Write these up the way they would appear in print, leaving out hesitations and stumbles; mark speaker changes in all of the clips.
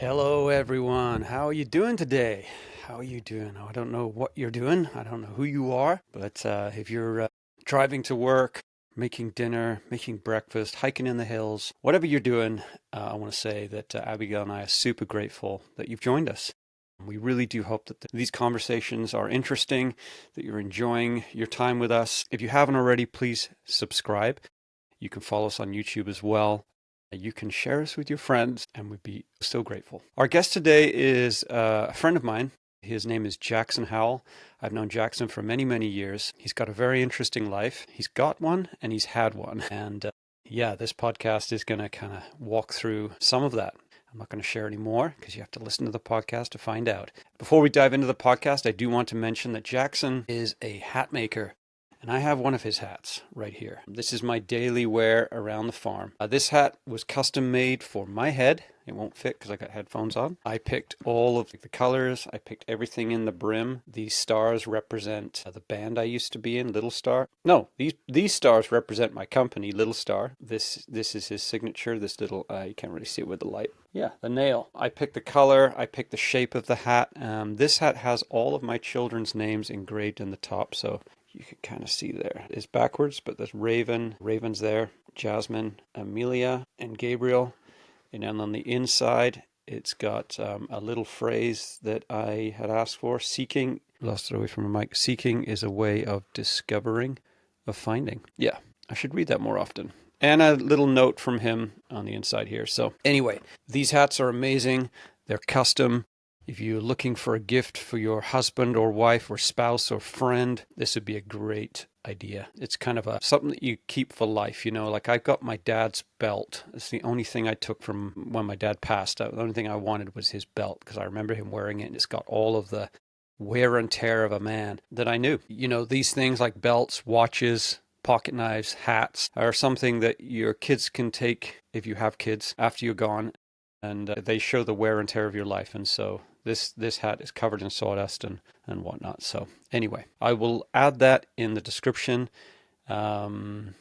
Speaker 1: Hello, everyone. How are you doing today? How are you doing? I don't know what you're doing. I don't know who you are, but if you're driving to work, making dinner, making breakfast, hiking in the hills, whatever you're doing, I want to say that Abigail and I are super grateful that you've joined us. We really do hope that these conversations are interesting, that you're enjoying your time with us. If you haven't already, please subscribe. You can follow us on YouTube as well. You can share us with your friends, and we'd be so grateful. Our guest today is a friend of mine. His name is Jaxon Howell. I've known Jaxon for many, many years. He's got a very interesting life. He's got one, and he's had one. And this podcast is going to kind of walk through some of that. I'm not going to share any more because you have to listen to the podcast to find out. Before we dive into the podcast, I do want to mention that Jaxon is a hat maker. And I have one of his hats right here. This is my daily wear around the farm. This hat was custom made for my head. It won't fit because I got headphones on. I picked all of the colors. I picked everything in the brim. These stars represent the band I used to be in, Little Star. No, these stars represent my company, Little Star. This is his signature. This little, you can't really see it with the light. Yeah, the nail. I picked the color. I picked the shape of the hat. This hat has all of my children's names engraved in the top, so you can kind of see there. It's backwards, but there's Raven's there, Jasmine, Amelia, and Gabriel. And then on the inside, it's got a little phrase that I had asked for. Seeking, lost it away from the mic. Seeking is a way of discovering, of finding. Yeah, I should read that more often. And a little note from him on the inside here. So anyway, these hats are amazing. They're custom. If you're looking for a gift for your husband or wife or spouse or friend, this would be a great idea. It's kind of something that you keep for life, like I've got my dad's belt. It's the only thing I took from when my dad passed. The only thing I wanted was his belt because I remember him wearing it and it's got all of the wear and tear of a man that I knew. These things like belts, watches, pocket knives, hats are something that your kids can take if you have kids after you're gone, and they show the wear and tear of your life. And so this hat is covered in sawdust and whatnot. So anyway, I will add that in the description. So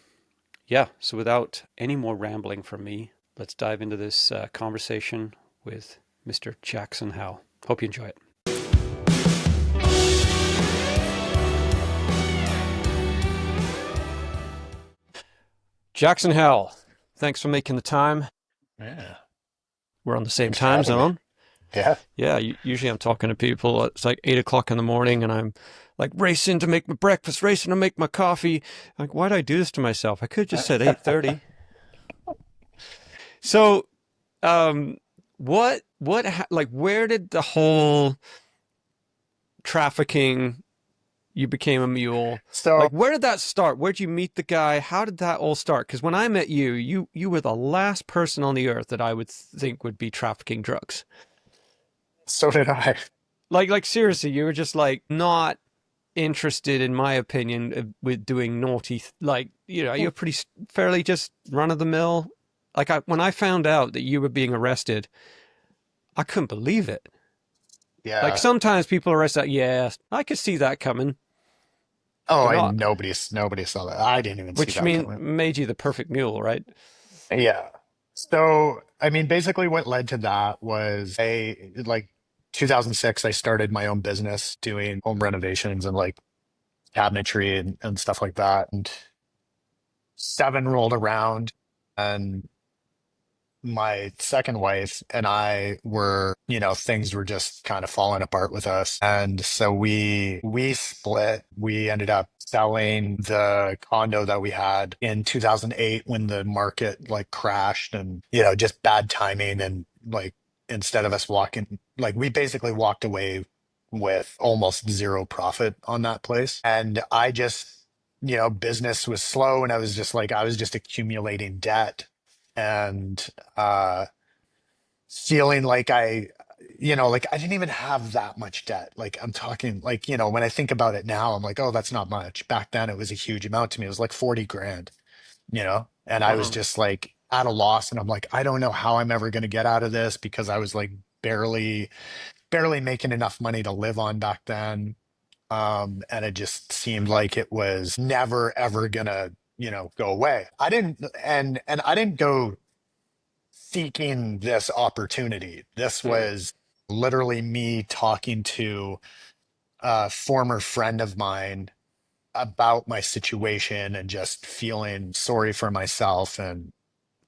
Speaker 1: without any more rambling from me, let's dive into this conversation with Mr. Jaxon Howell. Hope you enjoy it. Jaxon Howell, thanks for making the time.
Speaker 2: Yeah.
Speaker 1: We're on the same
Speaker 2: Thanks for
Speaker 1: time
Speaker 2: having me.
Speaker 1: zone.
Speaker 2: Yeah.
Speaker 1: Yeah, usually I'm talking to people. It's like 8 o'clock in the morning, and I'm like racing to make my breakfast, racing to make my coffee. Like, why'd I do this to myself? I could have just said 8:30. So, um, where did the whole trafficking? You became a mule.
Speaker 2: So,
Speaker 1: Like, where did that start? Where'd you meet the guy? How did that all start? Because when I met you, you were the last person on the earth that I would think would be trafficking drugs.
Speaker 2: so did I.
Speaker 1: Like seriously, you were just like not interested, in my opinion, with doing naughty. You're pretty fairly just run of the mill. When I found out that you were being arrested, I couldn't believe it. Like
Speaker 2: Yeah.
Speaker 1: sometimes people arrest that. Yeah, I could see that coming,
Speaker 2: Oh,
Speaker 1: but
Speaker 2: I
Speaker 1: not.
Speaker 2: nobody saw that. I didn't even see
Speaker 1: Which
Speaker 2: that coming.
Speaker 1: made you the perfect mule, right?
Speaker 2: Yeah. So, I mean, basically what led to that was 2006, I started my own business doing home renovations and like cabinetry and stuff like that. And seven rolled around, and my second wife and I were, things were just kind of falling apart with us. And so we split. We ended up selling the condo that we had in 2008 when the market like crashed, and, just bad timing. And like instead of us walking, like we basically walked away with almost zero profit on that place. And I just, business was slow, and I was just accumulating debt, and uh feeling like like I didn't even have that much debt. Like I'm talking like, when I think about it now, I'm like, oh, that's not much. Back then it was a huge amount to me. It was like 40 grand, and I was
Speaker 1: Uh-huh.
Speaker 2: just like at a loss, and I'm like, I don't know how I'm ever going to get out of this, because I was like barely making enough money to live on back then. And it just seemed like it was never ever gonna, go away. I didn't and I didn't go seeking this opportunity. This
Speaker 1: Yeah.
Speaker 2: was literally me talking to a former friend of mine about my situation and just feeling sorry for myself and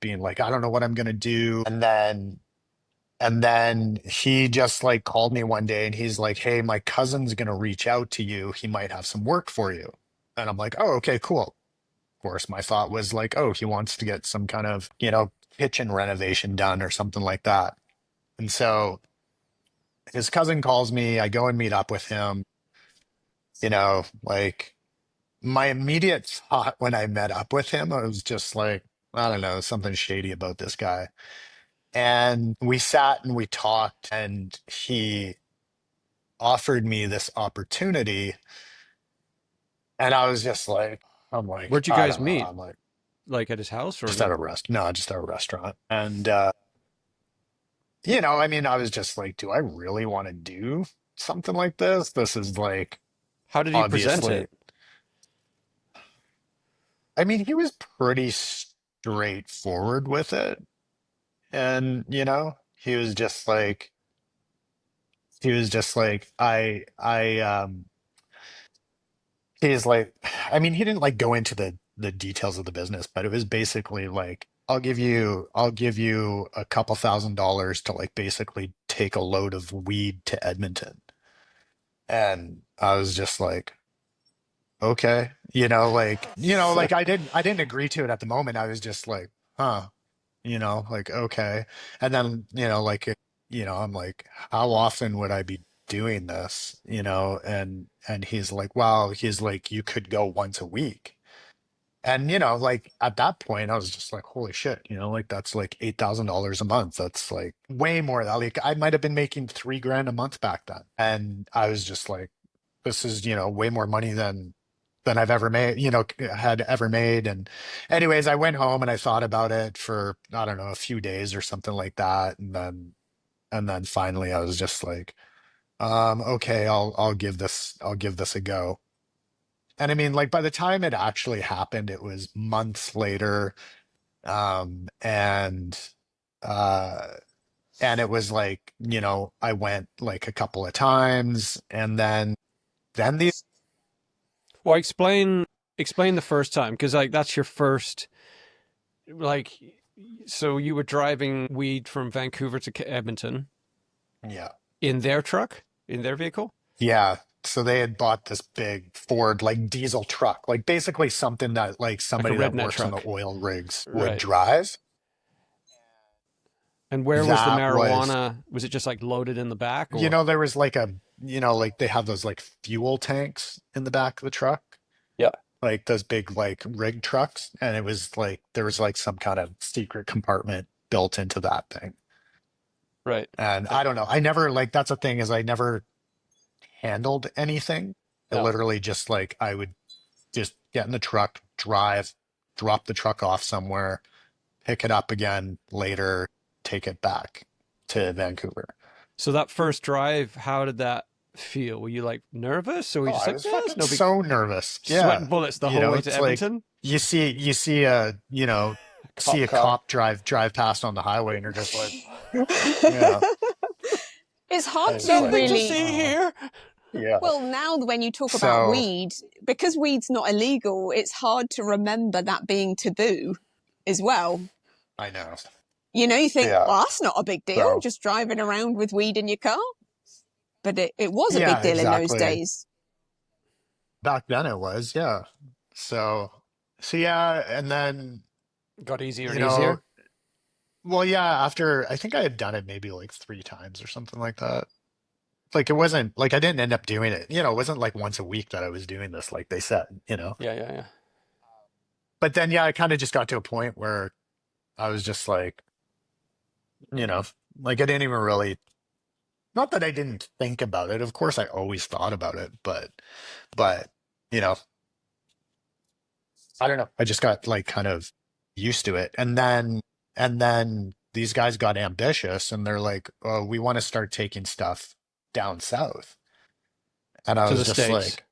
Speaker 2: being like, I don't know what I'm gonna do. And then he just like called me one day and he's like, hey, my cousin's gonna reach out to you. He might have some work for you. And I'm like, oh, okay, cool. Of course, my thought was like, oh, he wants to get some kind of, kitchen renovation done or something like that. And so his cousin calls me, I go and meet up with him, like my immediate thought when I met up with him, I was just like, I don't know, something shady about this guy. And we sat and we talked, and he offered me this opportunity. And I was just like, I'm like,
Speaker 1: Where'd you
Speaker 2: I
Speaker 1: guys
Speaker 2: don't know.
Speaker 1: meet?
Speaker 2: I'm like,
Speaker 1: Like at his house or
Speaker 2: just at
Speaker 1: like
Speaker 2: a no, just at a restaurant. And, I mean, I was just like, do I really want to do something like this? This is like,
Speaker 1: how did he present
Speaker 2: obviously,
Speaker 1: it?
Speaker 2: I mean, he was pretty straightforward with it. And, he was just like, he's like, I mean, he didn't like go into the details of the business, but it was basically like, I'll give you a couple $1,000s to like basically take a load of weed to Edmonton. And I was just like, okay, like I didn't agree to it at the moment. I was just like, huh, like okay. And then, I'm like, how often would I be doing this? And he's like, well, he's like, you could go once a week. And like at that point, I was just like, holy shit, like that's like $8,000 a month. That's like way more. Like I might have been making 3 grand a month back then. And I was just like, this is, way more money than I've ever made, had ever made. And anyways, I went home and I thought about it for, I don't know, a few days or something like that. And then finally I was just like, okay, I'll give this a go. And I mean, like by the time it actually happened, it was months later. Um, and uh and it was like, I went like a couple of times and then the
Speaker 1: Well, explain the first time because like that's your first like so you were driving weed from Vancouver to Edmonton
Speaker 2: yeah.
Speaker 1: in their truck, in their vehicle,
Speaker 2: Yeah. So they had bought this big Ford like diesel truck, like basically something that like
Speaker 1: like a
Speaker 2: somebody that
Speaker 1: redneck
Speaker 2: works on the
Speaker 1: truck.
Speaker 2: oil rigs would
Speaker 1: Right.
Speaker 2: drive.
Speaker 1: And where was the
Speaker 2: That was,
Speaker 1: marijuana? Was it just like loaded in the back or?
Speaker 2: there was like like they have those like fuel tanks in the back of the truck,
Speaker 1: Yeah.
Speaker 2: like those big like rig trucks. And it was like there was like some kind of secret compartment built into that thing.
Speaker 1: Right.
Speaker 2: And
Speaker 1: Uh,
Speaker 2: I don't know. I never like that's the thing is I never handled anything. I
Speaker 1: No.
Speaker 2: literally just like I would just get in the truck, drive, drop the truck off somewhere, pick it up again later, take it back to Vancouver.
Speaker 1: So that first drive, how did that feel? Were you like nervous or were you
Speaker 2: Oh,
Speaker 1: just
Speaker 2: I
Speaker 1: like,
Speaker 2: was
Speaker 1: yeah, it's
Speaker 2: fucking
Speaker 1: no big
Speaker 2: so nervous.
Speaker 1: sweating
Speaker 2: Yeah.
Speaker 1: bullets the whole way to
Speaker 2: It's like
Speaker 1: Edmonton?
Speaker 2: you see
Speaker 1: Cop
Speaker 2: a
Speaker 1: car.
Speaker 2: cop drive past on the highway and you're just like, yeah.
Speaker 3: It's
Speaker 2: I
Speaker 3: hard
Speaker 2: was
Speaker 3: to
Speaker 2: like,
Speaker 1: Nothing to
Speaker 3: really,
Speaker 1: see here.
Speaker 2: yeah.
Speaker 3: well, now when you talk about
Speaker 2: So
Speaker 3: weed, because weed's not illegal, it's hard to remember that being taboo as well.
Speaker 2: I know.
Speaker 3: You think,
Speaker 2: Yeah.
Speaker 3: well, that's not a big deal,
Speaker 2: So
Speaker 3: just driving around with weed in your car. But it was a big
Speaker 2: yeah,
Speaker 3: deal in those
Speaker 2: exactly.
Speaker 3: days.
Speaker 2: Back then it was, yeah. So yeah, and then,
Speaker 1: Got easier
Speaker 2: you
Speaker 1: and
Speaker 2: know,
Speaker 1: easier.
Speaker 2: well, yeah, after I think I had done it maybe like 3 times or something like that. Like it wasn't like I didn't end up doing it. It wasn't like once a week that I was doing this, like they said.
Speaker 1: Yeah, yeah, yeah.
Speaker 2: But then, yeah, I kind of just got to a point where I was just like, you know, like I didn't even really, not that I didn't think about it. Of course, I always thought about it, but, you know, I don't know. I just got like kind of used to it. And then these guys got ambitious and they're like, oh, we want to start taking stuff down south. And I
Speaker 1: To
Speaker 2: was
Speaker 1: the
Speaker 2: just
Speaker 1: States.
Speaker 2: like,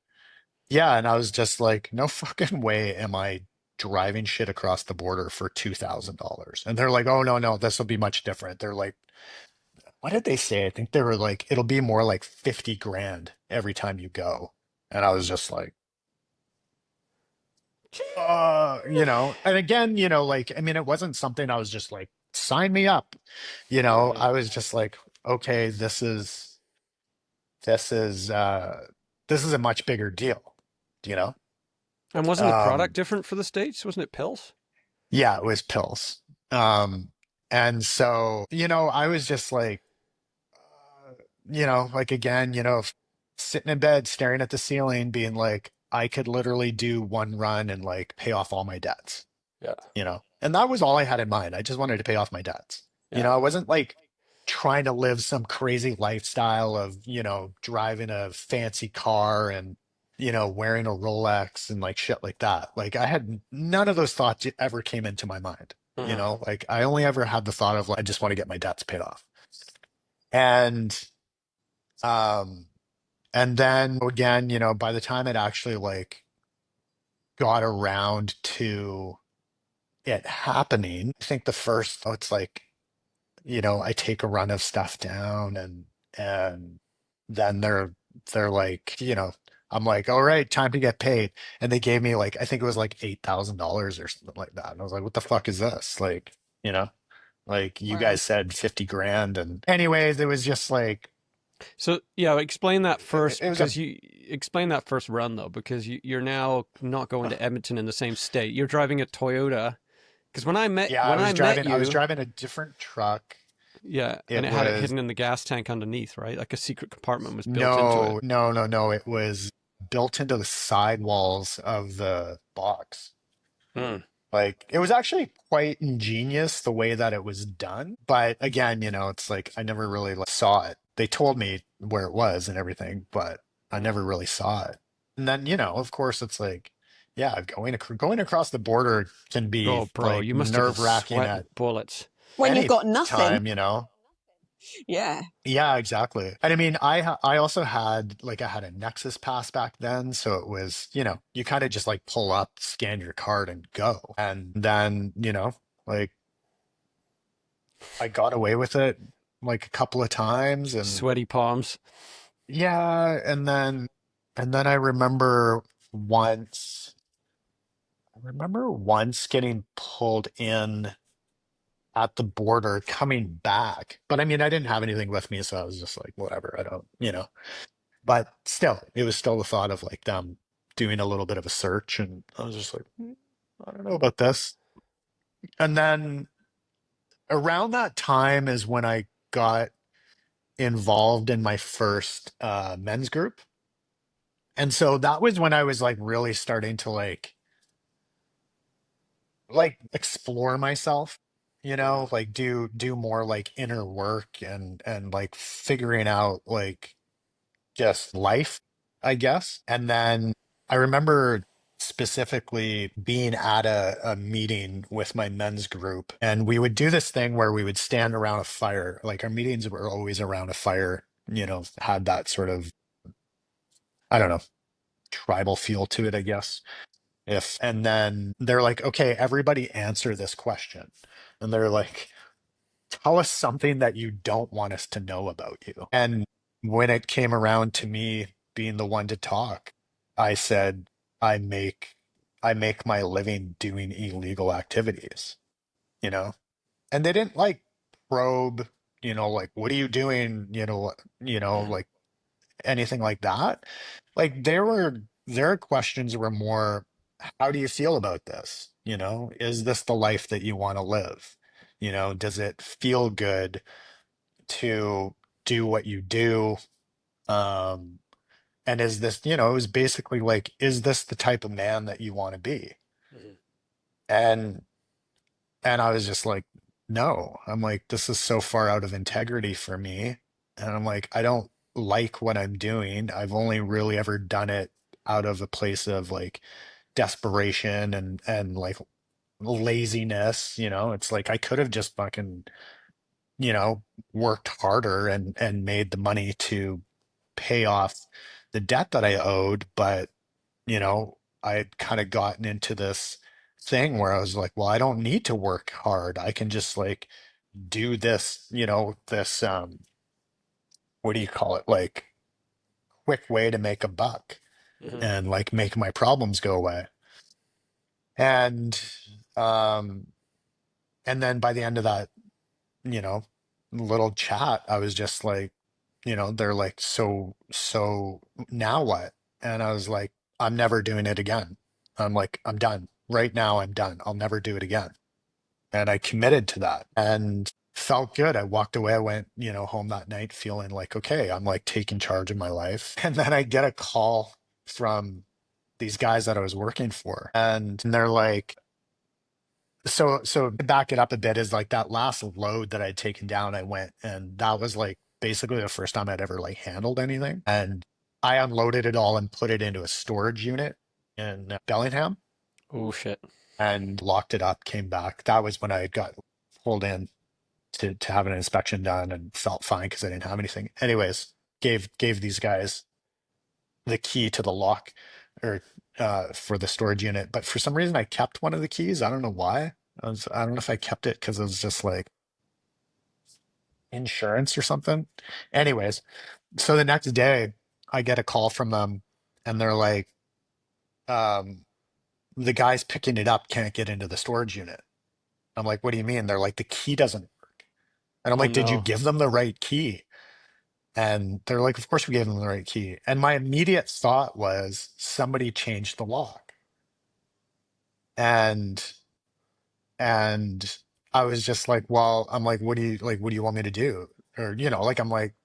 Speaker 2: yeah. And I was just like, no fucking way am I driving shit across the border for $2,000. And they're like, oh, no, no, this will be much different. They're like, what did they say? I think they were like, it'll be more like 50 grand every time you go. And I was just like, and again, like, I mean, it wasn't something I was just like, sign me up.
Speaker 1: Mm.
Speaker 2: I was just like, okay, this is, this is a much bigger deal, you know?
Speaker 1: And wasn't the product
Speaker 2: Um,
Speaker 1: different for the States? Wasn't it pills?
Speaker 2: yeah, it was pills. Um, and so, I was just like, like again, sitting in bed, staring at the ceiling, being like, I could literally do one run and like pay off all my debts,
Speaker 1: Yeah.
Speaker 2: and that was all I had in mind. I just wanted to pay off my debts.
Speaker 1: Yeah.
Speaker 2: I wasn't like trying to live some crazy lifestyle of, driving a fancy car and, wearing a Rolex and like shit like that. Like I had none of those thoughts ever came into my mind.
Speaker 1: Hmm.
Speaker 2: Like I only ever had the thought of like, I just want to get my debts paid off. And, um, and then again, by the time it actually like got around to it happening, I think the first, it's like, I take a run of stuff down and then they're like, I'm like, all right, time to get paid. And they gave me like, I think it was like $8,000 or something like that. And I was like, what the fuck is this? Like, you know, like you
Speaker 3: Wow.
Speaker 2: guys said 50 grand. And anyways, it was just like,
Speaker 1: So yeah, explain that
Speaker 2: it,
Speaker 1: first
Speaker 2: it was a,
Speaker 1: because you explain that first run though because you're now not going to Edmonton in the same state. You're driving a Toyota because
Speaker 2: yeah,
Speaker 1: when I met
Speaker 2: I was
Speaker 1: you,
Speaker 2: driving a different truck.
Speaker 1: yeah, and
Speaker 2: It
Speaker 1: it had it
Speaker 2: was
Speaker 1: hidden in the gas tank underneath, right? Like a secret compartment was built into it.
Speaker 2: no, no, no, no. It was built into the sidewalls of the box.
Speaker 1: Hmm.
Speaker 2: Like it was actually quite ingenious the way that it was done. But again, it's like I never really like, saw it. They told me where it was and everything, but I never really saw it. And then, of course, it's like, yeah, going across the border can be
Speaker 1: Oh, bro,
Speaker 2: like
Speaker 1: you must have been
Speaker 2: nerve-wracking
Speaker 1: sweating
Speaker 2: at
Speaker 1: bullets.
Speaker 3: When you've
Speaker 2: any
Speaker 3: got nothing.
Speaker 2: time.
Speaker 3: Yeah.
Speaker 2: Yeah, exactly. And I mean, I also had like I had a Nexus pass back then, so it was, you kind of just like pull up, scan your card and go. And then, like I got away with it like a couple of times and
Speaker 1: Sweaty palms.
Speaker 2: yeah, and then I remember once getting pulled in at the border coming back. But I mean, I didn't have anything with me, so I was just like, whatever, I don't. But still, it was still the thought of like them doing a little bit of a search, and I was just like, I don't know about this. And then around that time is when I got involved in my first men's group. And so that was when I was like really starting to like explore myself,
Speaker 1: Hmm.
Speaker 2: like do more like inner work and like figuring out like just life, I guess. And then I remember specifically being at a meeting with my men's group, and we would do this thing where we would stand around a fire. Like our meetings were always around a fire, had that sort of, I don't know, tribal feel to it, I guess. And then they're like, okay, everybody answer this question. And they're like, tell us something that you don't want us to know about you. And when it came around to me being the one to talk, I said, I make I make my living doing illegal activities, you know? And they didn't like probe, like what are you doing,
Speaker 1: Hmm.
Speaker 2: like anything like that. Like their questions were more, how do you feel about this? Is this the life that you want to live? Does it feel good to do what you do? Um, and is this, it was basically like, is this the type of man that you want to be?
Speaker 1: Hmm.
Speaker 2: And and I was just like, no. I'm like, this is so far out of integrity for me. And I'm like, I don't like what I'm doing. I've only really ever done it out of a place of like desperation and like laziness. It's like I could have just fucking, you know, worked harder and made the money to pay off the debt that I owed, but I had kind of gotten into this thing where I was like, well, I don't need to work hard. I can just like do this, this what do you call it? Like quick way to make a buck
Speaker 1: Hmm.
Speaker 2: and like make my problems go away. And um and then by the end of that, you know, little chat, I was just like, they're like, so now what? And I was like, I'm never doing it again. I'm like, I'm done. Right now, I'm done. I'll never do it again. And I committed to that and felt good. I walked away. I went, home that night feeling like, okay, I'm like taking charge of my life. And then I get a call from these guys that I was working for, and they're like, so to back it up a bit is like that last load that I'd taken down, I went and that was like basically the first time I'd ever like handled anything. And I unloaded it all and put it into a storage unit in Bellingham
Speaker 1: Oh shit.
Speaker 2: and locked it up, came back. That was when I got pulled in to have an inspection done and felt fine because I didn't have anything. Anyways, gave these guys the key to the lock or for the storage unit, but for some reason I kept one of the keys. I don't know why. I don't know if I kept it because it was just like insurance or something. Anyways, so the next day I get a call from them and they're like, um, the guys picking it up can't get into the storage unit. I'm like, what do you mean? They're like, the key doesn't work. And I'm
Speaker 1: Oh
Speaker 2: like, did you
Speaker 1: no.
Speaker 2: give them the right key? And they're like, of course we gave them the right key. And my immediate thought was somebody changed the lock. And and I was just like, well, I'm like, what do you want me to do? Or, like I'm like,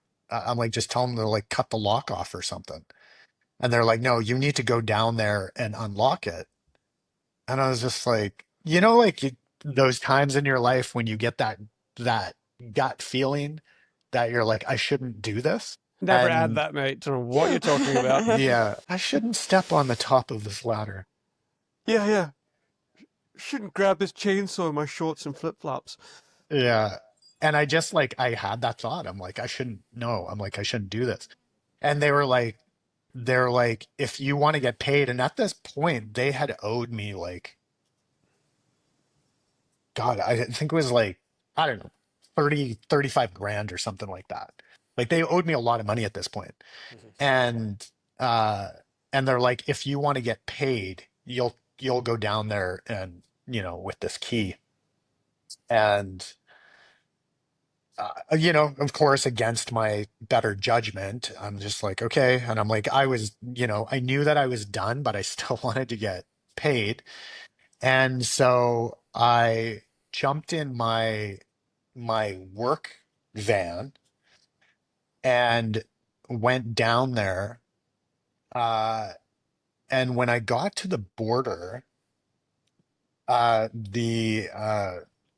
Speaker 2: just tell them to like cut the lock off or something. And they're like, no, you need to go down there and unlock it. And I was just like, like those times in your life when you get that gut feeling that you're like, I shouldn't do this.
Speaker 1: Never had
Speaker 2: And
Speaker 1: that, mate. Don't know what you're talking about.
Speaker 2: yeah, I shouldn't step on the top of this ladder.
Speaker 1: Yeah, yeah. Shouldn't grab this chainsaw in my shorts and flip flops.
Speaker 2: Yeah. And I just like, I had that thought. I'm like, I shouldn't, no, I'm like, I shouldn't do this. And they're like, if you want to get paid. And at this point, they had owed me like, God, I think it was like, I don't know, 35 grand or something like that. Like they owed me a lot of money at this point. And, uh, and they're like, if you want to get paid, you'll go down there and, with this key. And of course, against my better judgment, I'm just like, okay. And I'm like, I knew that I was done, but I still wanted to get paid. And so I jumped in my work van and went down there. Uh, and when I got to the border, the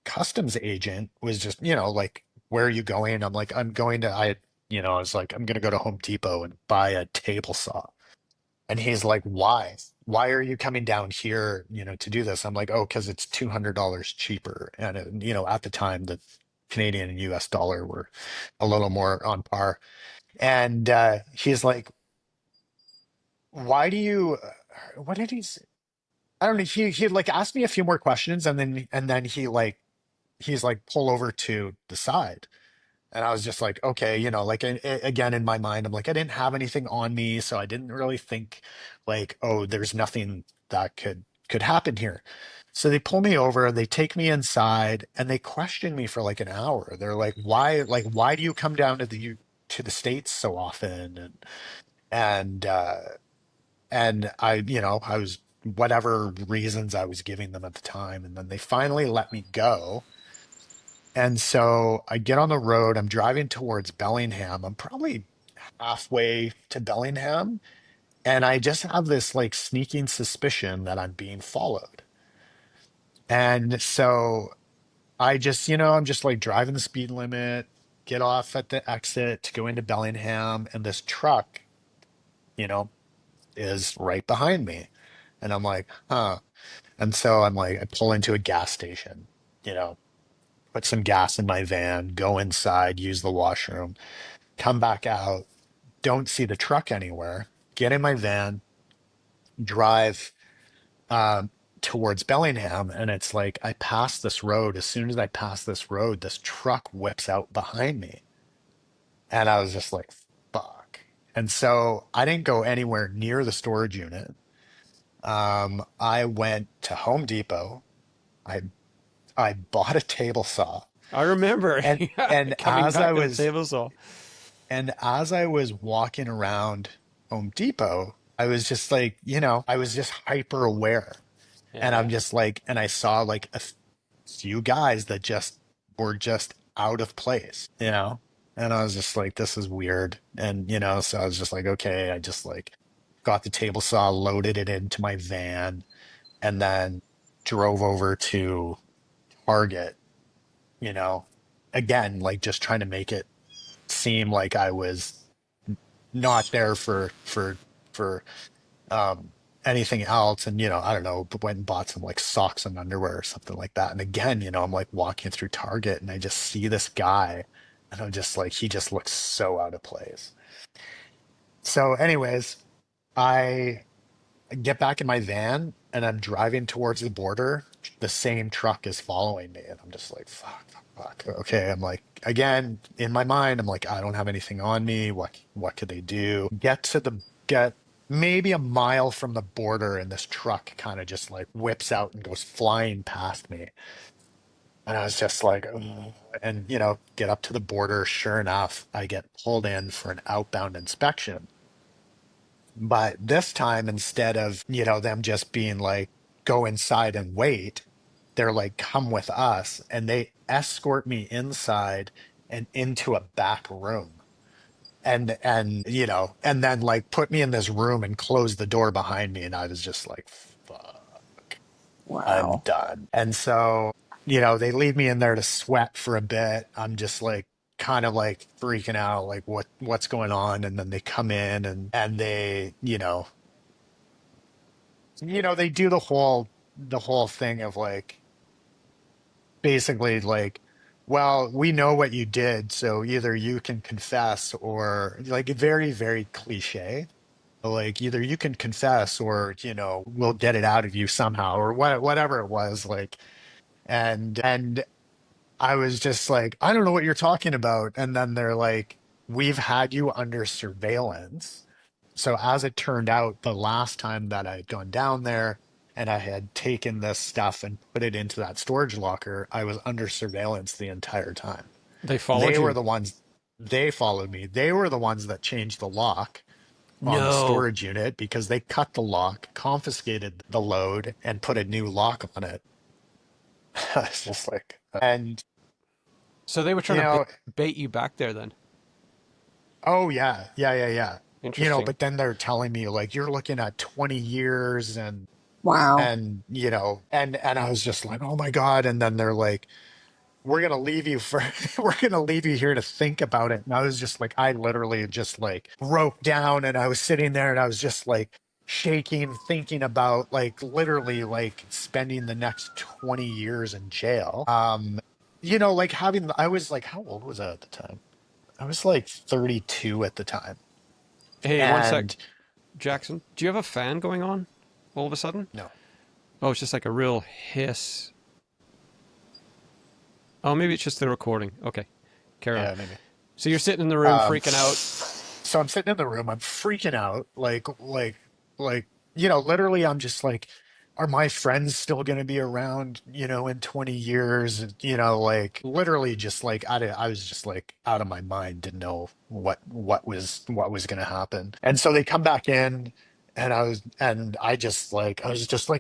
Speaker 2: customs agent was just, like, where are you going? I'm like, I'm going to, I was like, I'm going to go to Home Depot and buy a table saw. And he's like, why? Why are you coming down here, to do this? I'm like, oh, because it's $200 cheaper. And, at the time, the Canadian and US dollar were a little more on par. And he's like, why do you, what did he say? I don't know. He like asked me a few more questions and then he's like, pull over to the side. And I was just like, okay, like again in my mind, I'm like, I didn't have anything on me, so I didn't really think like, oh, there's nothing that could happen here. So they pull me over, they take me inside, and they question me for like an hour. They're like, why do you come down to the States so often? And and I was whatever reasons I was giving them at the time, and then they finally let me go. And so I get on the road, I'm driving towards Bellingham. I'm probably halfway to Bellingham, and I just have this like sneaking suspicion that I'm being followed. And so I'm just like driving the speed limit, get off at the exit to go into Bellingham, and this truck, you know, is right behind me. And I'm like, huh. And so I'm like, I pull into a gas station, you know, put some gas in my van, go inside, use the washroom, come back out, don't see the truck anywhere, get in my van, drive. towards Bellingham, and it's like I pass this road. As soon as I pass this road, this truck whips out behind me. And I was just like, fuck. And so I didn't go anywhere near the storage unit. I went to Home Depot. I I bought a table saw.
Speaker 1: I remember
Speaker 2: And
Speaker 1: yeah,
Speaker 2: and
Speaker 1: coming
Speaker 2: as I
Speaker 1: back with a
Speaker 2: was
Speaker 1: table saw.
Speaker 2: and as I was walking around Home Depot, I was just like, I was just hyper aware. And I'm
Speaker 1: Yeah.
Speaker 2: just like, and I saw like few guys that just were just out of place. And I was just like, this is weird. And, so I was just like, okay, I just like got the table saw, loaded it into my van, and then drove over to Target, you know, again, like just trying to make it seem like I was not there for um anything else. And I don't know, but went and bought some like socks and underwear or something like that. And again, I'm like walking through Target and I just see this guy and I'm just like, he just looks so out of place. So anyways, I get back in my van and I'm driving towards the border. The same truck is following me and I'm just like, fuck, fuck, fuck. Okay, I'm like, again, in my mind, I'm like, I don't have anything on me. What could they do? Get maybe a mile from the border and this truck kind of just like whips out and goes flying past me. And I was just like, "Ugh." And get up to the border. Sure enough, I get pulled in for an outbound inspection. But this time, instead of, them just being like, go inside and wait, they're like, come with us. And they escort me inside and into a back room. And then like put me in this room and close the door behind me. And I was just like, fuck, I'm
Speaker 3: Wow.
Speaker 2: done. And so, they leave me in there to sweat for a bit. I'm just like, kind of like freaking out, like what's going on. And then they come in and they, they do the whole thing of like basically like, well, we know what you did, so either you can confess or like very, very cliche. Like either you can confess or, we'll get it out of you somehow or whatever it was like. And I was just like, I don't know what you're talking about. And then they're like, we've had you under surveillance. So as it turned out, the last time that I had gone down there and I had taken this stuff and put it into that storage locker, I was under surveillance the entire time.
Speaker 1: They followed
Speaker 2: They were
Speaker 1: you.
Speaker 2: the ones, they followed me. They were the ones that changed the lock on the
Speaker 1: No.
Speaker 2: storage unit because they cut the lock, confiscated the load, and put a new lock on it. It's just like, and
Speaker 1: So they were
Speaker 2: you
Speaker 1: trying to
Speaker 2: know,
Speaker 1: bait you back there then.
Speaker 2: oh yeah, yeah, yeah, yeah.
Speaker 1: Interesting.
Speaker 2: But then they're telling me like you're looking at 20 years
Speaker 3: Wow.
Speaker 2: and I was just like, oh my God. And then they're like, we're gonna leave you for we're gonna leave you here to think about it. And I was just like, I literally just like broke down and I was sitting there and I was just like shaking, thinking about like literally like spending the next 20 years in jail. Like I was like, how old was I at the time? I was like 32 at the time.
Speaker 1: Hey, one sec,
Speaker 2: And
Speaker 1: Jackson. Do you have a fan going on all of a sudden?
Speaker 2: no,
Speaker 1: Oh, it's just like a real hiss. Oh, maybe it's just the recording. Okay, carry on.
Speaker 2: yeah, maybe.
Speaker 1: So you're sitting in the room
Speaker 2: Um,
Speaker 1: freaking out.
Speaker 2: so I'm sitting in the room, I'm freaking out, like, literally, I'm just like, are my friends still going to be around, in 20 years? Like, literally, just like, I was just like out of my mind, didn't know what was going to happen. And so they come back in. And I was just like,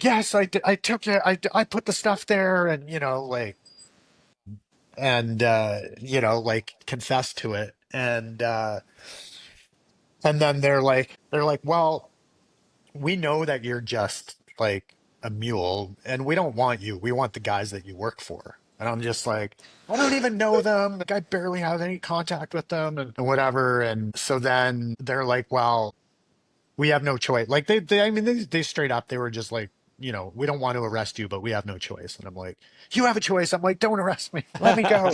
Speaker 2: yes, I did, I took it, I put the stuff there, and like, like confess to it. And then they're like, well, we know that you're just like a mule and we don't want you. We want the guys that you work for. And I'm just like, I don't even know them. Like, I barely have any contact with them and whatever. And so then they're like, well, we have no choice. Like I mean, they straight up, they were just like, we don't want to arrest you, but we have no choice. And I'm like, you have a choice. I'm like, don't arrest me. Let me go.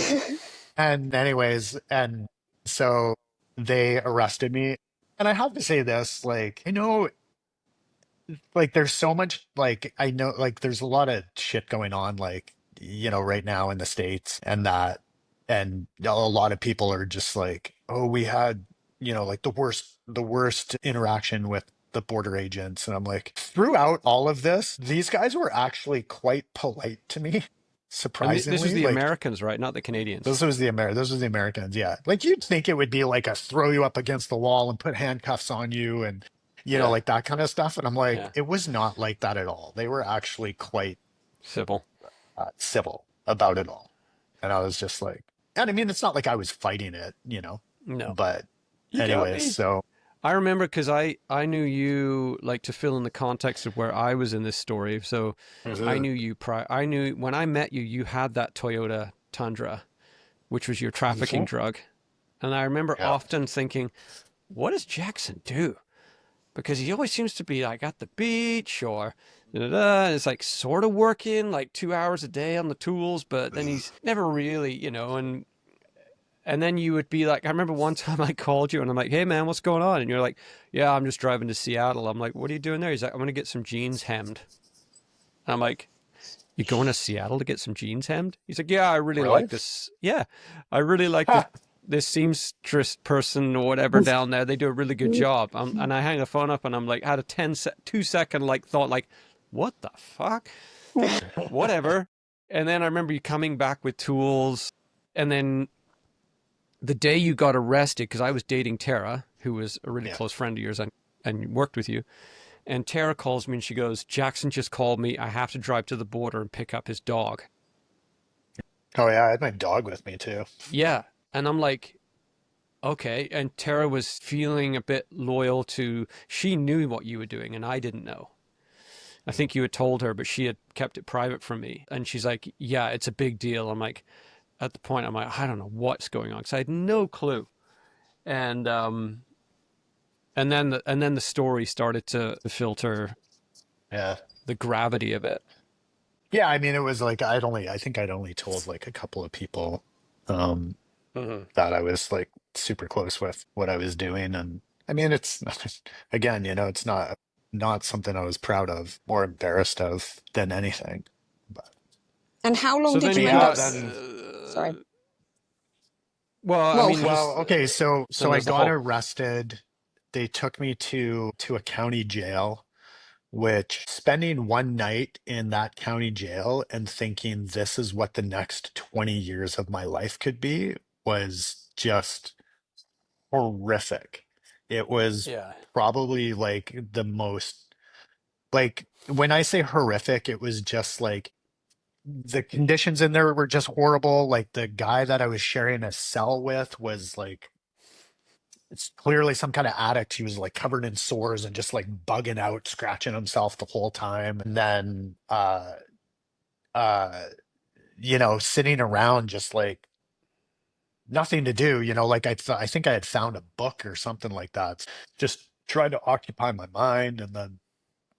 Speaker 2: And anyways, and so they arrested me. And I have to say this, like, like there's so much, like I know, like there's a lot of shit going on, like right now in the States, and that, and a lot of people are just like, oh, we had like the worst interaction with the border agents. And I'm like, throughout all of this, these guys were actually quite polite to me,
Speaker 1: And this was
Speaker 2: surprisingly.
Speaker 1: the
Speaker 2: Like,
Speaker 1: Americans, right? Not the Canadians.
Speaker 2: those was the Americans, yeah. Like you'd think it would be like a throw you up against the wall and put handcuffs on you and
Speaker 1: Yeah.
Speaker 2: like that kind of stuff. And I'm like,
Speaker 1: Yeah.
Speaker 2: it was not like that at all. They were actually quite
Speaker 1: Civil.
Speaker 2: civil about it all. And I was just like, and I mean, it's not like I was fighting it,
Speaker 1: No.
Speaker 2: but
Speaker 1: You got
Speaker 2: anyways,
Speaker 1: me.
Speaker 2: so
Speaker 1: I remember because I knew you, like, to fill in the context of where I was in this story. So I
Speaker 2: Mhm.
Speaker 1: knew you I knew when I met you, you had that Toyota Tundra, which was your trafficking
Speaker 2: Mhm.
Speaker 1: drug. And I remember
Speaker 2: Yeah.
Speaker 1: often thinking, what does Jaxon do? Because he always seems to be like at the beach or and it's like sort of working like 2 hours a day on the tools, but then he's never really, and then you would be like, I remember one time I called you and I'm like, hey man, what's going on? And you're like, yeah, I'm just driving to Seattle. I'm like, what are you doing there? He's like, I'm going to get some jeans hemmed. And I'm like, you're going to Seattle to get some jeans hemmed? He's like, yeah, I really
Speaker 2: Really?
Speaker 1: like this. Yeah, I really like this seamstress person or whatever down there. They do a really good job. And I hang the phone up and I'm like, had a 2 second like thought, like, what the fuck? Whatever. And then I remember you coming back with tools. And then the day you got arrested, because I was dating Tara, who was a really
Speaker 2: Yeah.
Speaker 1: close friend of yours and worked with you. And Tara calls me and she goes, Jaxon just called me. I have to drive to the border and pick up his dog.
Speaker 2: Oh yeah, I had my dog with me too.
Speaker 1: Yeah. And I'm like, okay. And Tara was feeling a bit loyal to, she knew what you were doing and I didn't know. I think you had told her, but she had kept it private from me. And she's like, yeah, it's a big deal. I'm like, at the point, I'm like, I don't know what's going on because I had no clue. And, and then the story started to filter
Speaker 2: Yeah.
Speaker 1: the gravity of it.
Speaker 2: Yeah, I mean, it was like I think I'd only told like a couple of people um
Speaker 1: Mm-hmm.
Speaker 2: that I was like super close with what I was doing. And I mean, it's again, it's not something I was proud of or embarrassed of than anything. But,
Speaker 3: And how long
Speaker 1: So
Speaker 3: did
Speaker 1: then
Speaker 3: you
Speaker 1: you
Speaker 3: end up?
Speaker 2: yeah,
Speaker 1: got,
Speaker 2: then
Speaker 3: Sorry.
Speaker 1: well, I
Speaker 3: Well,
Speaker 1: mean,
Speaker 2: well,
Speaker 1: just,
Speaker 2: okay, so
Speaker 1: then
Speaker 2: I
Speaker 1: there's the
Speaker 2: got
Speaker 1: whole,
Speaker 2: arrested. They took me to a county jail, which spending one night in that county jail and thinking this is what the next 20 years of my life could be was just horrific. It was
Speaker 1: yeah,
Speaker 2: probably like the most, like when I say horrific, it was just like the conditions in there were just horrible. Like the guy that I was sharing a cell with was like, it's clearly some kind of addict. He was like covered in sores and just like bugging out, scratching himself the whole time. And then uh sitting around just like nothing to do, like I think I had found a book or something like that. Just trying to occupy my mind. And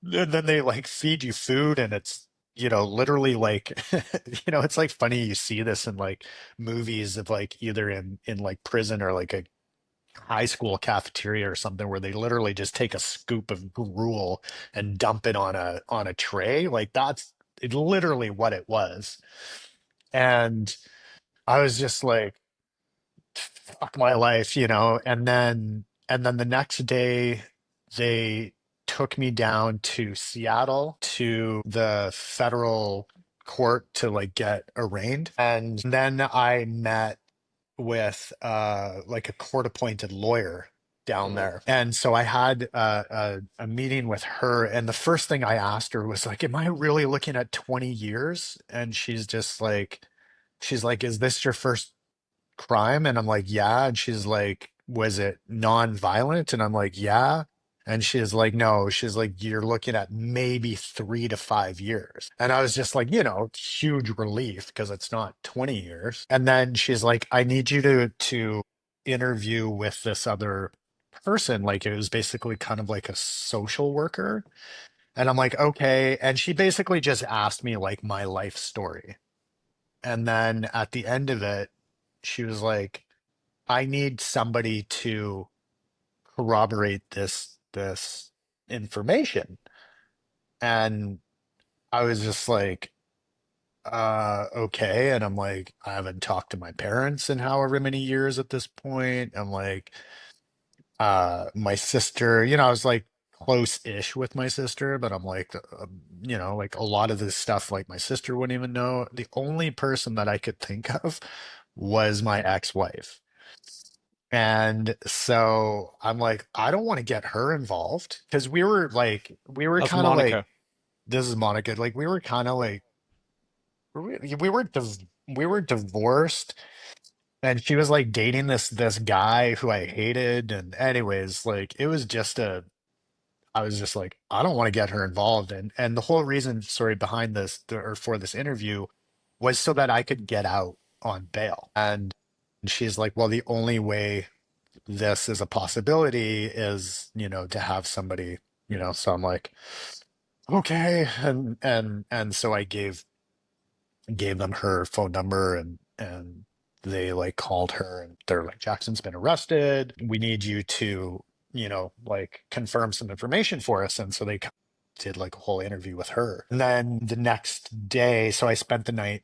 Speaker 2: then they like feed you food, and it's literally like it's like funny you see this in like movies of like either in like prison or like a high school cafeteria or something, where they literally just take a scoop of gruel and dump it on a tray. Like that's literally what it was. And I was just like, fuck my life, and then the next day they took me down to Seattle to the federal court to like get arraigned. And then I met with like a court appointed lawyer down
Speaker 1: mm-hmm.
Speaker 2: there. And so I had a meeting with her, and the first thing I asked her was like, am I really looking at 20 years? And she's like, is this your first crime? And I'm like, yeah. And she's like, was it non-violent? And I'm like, yeah. And she's like, no. She's like, you're looking at maybe 3 to 5 years. And I was just like, huge relief because it's not 20 years. And then she's like, I need you to interview with this other person. Like it was basically kind of like a social worker. And I'm like, okay. And she basically just asked me like my life story. And then at the end of it, she was like, I need somebody to corroborate this information. And I was just like, okay. And I'm like, I haven't talked to my parents in however many years at this point. I'm like, my sister, I was like close-ish with my sister, but I'm like, like a lot of this stuff, like my sister wouldn't even know. The only person that I could think of was my ex-wife. And so I'm like, I don't want to get her involved because we were
Speaker 1: That's
Speaker 2: kind of like,
Speaker 1: Monica.
Speaker 2: this is Monica, like we were kind of like, we were we were divorced, and she was like dating this guy who I hated. And anyways, like it was just a, I was just like, I don't want to get her involved. And the whole reason, sorry, behind this or for this interview was so that I could get out on bail. And she's like, well, the only way this is a possibility is, to have somebody, so I'm like, okay. And so I gave them her phone number, and they like called her and they're like, Jackson's been arrested. We need you to, like confirm some information for us. And so they did like a whole interview with her. And then the next day, so I spent the night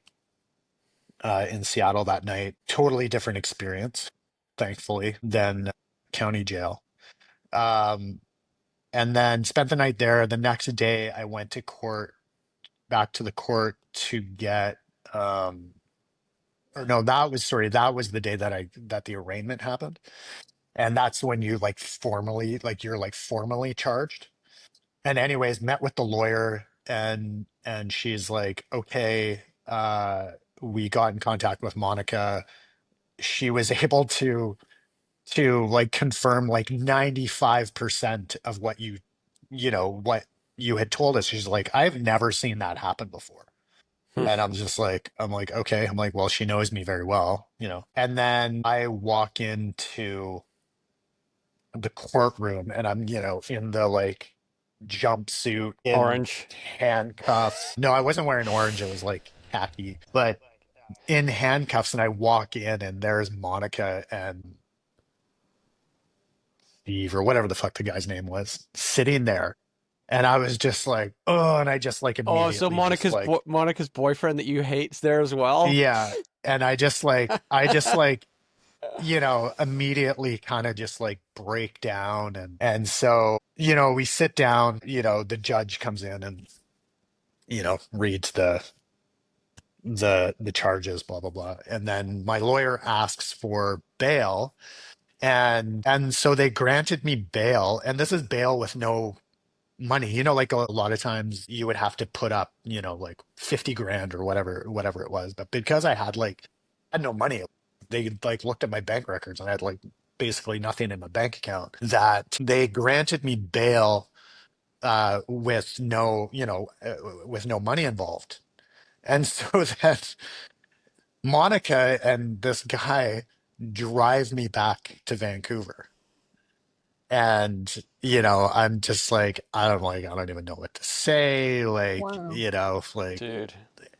Speaker 2: in Seattle that night. Totally different experience, thankfully, than county jail. Um, and then spent the night there. The next day, I went to court, back to the court to get, or no, that was the day that the arraignment happened. And that's when you like formally, like you're like formally charged. And anyways, met with the lawyer, and she's like, okay, we got in contact with Monica. She was able to like confirm like 95% of what what you had told us. She's like, I've never seen that happen before.
Speaker 1: Hmm.
Speaker 2: And I'm like, okay. I'm like, well, she knows me very well, And then I walk into the courtroom, and I'm, in the like jumpsuit, in
Speaker 1: Orange.
Speaker 2: handcuffs. No, I wasn't wearing orange. It was like khaki, but in handcuffs. And I walk in, and there's Monica and Steve, or whatever the fuck the guy's name was, sitting there. And I was just like, oh, and I just like
Speaker 1: Oh, so
Speaker 2: immediately just like,
Speaker 1: Monica's boyfriend that you hate's there as well.
Speaker 2: yeah. And immediately kind of just like break down. And so, we sit down, the judge comes in and, reads the charges, blah, blah, blah. And then my lawyer asks for bail. And so they granted me bail. And this is bail with no money. Like a lot of times you would have to put up, like 50 grand or whatever it was. But because I had no money, they like looked at my bank records, and I had like basically nothing in my bank account, that they granted me bail with no, with no money involved. And so then Monica and this guy drive me back to Vancouver. And, I'm just like, I don't even know what to say. Like,
Speaker 3: Wow.
Speaker 2: like,
Speaker 1: Dude,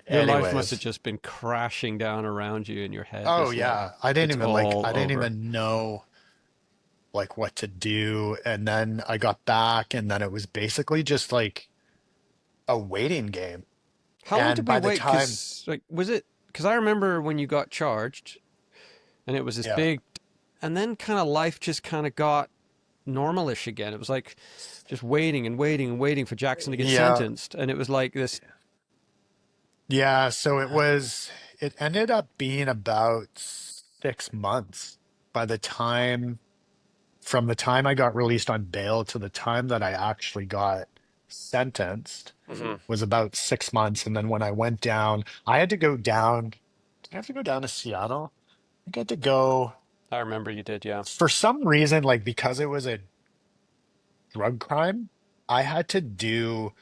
Speaker 1: your life must have
Speaker 2: anyways.
Speaker 1: just been crashing down around you in your head,
Speaker 2: Oh
Speaker 1: just like
Speaker 2: yeah. I didn't
Speaker 1: it's
Speaker 2: even like,
Speaker 1: all
Speaker 2: I didn't
Speaker 1: over.
Speaker 2: even know like what to do. And then I got back, and then it was basically just like a waiting game.
Speaker 1: How long
Speaker 2: And
Speaker 1: did we
Speaker 2: by the
Speaker 1: wait?
Speaker 2: time,
Speaker 1: Because like, was it? Because I remember when you got charged, and it was this
Speaker 2: yeah,
Speaker 1: big, and then kind of life just kind of got normalish again. It was like just waiting and waiting and waiting for Jackson to get
Speaker 2: yeah,
Speaker 1: sentenced, and it was like this.
Speaker 2: yeah. So it ended up being about 6 months by the time, from the time I got released on bail to the time that I actually got sentenced,
Speaker 1: Mhm.
Speaker 2: was about 6 months. And then when I went down, I had to go down. Did I have to go down to Seattle? I think I had to go
Speaker 1: I remember you did, yeah.
Speaker 2: for some reason, like because it was a drug crime. I had to do,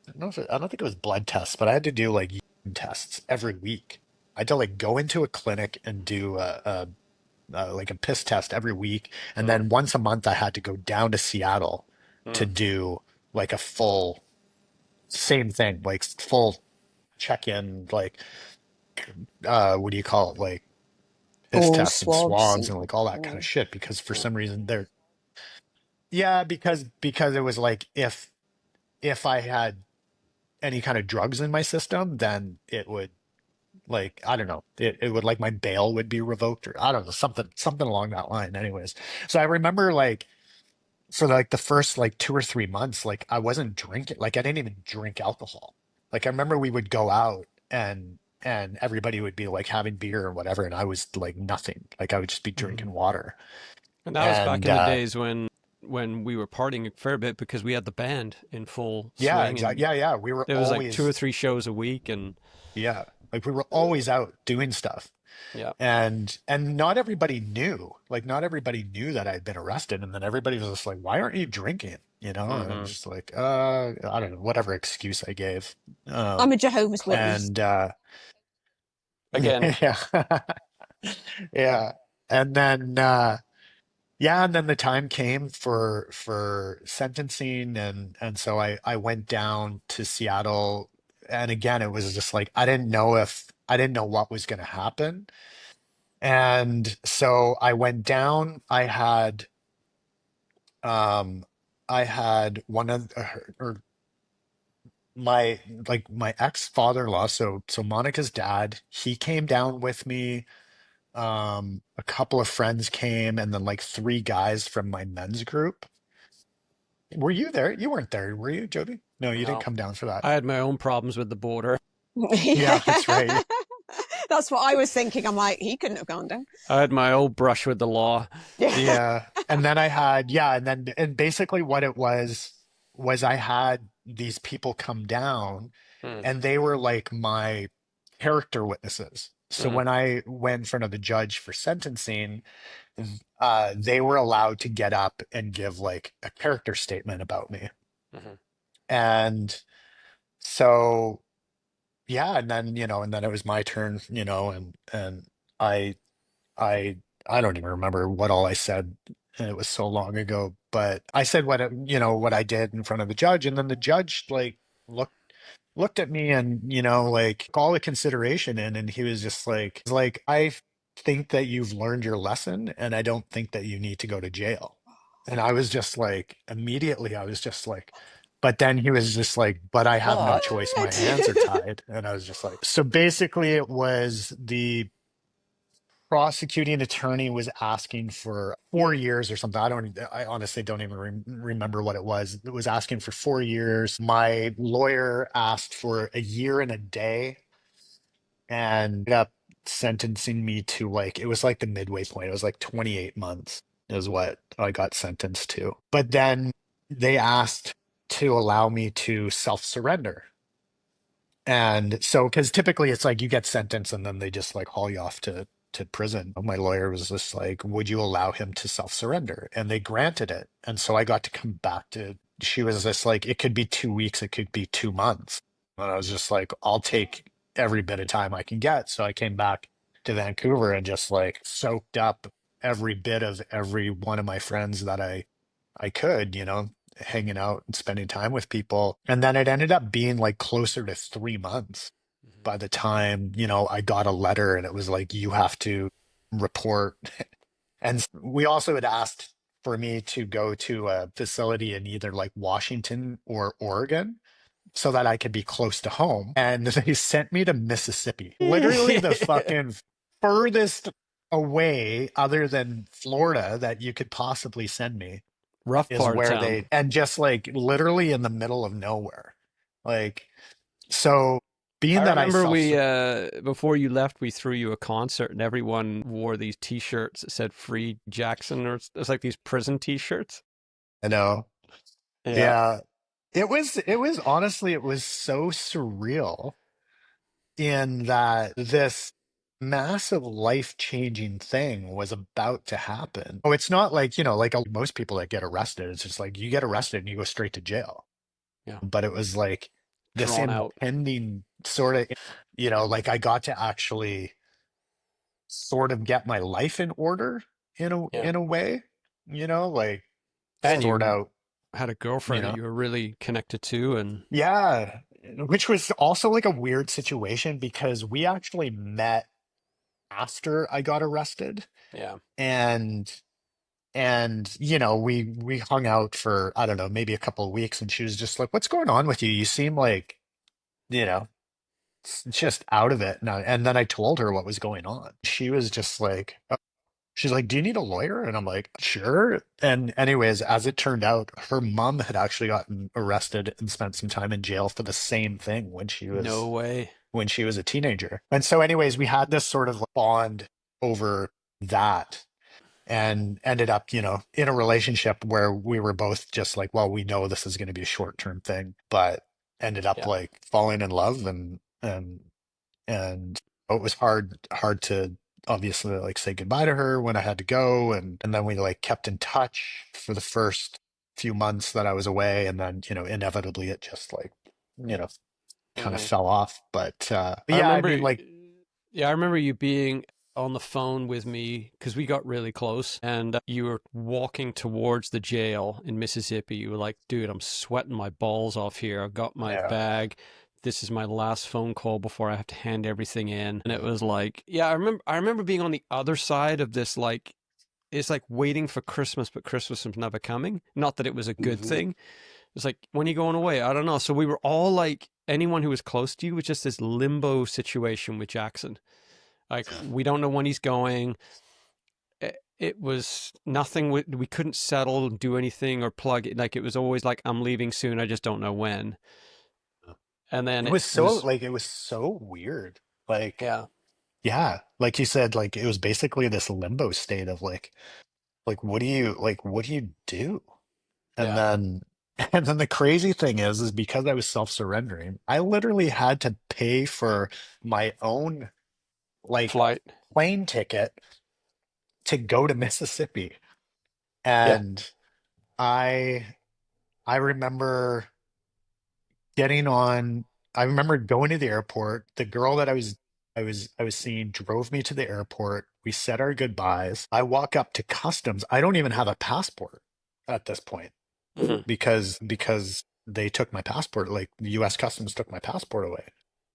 Speaker 2: I don't think it was blood tests, but I had to do like urine tests every week. I had to like go into a clinic and do like a piss test every week. And
Speaker 1: Mm,
Speaker 2: then once a month, I had to go down to Seattle to
Speaker 1: mm.
Speaker 2: do like a full, same thing, like full check-in, like what do you call it? Like piss
Speaker 3: Balls,
Speaker 2: tests and
Speaker 3: swabs,
Speaker 2: swabs
Speaker 3: and
Speaker 2: and like all that kind of
Speaker 3: mm.
Speaker 2: shit. Because for
Speaker 1: Mm.
Speaker 2: some reason yeah, because it was like if I had, any kind of drugs in my system, then it would like I don't know, it would like my bail would be revoked or I don't know, something along that line. Anyways, so I remember like for like the first like 2 or 3 months, like I wasn't drinking, like I didn't even drink alcohol. Like I remember we would go out and everybody would be like having beer or whatever, and I was like nothing. Like I would just be
Speaker 1: Hmm.
Speaker 2: drinking water.
Speaker 1: And that was back
Speaker 2: And
Speaker 1: in the days when we were partying a fair bit because we had the band in full
Speaker 2: yeah,
Speaker 1: swing,
Speaker 2: exactly.
Speaker 1: and
Speaker 2: Yeah, yeah. We were
Speaker 1: there was like two or
Speaker 2: always,
Speaker 1: three shows a week, and
Speaker 2: yeah, like we were always out doing stuff.
Speaker 1: yeah.
Speaker 2: And not everybody knew. Like not everybody knew that I'd been arrested. And then everybody was just like, why aren't you drinking? You know? And I'm
Speaker 1: Hmm.
Speaker 2: just like, I don't know, whatever excuse I gave.
Speaker 3: I'm a Jehovah's Witness.
Speaker 2: And
Speaker 1: Again.
Speaker 2: yeah. Yeah. And then yeah, and then the time came for sentencing and so I went down to Seattle and again it was just like I didn't know what was gonna happen. And so I went down. Um I had one of her, or my like my ex-father-in-law, so Monica's dad, he came down with me. A couple of friends came and then like three guys from my men's group. Were you there? You weren't there, were you, Jody? No, you didn't
Speaker 1: No,
Speaker 2: come down for that.
Speaker 1: I had my own problems with the border.
Speaker 2: Yeah, that's right.
Speaker 3: That's what I was thinking. I'm like, he couldn't have gone down.
Speaker 1: I had my old brush with the law.
Speaker 3: Yeah.
Speaker 2: Yeah. And then I had, yeah, and basically what it was I had these people come down
Speaker 1: Hmm.
Speaker 2: and they were like my character witnesses. So
Speaker 1: Hmm.
Speaker 2: when I went in front of the judge for sentencing, they were allowed to get up and give like a character statement about me.
Speaker 1: Hmm.
Speaker 2: And so, yeah, and then, and then it was my turn, and I I I don't even remember what all I said. It was so long ago, but I said what I did in front of the judge, and then the judge like looked at me and like took all the consideration in, and he was just like I think that you've learned your lesson, and I don't think that you need to go to jail. And I was just like immediately I was just like, but then he was just like, but I have no
Speaker 1: But
Speaker 2: choice. My hands are tied. And I was just like, so basically it was the prosecuting attorney was asking for 4 years or something. I honestly don't even remember what it was. It was asking for 4 years. My lawyer asked for a year and a day and ended up sentencing me to like, it was like the midway point. It was like 28 months is what I got sentenced to. But then they asked to allow me to self-surrender. And so, because typically it's like you get sentenced and then they just like haul you off to prison. My lawyer was just like, "Would you allow him to self-surrender?" And they granted it. And so I got to come back to. She was just like, "It could be 2 weeks, it could be 2 months." And I was just like, "I'll take every bit of time I can get." So I came back to Vancouver and just like soaked up every bit of every one of my friends that I could, hanging out and spending time with people. And then it ended up being like closer to 3 months by the time, I got a letter and it was like, you have to report. And we also had asked for me to go to a facility in either like Washington or Oregon so that I could be close to home. And they sent me to Mississippi, literally the fucking furthest away other than Florida that you could possibly send me
Speaker 1: rough
Speaker 2: is
Speaker 1: part of
Speaker 2: where
Speaker 1: town.
Speaker 2: they, and just like literally in the middle of nowhere. Like, so
Speaker 1: I
Speaker 2: being that I
Speaker 1: remember
Speaker 2: self,
Speaker 1: we before you left, we threw you a concert, and everyone wore these T-shirts that said "Free Jackson," or it's like these prison T-shirts.
Speaker 2: I know,
Speaker 1: Yeah,
Speaker 2: yeah, it was honestly, it was so surreal in that this massive life-changing thing was about to happen. Oh, it's not like, like most people that get arrested, it's just like you get arrested and you go straight to jail.
Speaker 1: yeah,
Speaker 2: But it was like this
Speaker 1: drawn out.
Speaker 2: impending sort of, like I got to actually sort of get my life in order in a
Speaker 1: Yeah,
Speaker 2: in a way, like
Speaker 1: and
Speaker 2: sort
Speaker 1: you
Speaker 2: out,
Speaker 1: had a
Speaker 2: you
Speaker 1: girlfriend that
Speaker 2: know.
Speaker 1: you were really connected to, and
Speaker 2: Yeah, which was also like a weird situation because we actually met after I got arrested
Speaker 1: yeah,
Speaker 2: and we hung out for I don't know, maybe a couple of weeks and she was just like, "What's going on with you? You seem like you know, just out of it. And then I told her what was going on. She was just like, she's like, "Do you need a lawyer?" And I'm like, "Sure." And anyways, as it turned out, her mom had actually gotten arrested and spent some time in jail for the same thing
Speaker 1: No way.
Speaker 2: when she was a teenager. And so anyways, we had this sort of bond over that and ended up, in a relationship where we were both just like, well, we know this is going to be a short-term thing, but ended up
Speaker 1: Yeah.
Speaker 2: like falling in love and it was hard to obviously like say goodbye to her when I had to go, and then we like kept in touch for the first few months that I was away, and then inevitably it just like you know kind of
Speaker 1: Hmm.
Speaker 2: fell off. But
Speaker 1: I
Speaker 2: yeah, I
Speaker 1: remember,
Speaker 2: mean, like,
Speaker 1: yeah, I remember you being on the phone with me because we got really close and you were walking towards the jail in Mississippi. You were like, dude, I'm sweating my balls off here. I've got my
Speaker 2: yeah,
Speaker 1: bag. This is my last phone call before I have to hand everything in. And it was like, yeah, I remember being on the other side of this, like, it's like waiting for Christmas, but Christmas was never coming. Not that it was a good
Speaker 2: hmm
Speaker 1: thing. It's like, when are you going away? I don't know. So we were all like, anyone who was close to you was just this limbo situation with Jaxon. Like, we don't know when he's going. It was nothing. We couldn't settle, do anything, or plug it. Like, it was always like, I'm leaving soon. I just don't know when. And then
Speaker 2: it
Speaker 1: it
Speaker 2: was so
Speaker 1: was,
Speaker 2: like it was so weird. Like,
Speaker 1: yeah,
Speaker 2: yeah, like you said, like it was basically this limbo state of like what do you do? And
Speaker 1: yeah,
Speaker 2: then and then the crazy thing is because I was self-surrendering, I literally had to pay for my own like
Speaker 1: flight.
Speaker 2: plane ticket to go to Mississippi.
Speaker 1: Yeah.
Speaker 2: And I I remember getting on I remember going to the airport. The girl that I was seeing drove me to the airport. We said our goodbyes. I walk up to customs. I don't even have a passport at this point
Speaker 1: Hmm.
Speaker 2: because they took my passport, like the US Customs took my passport away.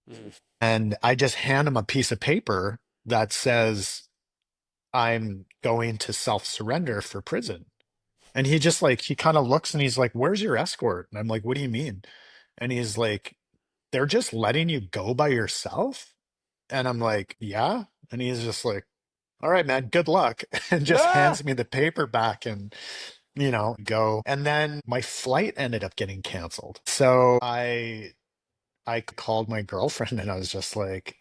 Speaker 1: Hmm.
Speaker 2: And I just hand him a piece of paper that says I'm going to self-surrender for prison. And he just like he kind of looks and he's like, "Where's your escort?" And I'm like, "What do you mean?" And he's like, "They're just letting you go by yourself?" And I'm like, "Yeah." And he's just like, "All right, man, good luck." And just
Speaker 1: Ah!
Speaker 2: hands me the paper back and go. And then my flight ended up getting canceled. So I called my girlfriend and I was just like,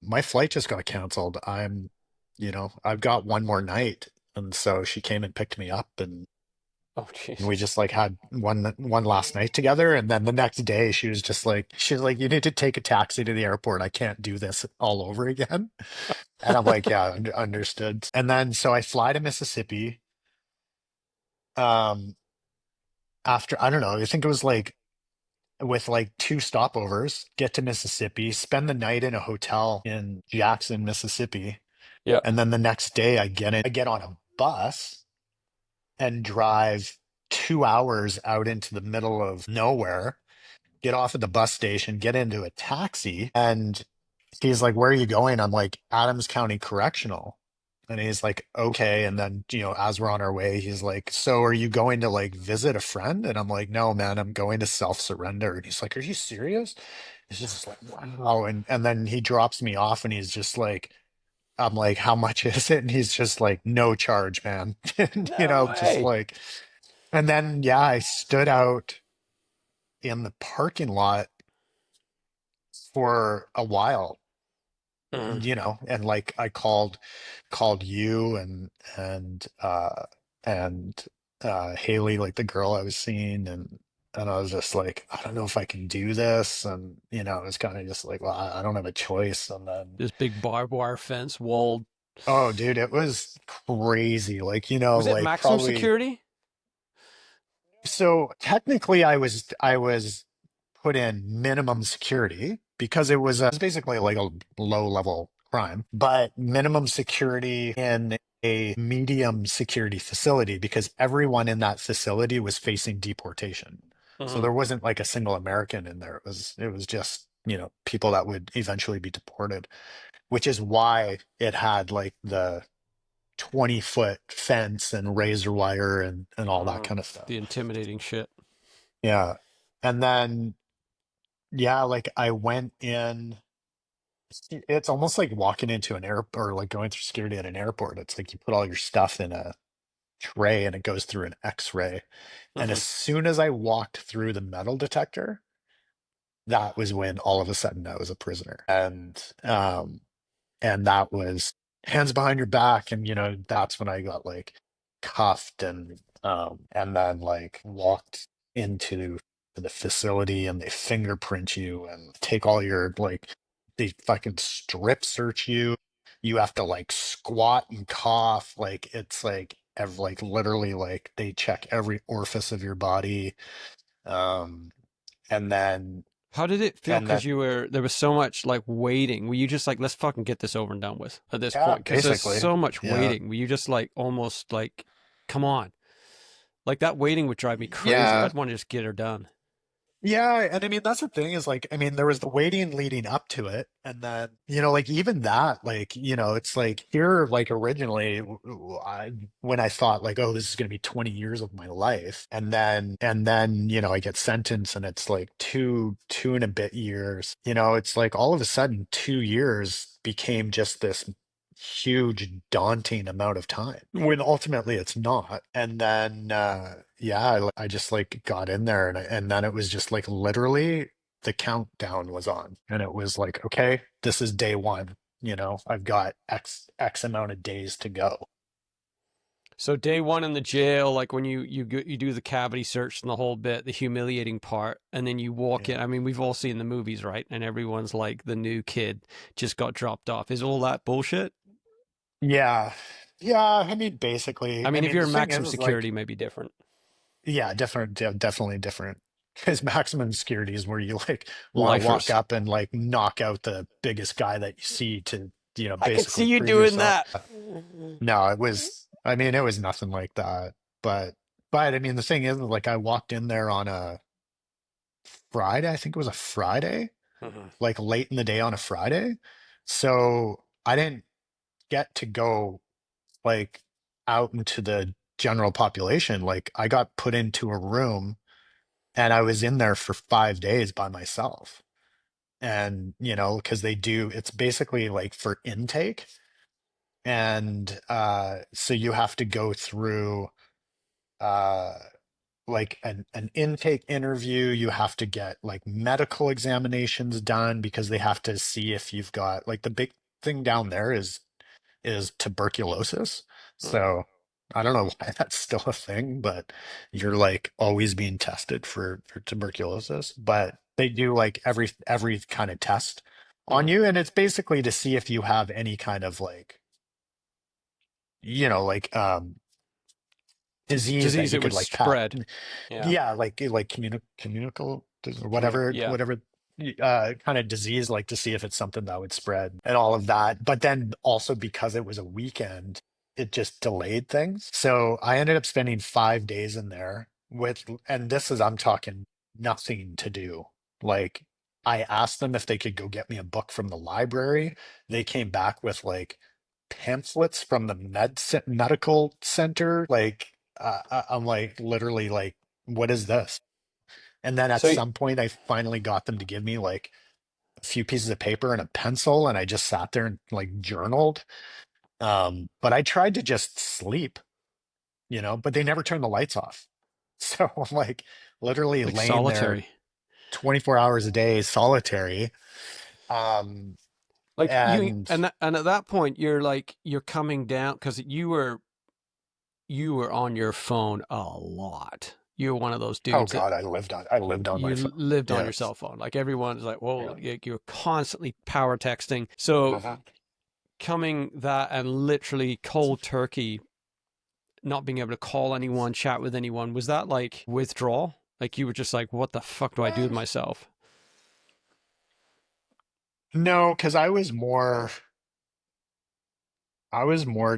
Speaker 2: "My flight just got canceled. I've got one more night." And so she came and picked me up,
Speaker 1: Oh,
Speaker 2: and we
Speaker 1: Jesus.
Speaker 2: just like had one last night together. And then the next day she's like, "You need to take a taxi to the airport. I can't do this all over again." And I'm like, "Yeah, understood." And then so I fly to Mississippi. Um, after I don't know, I think it was like with like two stopovers, get to Mississippi, spend the night in a hotel in Jackson, Mississippi,
Speaker 1: Yeah.
Speaker 2: and then the next day I get on a bus and drive 2 hours out into the middle of nowhere, get off at the bus station, get into a taxi, and he's like, "Where are you going?" I'm like, "Adams County Correctional." And he's like, "Okay." And then, as we're on our way, he's like, "So are you going to like visit a friend?" And I'm like, "No, man, I'm going to self-surrender." And he's like, "Are you serious?" It's just like, wow. And then he drops me off and he's just like, I'm like, "How much is it?" And he's just like, "No charge, man." And,
Speaker 1: No
Speaker 2: just
Speaker 1: way.
Speaker 2: like, and then, yeah, I stood out in the parking lot for a while,
Speaker 1: Mhm.
Speaker 2: and like I called you and Haley, like the girl I was seeing, and I was just like, I don't know if I can do this, and it was kind of just like, well, I don't have a choice. And then,
Speaker 1: This big barbed wire fence walled.
Speaker 2: oh, dude, it was crazy. Like,
Speaker 1: Was it
Speaker 2: like
Speaker 1: maximum
Speaker 2: probably.
Speaker 1: security?
Speaker 2: So technically, I was put in minimum security because it was basically like a low level crime, but minimum security in a medium security facility because everyone in that facility was facing deportation. So
Speaker 1: Hmm.
Speaker 2: there wasn't like a single American in there. It was just, people that would eventually be deported, which is why it had like the 20-foot fence and razor wire and all that
Speaker 1: Hmm.
Speaker 2: kind of stuff.
Speaker 1: The intimidating shit.
Speaker 2: Yeah. And then yeah, like I went in. It's almost like walking into an air or like going through security at an airport. It's like you put all your stuff in a tray and it goes through an X-ray. And as
Speaker 1: Hmm.
Speaker 2: soon as I walked through the metal detector, that was when all of a sudden I was a prisoner. And that was hands behind your back, and that's when I got like cuffed and then like walked into the facility, and they fingerprint you and take all your like they fucking strip search you. You have to like squat and cough, like it's like literally like they check every orifice of your body. um and then
Speaker 1: How did it feel?
Speaker 2: and then
Speaker 1: Because there was so much like waiting. Were you just like, let's fucking get this over and done with at this
Speaker 2: yeah,
Speaker 1: point? Because there's
Speaker 2: basically,
Speaker 1: so much
Speaker 2: yeah.
Speaker 1: waiting. Were you just like almost like, come on? Like that waiting would drive me crazy.
Speaker 2: Yeah.
Speaker 1: I'd want to just get her done.
Speaker 2: Yeah, and I mean that's the thing is like I mean there was the waiting leading up to it, and then like even that like it's like here like originally when I thought like, oh, this is going to be 20 years of my life, and then I get sentenced and it's like two and a bit years. It's like all of a sudden 2 years became just this huge daunting amount of time when ultimately it's not. And then yeah, I just like got in there, and then it was just like literally the countdown was on, and it was like, okay, this is day one. I've got x amount of days to go.
Speaker 1: So day one in the jail, like when you do the cavity search and the whole bit, the humiliating part, and then you walk in.
Speaker 2: Yeah.
Speaker 1: I mean, we've all seen the movies, right? And everyone's like, the new kid just got dropped off. Is all that bullshit?
Speaker 2: Yeah. Yeah, I mean
Speaker 1: I
Speaker 2: basically, I
Speaker 1: mean, if
Speaker 2: mean
Speaker 1: you're
Speaker 2: the
Speaker 1: in
Speaker 2: thing
Speaker 1: maximum
Speaker 2: is like,
Speaker 1: security, maybe different.
Speaker 2: yeah, different, definitely different. Because maximum security is where you like want to walk
Speaker 1: Lifers.
Speaker 2: up and like knock out the biggest guy that you see to
Speaker 1: I could see
Speaker 2: basically
Speaker 1: you
Speaker 2: prove
Speaker 1: doing
Speaker 2: yourself.
Speaker 1: that.
Speaker 2: No, I mean, it was nothing like that. But I mean, the thing is, like, I walked in there on a Friday. I think it was a Friday,
Speaker 1: Mhm.
Speaker 2: like late in the day on a Friday. So I didn't get to go like out into the general population. Like, I got put into a room and I was in there for 5 days by myself. And, because it's basically like for intake. And so you have to go through uh like an intake interview. You have to get like medical examinations done because they have to see if you've got like the big thing down there is tuberculosis.
Speaker 1: Mhm.
Speaker 2: So I don't know why that's still a thing, but you're like always being tested for tuberculosis. But they do like every kind of test on
Speaker 1: Mhm.
Speaker 2: you, and it's basically to see if you have any kind of like like disease that
Speaker 1: Disease
Speaker 2: you
Speaker 1: that
Speaker 2: could
Speaker 1: would
Speaker 2: like pat.
Speaker 1: spread. Yeah.
Speaker 2: Yeah, like communicable or
Speaker 1: Yeah.
Speaker 2: whatever kind of disease, like to see if it's something that would spread and all of that. But then also because it was a weekend, it just delayed things. So I ended up spending 5 days in there and this is, I'm talking nothing to do. Like I asked them if they could go get me a book from the library. They came back with like pamphlets from the medical center. Like I'm like literally like, what is this? And then at
Speaker 1: So
Speaker 2: some point, I finally got them to give me like a few pieces of paper and a pencil, and I just sat there and like journaled. But I tried to just sleep, but they never turned the lights off. So I'm like literally
Speaker 1: like
Speaker 2: laying there
Speaker 1: solitary.
Speaker 2: 24 hours a day, solitary. Um,
Speaker 1: Like you
Speaker 2: and
Speaker 1: and at that point you're like you're coming down because you were on your phone a lot. You're one of those
Speaker 2: oh
Speaker 1: dudes that
Speaker 2: God, I lived on my
Speaker 1: you
Speaker 2: phone.
Speaker 1: lived on
Speaker 2: Yeah.
Speaker 1: your cell phone. Like everyone's like, whoa,
Speaker 2: Yeah.
Speaker 1: you're constantly power texting. So
Speaker 2: Uh-huh.
Speaker 1: coming that and literally cold turkey, not being able to call anyone, chat with anyone, was that like withdrawal? Like you were just like, what the fuck do I do with myself?
Speaker 2: No, because I was more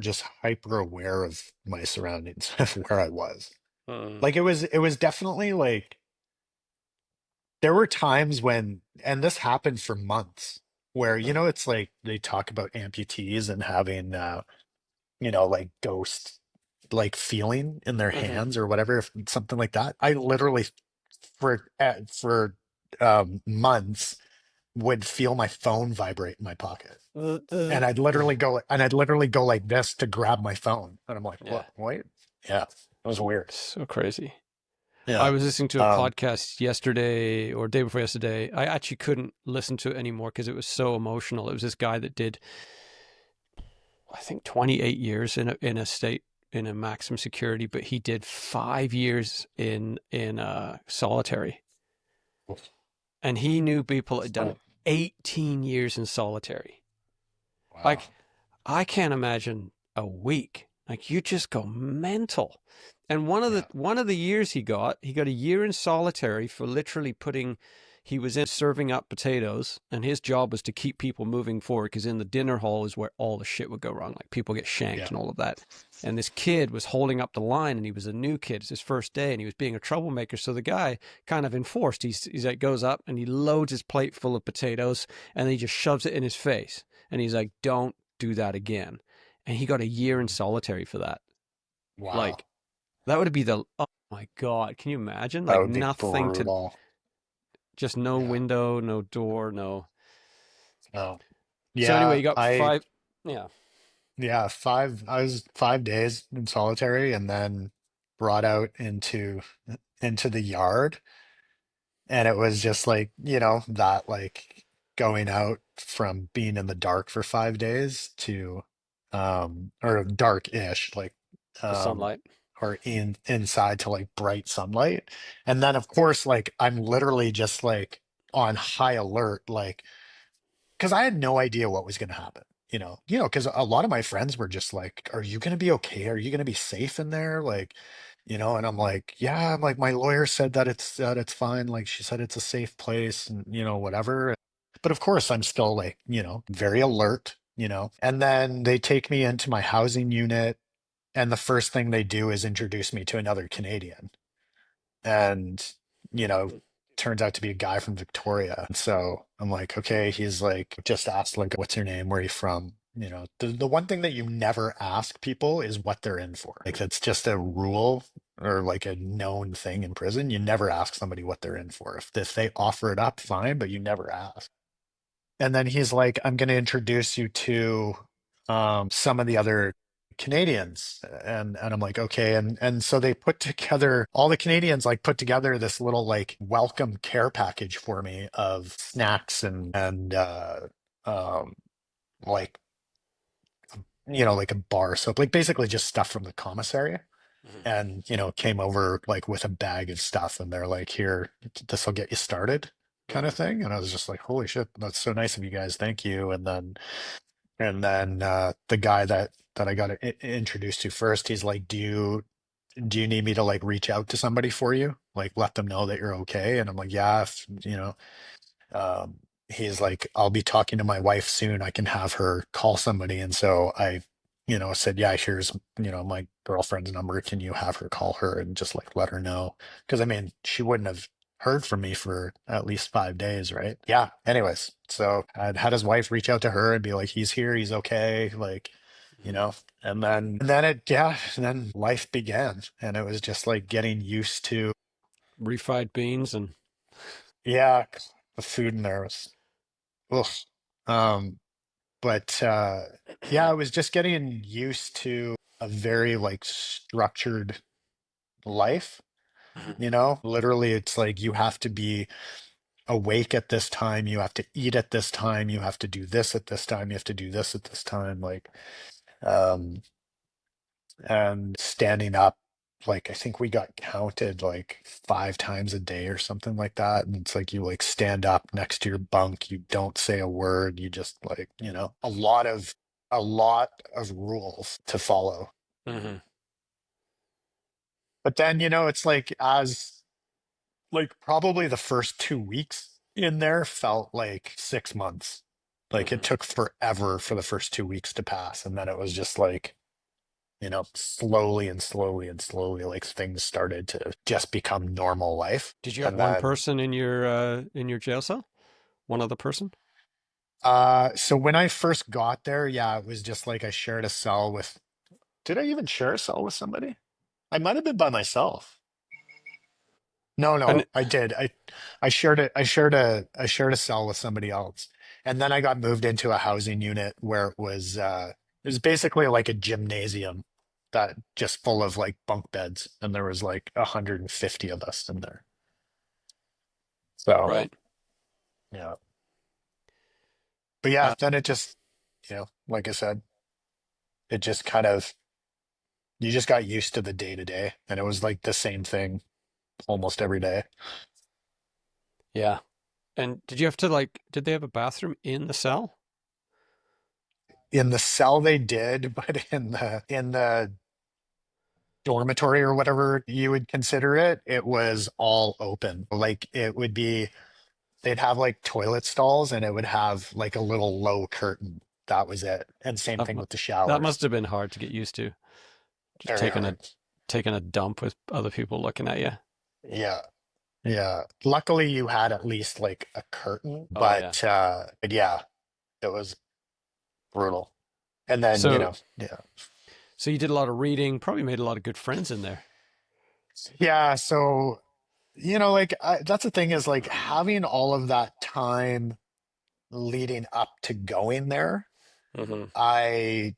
Speaker 2: just hyper aware of my surroundings of where I was.
Speaker 1: Mm,
Speaker 2: Like it was definitely like there were times when, and this happened for months, where it's like they talk about amputees and having like ghost like feeling in their
Speaker 1: mm-hmm.
Speaker 2: hands or whatever, if something like that. I literally for months would feel my phone vibrate in my pocket.
Speaker 1: Uh,
Speaker 2: And I'd literally go like this to grab my phone. And I'm like,
Speaker 1: yeah,
Speaker 2: what? Wait. Yeah. It was weird.
Speaker 1: so crazy. I
Speaker 2: Yeah.
Speaker 1: was listening to a
Speaker 2: Um,
Speaker 1: podcast yesterday or day before yesterday. I actually couldn't listen to it anymore because it was so emotional. It was this guy that did, I think, 28 years in a state in a maximum security, but he did 5 years in solitary, and he knew people that had done
Speaker 2: oh,
Speaker 1: 18 years in solitary.
Speaker 2: wow.
Speaker 1: Like, I can't imagine a week. Like, you just go mental. And
Speaker 2: Yeah.
Speaker 1: one of the years he got a year in solitary for literally putting he was in serving up potatoes, and his job was to keep people moving forward because in the dinner hall is where all the shit would go wrong, like people get shanked
Speaker 2: Yeah.
Speaker 1: and all of that. And this kid was holding up the line, and he was a new kid. It's his first day, and he was being a troublemaker. So the guy kind of enforced. He's like goes up and he loads his plate full of potatoes, and then he just shoves it in his face, and he's like, "Don't do that again." And he got a year in
Speaker 2: Mhm.
Speaker 1: solitary for that.
Speaker 2: Wow.
Speaker 1: Like, that would be the, oh my God, can you imagine?
Speaker 2: That
Speaker 1: Like,
Speaker 2: would be
Speaker 1: nothing to,
Speaker 2: brutal.
Speaker 1: just no
Speaker 2: Yeah.
Speaker 1: window, no door, no.
Speaker 2: Oh,
Speaker 1: So anyway,
Speaker 2: yeah.
Speaker 1: you got five. Yeah.
Speaker 2: Yeah, I was 5 days in solitary and then brought out into the yard. And it was just like, that like going out from being in the dark for 5 days to, or dark-ish, like,
Speaker 1: The
Speaker 2: um,
Speaker 1: sunlight.
Speaker 2: or inside to like bright sunlight. And then of course, like I'm literally just like on high alert, like, because I had no idea what was going to happen. Because a lot of my friends were just like, "Are you going to be okay? Are you going to be safe in there?" Like, and I'm like, "Yeah." I'm like, my lawyer said that it's fine. Like, she said it's a safe place, and whatever. But of course, I'm still like, very alert. And then they take me into my housing unit, and the first thing they do is introduce me to another Canadian and you know turns out to be a guy from Victoria. And so I'm like, okay, he's like just asked like, what's your name, where are you from? The one thing that you never ask people is what they're in for. Like, that's just a rule or like a known thing in prison. You never ask somebody what they're in for. If they offer it up, fine, but you never ask. And then he's like, I'm going to introduce you to some of the other Canadians. And I'm like, okay. And so they put together, all the Canadians like put together this little like welcome care package for me of snacks and um, like, like a bar soap, like basically just stuff from the commissary.
Speaker 1: Mhm.
Speaker 2: And, came over like with a bag of stuff and they're like, here, this will get you started kind of
Speaker 1: Mhm.
Speaker 2: thing. And I was just like, holy shit, that's so nice of you guys. Thank you. And then the guy that I got introduced to first, he's like, do you need me to like reach out to somebody for you? Like, let them know that you're okay? And I'm like, yeah, he's like, I'll be talking to my wife soon. I can have her call somebody. And so I, said, yeah, here's, my girlfriend's number. Can you have her call her and just like let her know? Because I mean, she wouldn't have heard from me for at least 5 days, right? Yeah. Anyways, so I'd had his wife reach out to her and be like, he's here, he's okay. Like, you
Speaker 1: Mhm.
Speaker 2: know, and then life began. And it was just like getting used to,
Speaker 1: Refried beans and
Speaker 2: yeah, the food in there was, ugh. Um, but yeah, I was just getting used to a very like structured life.
Speaker 1: Mhm.
Speaker 2: Literally, it's like you have to be awake at this time, you have to eat at this time, you have to do this at this time, you have to do this at this time, like, um, and standing up. Like, I think we got counted like 5 times a day or something like that. And it's like you like stand up next to your bunk, you don't say a word, you just like, a lot of rules to follow.
Speaker 1: Mhm.
Speaker 2: But then, it's like as like probably the first 2 weeks in there felt like 6 months. Like it
Speaker 1: Mhm.
Speaker 2: took forever for the first 2 weeks to pass. And then it was just like, slowly and slowly and slowly, like things started to just become normal life.
Speaker 1: Did you have
Speaker 2: And
Speaker 1: one
Speaker 2: then,
Speaker 1: person in your jail cell? One other person?
Speaker 2: so when I first got there, yeah, it was just like I shared a cell with, did I even share a cell with somebody? I might have been by myself. No,
Speaker 1: And
Speaker 2: I did. I shared a cell with somebody else. And then I got moved into a housing unit where it was basically like a gymnasium that just full of like bunk beds, and there was like 150 of us in there. So,
Speaker 1: right.
Speaker 2: yeah. But yeah,
Speaker 1: Uh,
Speaker 2: then it just, like I said, it just kind of you just got used to the day to day, and it was like the same thing almost every day.
Speaker 1: yeah. And did you have to like? Did they have a bathroom in the cell?
Speaker 2: In the cell they did, but in the dormitory or whatever you would consider it, it was all open. Like it would be, they'd have like toilet stalls and it would have like a little low curtain. That was it. And same
Speaker 1: That,
Speaker 2: thing with the
Speaker 1: that
Speaker 2: showers.
Speaker 1: must have been hard to get used to. Just
Speaker 2: Very hard.
Speaker 1: taking a dump with other people looking at you.
Speaker 2: Yeah. Yeah. Luckily you had at least like a curtain,
Speaker 1: Oh yeah.
Speaker 2: but yeah, it was brutal. And then,
Speaker 1: So
Speaker 2: yeah.
Speaker 1: so you did a lot of reading. Probably made a lot of good friends in there.
Speaker 2: Yeah, so like that's the thing is like having all of that time leading up to going there,
Speaker 1: Hmm.
Speaker 2: I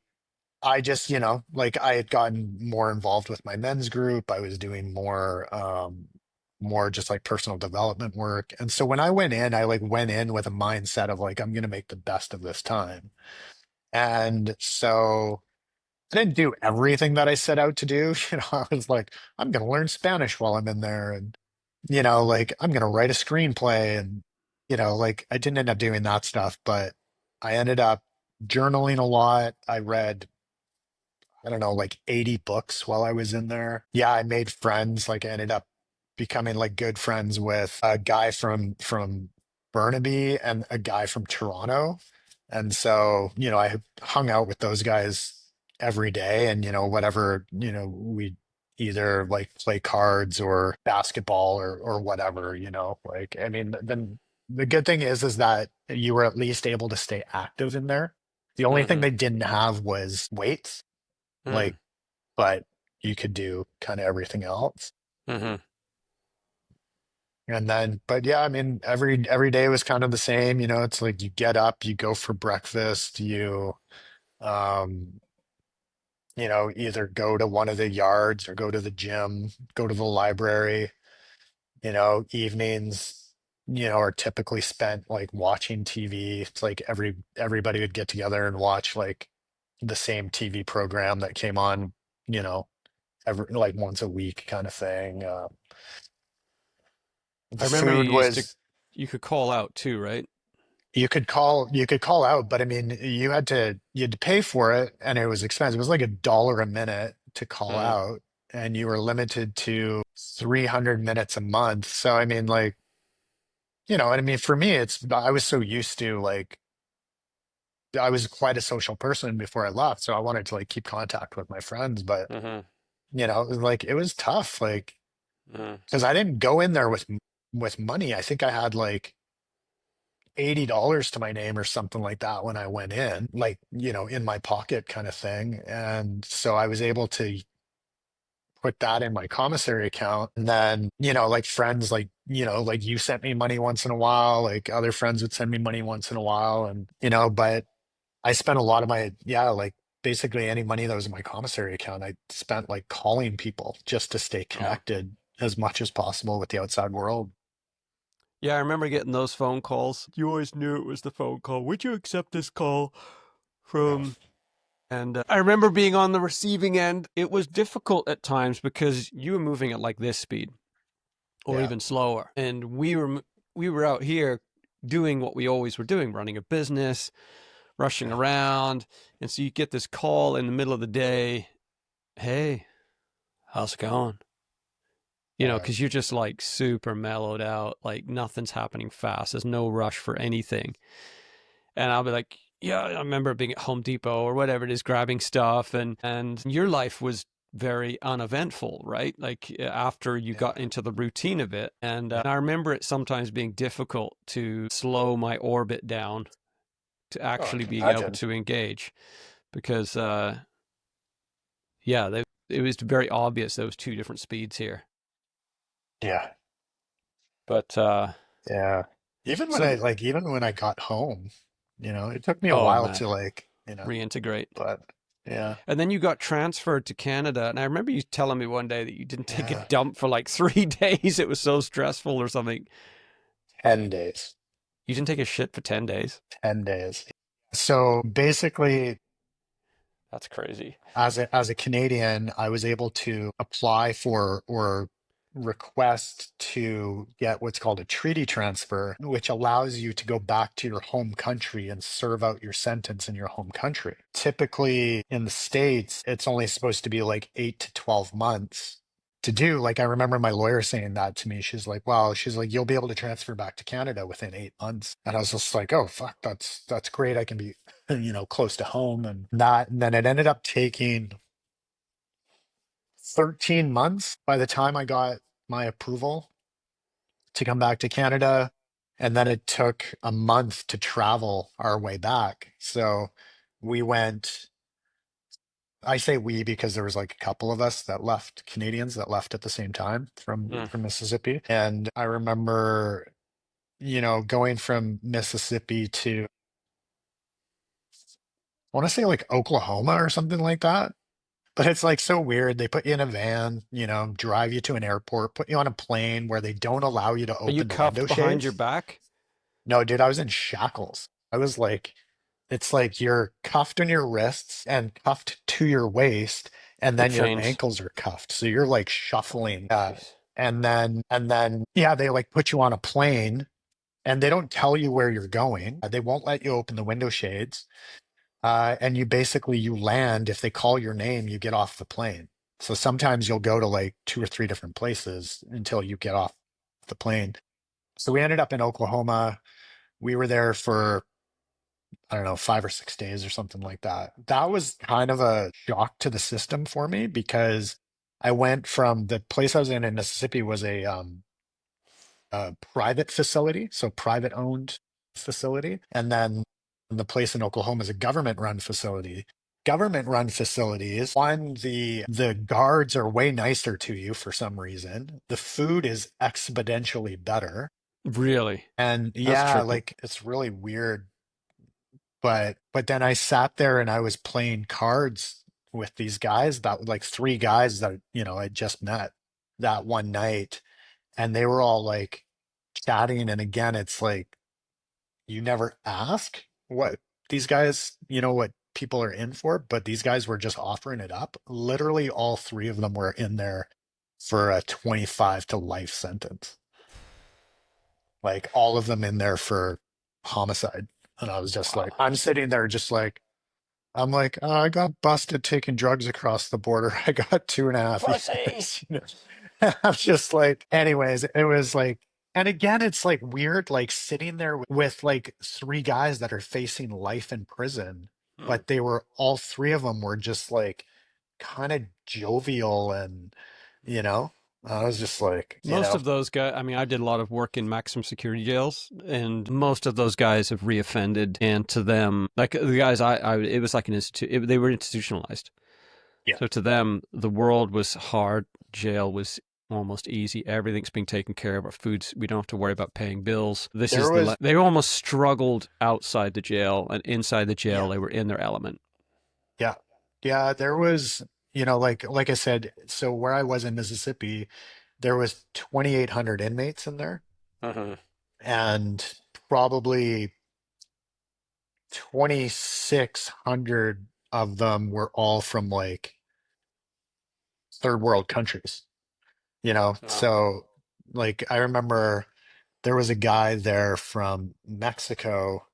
Speaker 2: I just, like I had gotten more involved with my men's group. I was doing more just like personal development work. And so when I went in, I like went in with a mindset of like I'm going to make the best of this time. And so I didn't do everything that I set out to do. I was like I'm going to learn Spanish while I'm in there, and like I'm going to write a screenplay, and like I didn't end up doing that stuff, but I ended up journaling a lot. I read, I don't know, like 80 books while I was in there. Yeah, I made friends. Like I ended up becoming like good friends with a guy from Burnaby and a guy from Toronto. And so, I hung out with those guys every day, and whatever, we either like play cards or basketball or whatever, like I mean, then the good thing is that you were at least able to stay active in there. The only thing
Speaker 1: Hmm.
Speaker 2: they didn't have was weights,
Speaker 1: Mm.
Speaker 2: like, but you could do kind of everything else.
Speaker 1: Hmm.
Speaker 2: And then, but yeah, I mean, every day was kind of the same. It's like you get up, you go for breakfast, um, either go to one of the yards or go to the gym, go to the library. Evenings, are typically spent like watching TV. It's like everybody would get together and watch like the same TV program that came on, you know, every like once a week kind of thing.
Speaker 1: I
Speaker 2: The
Speaker 1: remember
Speaker 2: food was
Speaker 1: you could call out too, right?
Speaker 2: you could call out, but I mean you had to pay for it, and it was expensive. It was like $1 a minute to call
Speaker 1: Mm.
Speaker 2: out, and you were limited to 300 minutes a month. So I mean, like, and I mean for me, I was so used to like I was quite a social person before I left, so I wanted to like keep contact with my friends, but
Speaker 1: Hmm.
Speaker 2: it was like it was tough, like
Speaker 1: Mm.
Speaker 2: because I didn't go in there with money. I think I had like $80 to my name or something like that when I went in, like, in my pocket kind of thing. And so I was able to put that in my commissary account. And then, like friends, like, like you sent me money once in a while, like other friends would send me money once in a while. And, but I spent a lot of my, yeah, like basically any money that was in my commissary account, I spent like calling people just to stay
Speaker 1: Oh.
Speaker 2: connected as much as possible with the outside world.
Speaker 1: Yeah, I remember getting those phone calls. You always knew it was the phone call. Would you accept this call
Speaker 2: Yeah.
Speaker 1: from? And I remember being on the receiving end. It was difficult at times because you were moving at like this speed or
Speaker 2: Yeah.
Speaker 1: even slower, and we were out here doing what we always were doing, running a business, rushing
Speaker 2: Yeah.
Speaker 1: around, and so you get this call in the middle of the day. Hey, how's it going?
Speaker 2: Yeah.
Speaker 1: Because you're just like super mellowed out, like nothing's happening fast. There's no rush for anything. And I'll be like, yeah, I remember being at Home Depot or whatever it is, grabbing stuff, and your life was very uneventful, right? Like after you
Speaker 2: Yeah.
Speaker 1: got into the routine of it. And I remember it sometimes being difficult to slow my orbit down to
Speaker 2: Oh, I
Speaker 1: actually
Speaker 2: can
Speaker 1: being able
Speaker 2: imagine.
Speaker 1: to engage because, yeah, it was very obvious there was two different speeds here.
Speaker 2: Yeah.
Speaker 1: But
Speaker 2: Yeah.
Speaker 1: so
Speaker 2: Even when I got home, it took me a
Speaker 1: oh
Speaker 2: while
Speaker 1: man,
Speaker 2: to
Speaker 1: reintegrate.
Speaker 2: but yeah.
Speaker 1: And then you got transferred to Canada. And I remember you telling me one day that you didn't take a
Speaker 2: Yeah.
Speaker 1: dump for like 3 days. It was so stressful or something.
Speaker 2: 10 days.
Speaker 1: You didn't take a shit for 10 days.
Speaker 2: 10 days. So basically,
Speaker 1: That's crazy.
Speaker 2: as a Canadian, I was able to apply for or request to get what's called a treaty transfer, which allows you to go back to your home country and serve out your sentence in your home country. Typically in the States, it's only supposed to be like 8 to 12 months to do. Like I remember my lawyer saying that to me. She's like, you'll be able to transfer back to Canada within 8 months. And I was just like, oh fuck, that's great. I can be close to home and then it ended up taking 13 months by the time I got my approval to come back to Canada. And then it took a month to travel our way back. So we went, I say we because there was like a couple of us that left, Canadians that left at the same time
Speaker 1: Mm.
Speaker 2: from Mississippi. And I remember, going from Mississippi to, I want to say like Oklahoma or something like that. But it's like so weird. They put you in a van, drive you to an airport, put you on a plane where they don't allow you to
Speaker 1: Are you
Speaker 2: open the window
Speaker 1: cuffed behind your
Speaker 2: shades.
Speaker 1: back?
Speaker 2: No, dude, I was in shackles. I was like, it's like you're cuffed on your wrists and cuffed to your waist, and
Speaker 1: With
Speaker 2: then your
Speaker 1: chains?
Speaker 2: ankles are cuffed. So you're like shuffling.
Speaker 1: Jeez.
Speaker 2: Yeah, they like put you on a plane and they don't tell you where you're going. They won't let you open the window shades. And you land. If they call your name, you get off the plane. So sometimes you'll go to like two or three different places until you get off the plane. So we ended up in Oklahoma. We were there for, I don't know, 5 or 6 days or something like that. That was kind of a shock to the system for me because I went from the place I was in Mississippi was a private facility, so private owned facility. And then the place in Oklahoma is a government run facility. Government run facilities, one, the guards are way nicer to you for some reason. The food is exponentially better.
Speaker 1: Really?
Speaker 2: And
Speaker 1: That's
Speaker 2: yeah,
Speaker 1: trippy.
Speaker 2: like it's really weird. But then I sat there and I was playing cards with these guys that like three guys that, I just met that one night. And they were all like chatting. And again, it's like you never ask what these guys, what people are in for, but these guys were just offering it up. Literally, all three of them were in there for a 25 to life sentence. Like all of them in there for homicide. And I was just like,
Speaker 1: Wow.
Speaker 2: I'm sitting there just like, I'm like, oh, I got busted taking drugs across the border. I got 2.5
Speaker 1: Pussy.
Speaker 2: years. I'm just like, anyways, it was like, and again, it's like weird, like sitting there with like three guys that are facing life in prison,
Speaker 1: Mm.
Speaker 2: but all three of them were just like kind of jovial and, you know, I was just like,
Speaker 1: Most of those guys, I mean, I did a lot of work in maximum security jails, and most of those guys have reoffended. And to them, like the guys, it was like an institute. They were institutionalized.
Speaker 2: yeah,
Speaker 1: So to them, the world was hard. Jail was almost easy. Everything's being taken care of. Our foods, we don't have to worry about paying bills. This
Speaker 2: there
Speaker 1: is
Speaker 2: was,
Speaker 1: they almost struggled outside the jail, and inside the jail,
Speaker 2: yeah,
Speaker 1: they were in their element.
Speaker 2: yeah, yeah, there was, like I said, so where I was in Mississippi, there was 2,800 inmates in there,
Speaker 1: Uh-huh.
Speaker 2: and probably 2,600 of them were all from like third world countries,
Speaker 1: Wow.
Speaker 2: so like I remember there was a guy there from Mexico,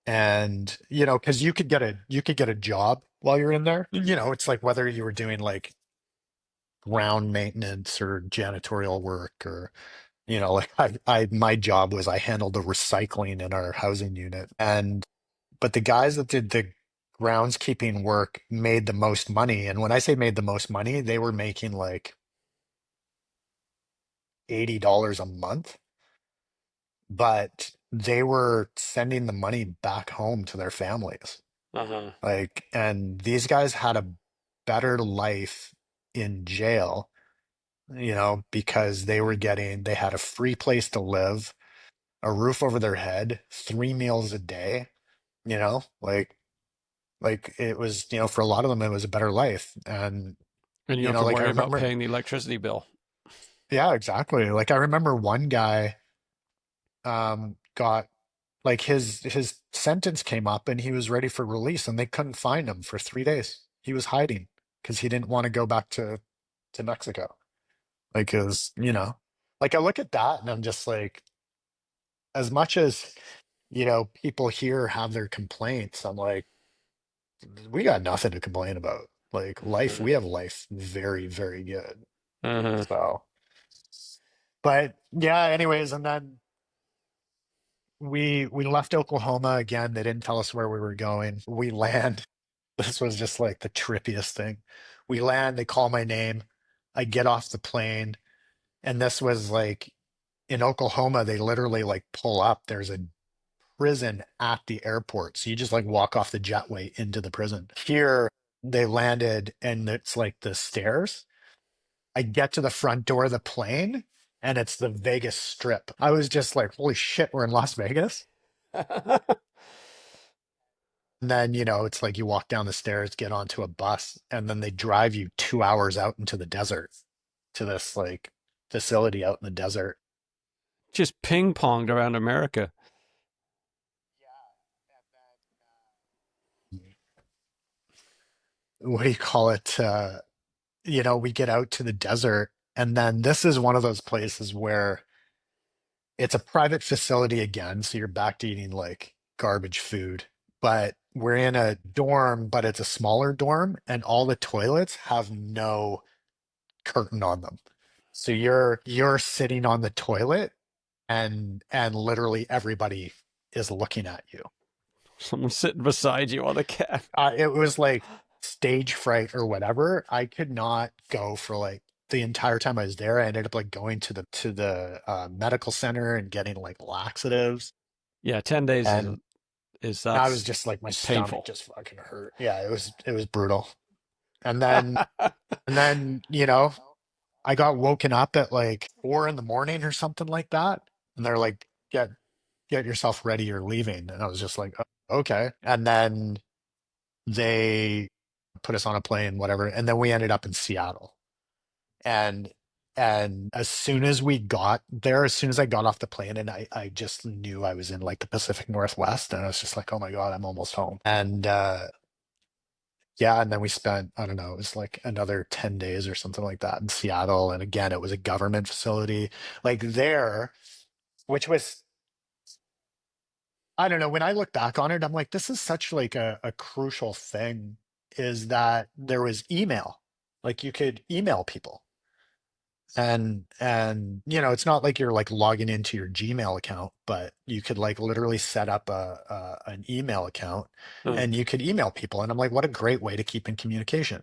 Speaker 2: and because you could get a job while you're in there. It's like whether you were doing like ground maintenance or janitorial work or like I my job was I handled the recycling in our housing unit. And but the guys that did the groundskeeping work made the most money. And when I say made the most money, they were making like $80 a month, but they were sending the money back home to their families.
Speaker 1: Uh-huh.
Speaker 2: And these guys had a better life in jail because they had a free place to live, a roof over their head, 3 meals a day, you know, like it was, for a lot of them, it was a better life. And,
Speaker 1: And you don't have to
Speaker 2: like I
Speaker 1: worry about
Speaker 2: remember,
Speaker 1: paying the electricity bill.
Speaker 2: yeah, exactly. Like I remember one guy got like his sentence came up and he was ready for release and they couldn't find him for 3 days. He was hiding because he didn't want to go back to Mexico. Like it was, like I look at that and I'm just like, as much as people here have their complaints, I'm like, we got nothing to complain about. Like life, we have life very, very good.
Speaker 1: Uh-huh.
Speaker 2: So, but yeah, anyways, and then we left Oklahoma again. They didn't tell us where we were going. We land. This was just like the trippiest thing. We land, they call my name. I get off the plane, and this was like in Oklahoma, they literally like pull up. There's a prison at the airport. So you just like walk off the jetway into the prison. Here, they landed and it's like the stairs. I get to the front door of the plane and it's the Vegas Strip. I was just like, holy shit, we're in Las Vegas. And then, it's like you walk down the stairs, get onto a bus, and then they drive you 2 hours out into the desert to this like facility out in the desert.
Speaker 1: Just ping ponged around America.
Speaker 2: What do you call it? We get out to the desert, and then this is one of those places where it's a private facility again, so you're back to eating like garbage food. But we're in a dorm, but it's a smaller dorm, and all the toilets have no curtain on them. So you're sitting on the toilet and literally everybody is looking at you.
Speaker 1: Someone sitting beside you on the cab.
Speaker 2: It was like stage fright or whatever. I could not go for like the entire time I was there. I ended up like going to the medical center and getting like laxatives.
Speaker 1: Yeah, 10 days
Speaker 2: And
Speaker 1: is
Speaker 2: I was
Speaker 1: that's
Speaker 2: just like my stomach
Speaker 1: painful.
Speaker 2: just fucking hurt. Yeah, it was brutal. And then I got woken up at like 4 in the morning or something like that. And they're like, get yourself ready, you're leaving. And I was just like, "Oh, okay." And then they put us on a plane, whatever. And then we ended up in Seattle. And as soon as we got there, as soon as I got off the plane, and I just knew I was in like the Pacific Northwest, and I was just like, oh my God, I'm almost home. And yeah, and then we spent, I don't know, it was like another 10 days or something like that in Seattle. And again, it was a government facility like there, which was, I don't know, when I look back on it, I'm like, this is such like a crucial thing is that there was email. Like you could email people. And it's not like you're like logging into your Gmail account, but you could like literally set up an email account
Speaker 1: Uh,
Speaker 2: and you could email people. And I'm like, what a great way to keep in communication.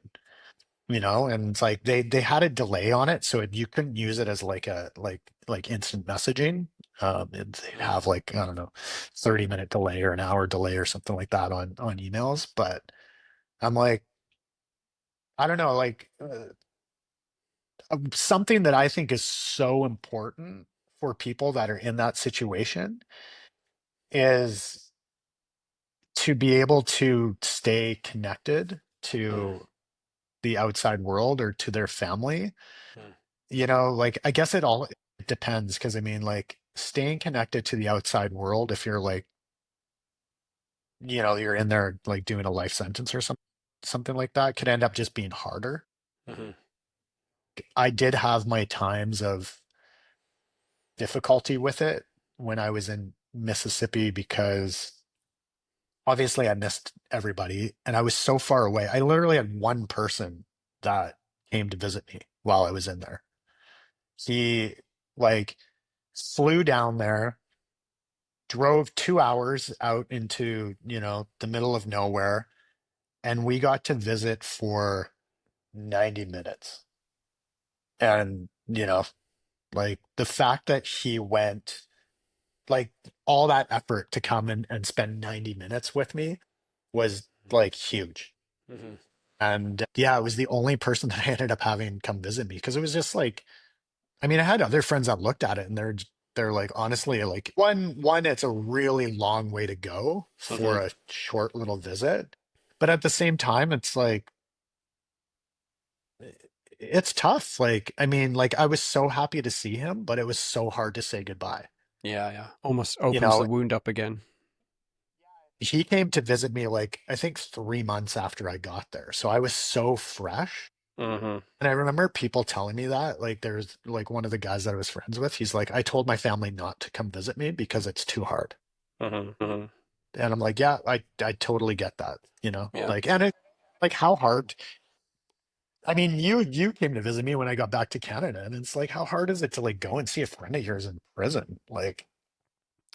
Speaker 2: And it's like they had a delay on it, so you couldn't use it as like a like instant messaging. They'd have like, I don't know, 30-minute delay or an hour delay or something like that on emails. But I'm like, I don't know, like something that I think is so important for people that are in that situation is to be able to stay connected
Speaker 1: uh,
Speaker 2: to the outside world or to their family.
Speaker 1: uh,
Speaker 2: Like I guess it depends because I mean, like staying connected to the outside world, if you're like, you're in there like doing a life sentence or something like that, could end up just being harder.
Speaker 1: uh,
Speaker 2: I did have my times of difficulty with it when I was in Mississippi because obviously I missed everybody and I was so far away. I literally had one person that came to visit me while I was in there. He like flew down there, drove 2 hours out into, the middle of nowhere, and we got to visit for 90 minutes. And, like the fact that he went, like all that effort to come and spend 90 minutes with me was like huge.
Speaker 1: uh,
Speaker 2: And yeah, it was the only person that I ended up having come visit me because it was just like, I mean, I had other friends that looked at it and they're like, honestly, like one, it's a really long way to go for
Speaker 1: Mm-hmm.
Speaker 2: a short little visit. But at the same time, it's like it's tough. Like, I mean, like I was so happy to see him, but it was so hard to say goodbye.
Speaker 1: Yeah, yeah. Almost
Speaker 2: You
Speaker 1: opens
Speaker 2: know,
Speaker 1: the wound up again.
Speaker 2: he came to visit me like I think 3 months after I got there. So I was so fresh.
Speaker 1: Mm-hmm.
Speaker 2: And I remember people telling me that, like, there's like one of the guys that I was friends with, he's like, I told my family not to come visit me because it's too hard.
Speaker 1: Mm-hmm. Mm-hmm.
Speaker 2: And I'm like, yeah, I totally get that,
Speaker 1: Yeah.
Speaker 2: like, and it, like, how hard, I mean, you came to visit me when I got back to Canada, and it's like, how hard is it to like go and see a friend of yours in prison? Like,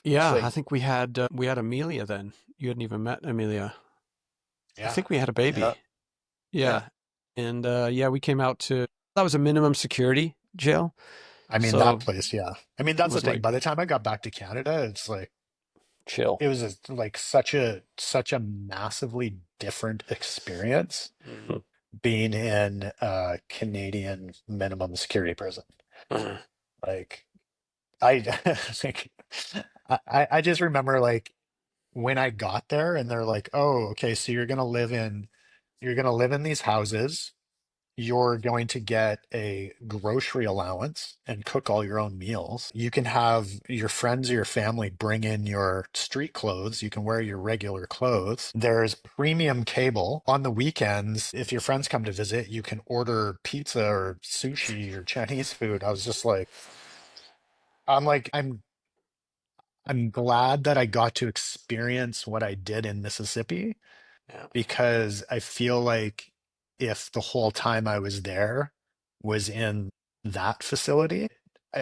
Speaker 2: it's
Speaker 1: Yeah, I
Speaker 2: like,
Speaker 1: think we had Amelia then. You hadn't even met Amelia. I
Speaker 2: yeah,
Speaker 1: think we had a
Speaker 2: yeah,
Speaker 1: baby.
Speaker 2: yeah.
Speaker 1: Yeah. And yeah, we came out to that was a minimum security jail.
Speaker 2: I mean, that
Speaker 1: So
Speaker 2: place, yeah. I mean,
Speaker 1: it
Speaker 2: that's the
Speaker 1: was
Speaker 2: thing.
Speaker 1: like
Speaker 2: By the time I got back to Canada, it's like
Speaker 1: chill.
Speaker 2: it was like such a massively different experience
Speaker 1: Hmm.
Speaker 2: being in a Canadian minimum security prison.
Speaker 1: Hmm.
Speaker 2: Like I like I just remember like when I got there and they're like, "Oh, okay, so you're gonna live in these houses. You're going to get a grocery allowance and cook all your own meals. You can have your friends or your family bring in your street clothes. You can wear your regular clothes. There's premium cable. On the weekends, if your friends come to visit, you can order pizza or sushi or Chinese food." I was just like, I'm glad that I got to experience what I did in Mississippi
Speaker 1: Yeah.
Speaker 2: because I feel like if the whole time I was there was in that facility,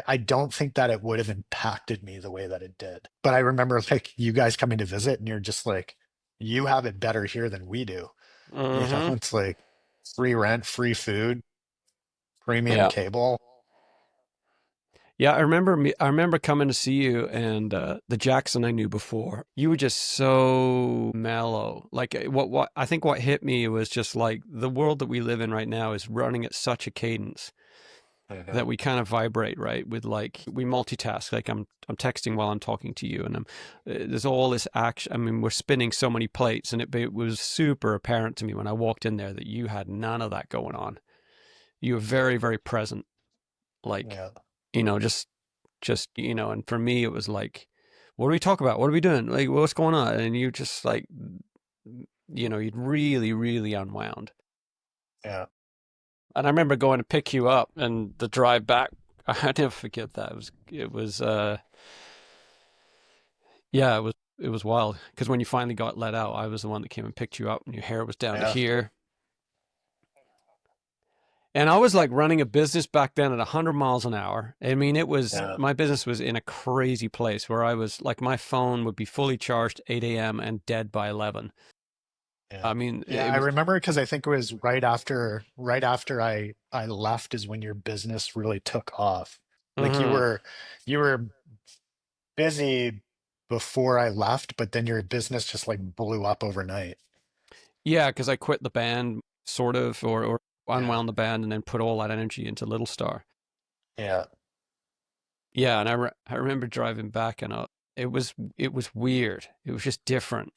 Speaker 2: I don't think that it would have impacted me the way that it did. But I remember like you guys coming to visit and you're just like, you have it better here than we do.
Speaker 1: Hmm.
Speaker 2: It's like free rent, free food, premium
Speaker 1: Yeah.
Speaker 2: cable.
Speaker 1: Yeah, I remember coming to see you and the Jaxon I knew before. You were just so mellow. Like what I think what hit me was just like the world that we live in right now is running at such a cadence that
Speaker 2: Mhm.
Speaker 1: we kind of vibrate, right? With like we multitask. Like I'm texting while I'm talking to you, and there's all this action. I mean, we're spinning so many plates, and it was super apparent to me when I walked in there that you had none of that going on. You were very very present, like
Speaker 2: Yeah.
Speaker 1: just and for me it was like, what do we talk about? What are we doing? Like, what's going on? And you just like, you'd really really unwound.
Speaker 2: Yeah.
Speaker 1: And I remember going to pick you up and the drive back. I never forget that. It was yeah, it was wild because when you finally got let out, I was the one that came and picked you up, and your hair was down to
Speaker 2: Yeah.
Speaker 1: here. And I was like running a business back then at 100 miles an hour. I mean,
Speaker 2: Yeah.
Speaker 1: my business was in a crazy place where I was like, my phone would be fully charged 8 a.m. and dead by 11.
Speaker 2: Yeah.
Speaker 1: I mean,
Speaker 2: Yeah,
Speaker 1: it
Speaker 2: I
Speaker 1: was,
Speaker 2: remember because I think it was right after I left is when your business really took off. Like
Speaker 1: mhm.
Speaker 2: you were busy before I left, but then your business just like blew up overnight.
Speaker 1: Yeah, because I quit the band sort of, or
Speaker 2: Yeah.
Speaker 1: unwound the band and then put all that energy into Little Star.
Speaker 2: Yeah.
Speaker 1: Yeah. And I remember driving back and it was weird. It was just different.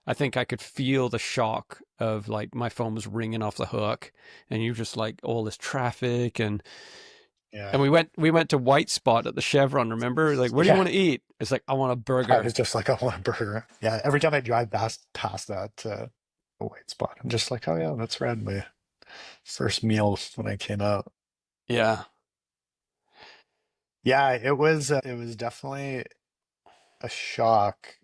Speaker 1: I think I could feel the shock of like my phone was ringing off the hook, and you just like all this traffic, and
Speaker 2: Yeah.
Speaker 1: we went to White Spot at the Chevron. Remember, like, where do you
Speaker 2: Yeah.
Speaker 1: want to eat? It's like, I want a
Speaker 2: I
Speaker 1: burger.
Speaker 2: was just like, I want a burger. Yeah. Every time I drive past that white spot, I'm just like, oh yeah, that's right. My first meal when I came out.
Speaker 1: Yeah.
Speaker 2: Yeah, it was definitely a shock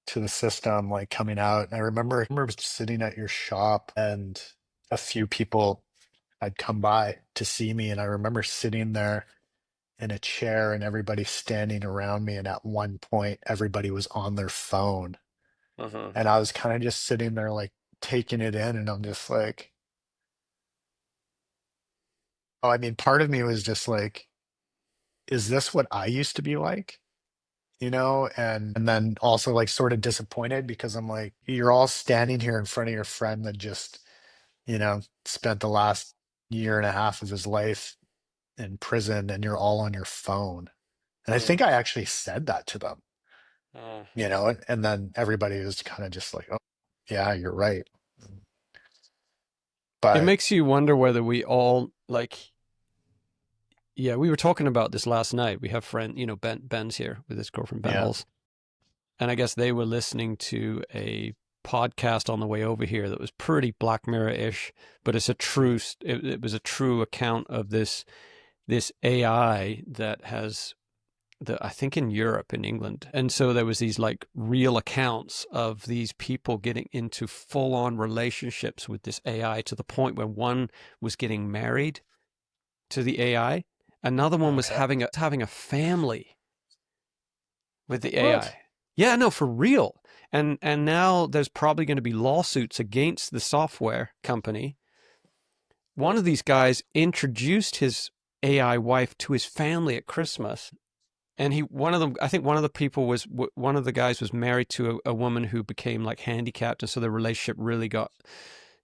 Speaker 2: to the system, like coming out. And I remember sitting at your shop and a few people had come by to see me. And I remember sitting there in a chair and everybody standing around me. And at one point, everybody was on their phone.
Speaker 1: Hmm.
Speaker 2: And I was kind of just sitting there, like taking it in. And I'm just like, oh, I mean, part of me was just like, is this what I used to be like? And then also like sort of disappointed because I'm like, you're all standing here in front of your friend that just spent the last year and a half of his life in prison and you're all on your phone. And I
Speaker 1: Mm.
Speaker 2: think I actually said that to them,
Speaker 1: Mm.
Speaker 2: and then everybody was kind of just like, oh, yeah, you're right.
Speaker 1: It
Speaker 2: But
Speaker 1: makes you wonder whether we all like. Yeah, we were talking about this last night. We have Ben's here with his girlfriend Ben
Speaker 2: yeah,
Speaker 1: Hulse, and I guess they were listening to a podcast on the way over here that was pretty Black Mirror-ish, but it was a true account of this AI that has I think in Europe, in England. And so there was these like real accounts of these people getting into full on relationships with this AI to the point where one was getting married to the AI. Another one was
Speaker 2: okay.
Speaker 1: having a family with the
Speaker 2: What?
Speaker 1: AI. Yeah, no, for real. And now there's probably going to be lawsuits against the software company. One of these guys introduced his AI wife to his family at Christmas. And one of them, I think one of the people was, one of the guys was married to a woman who became like handicapped. And so the relationship really got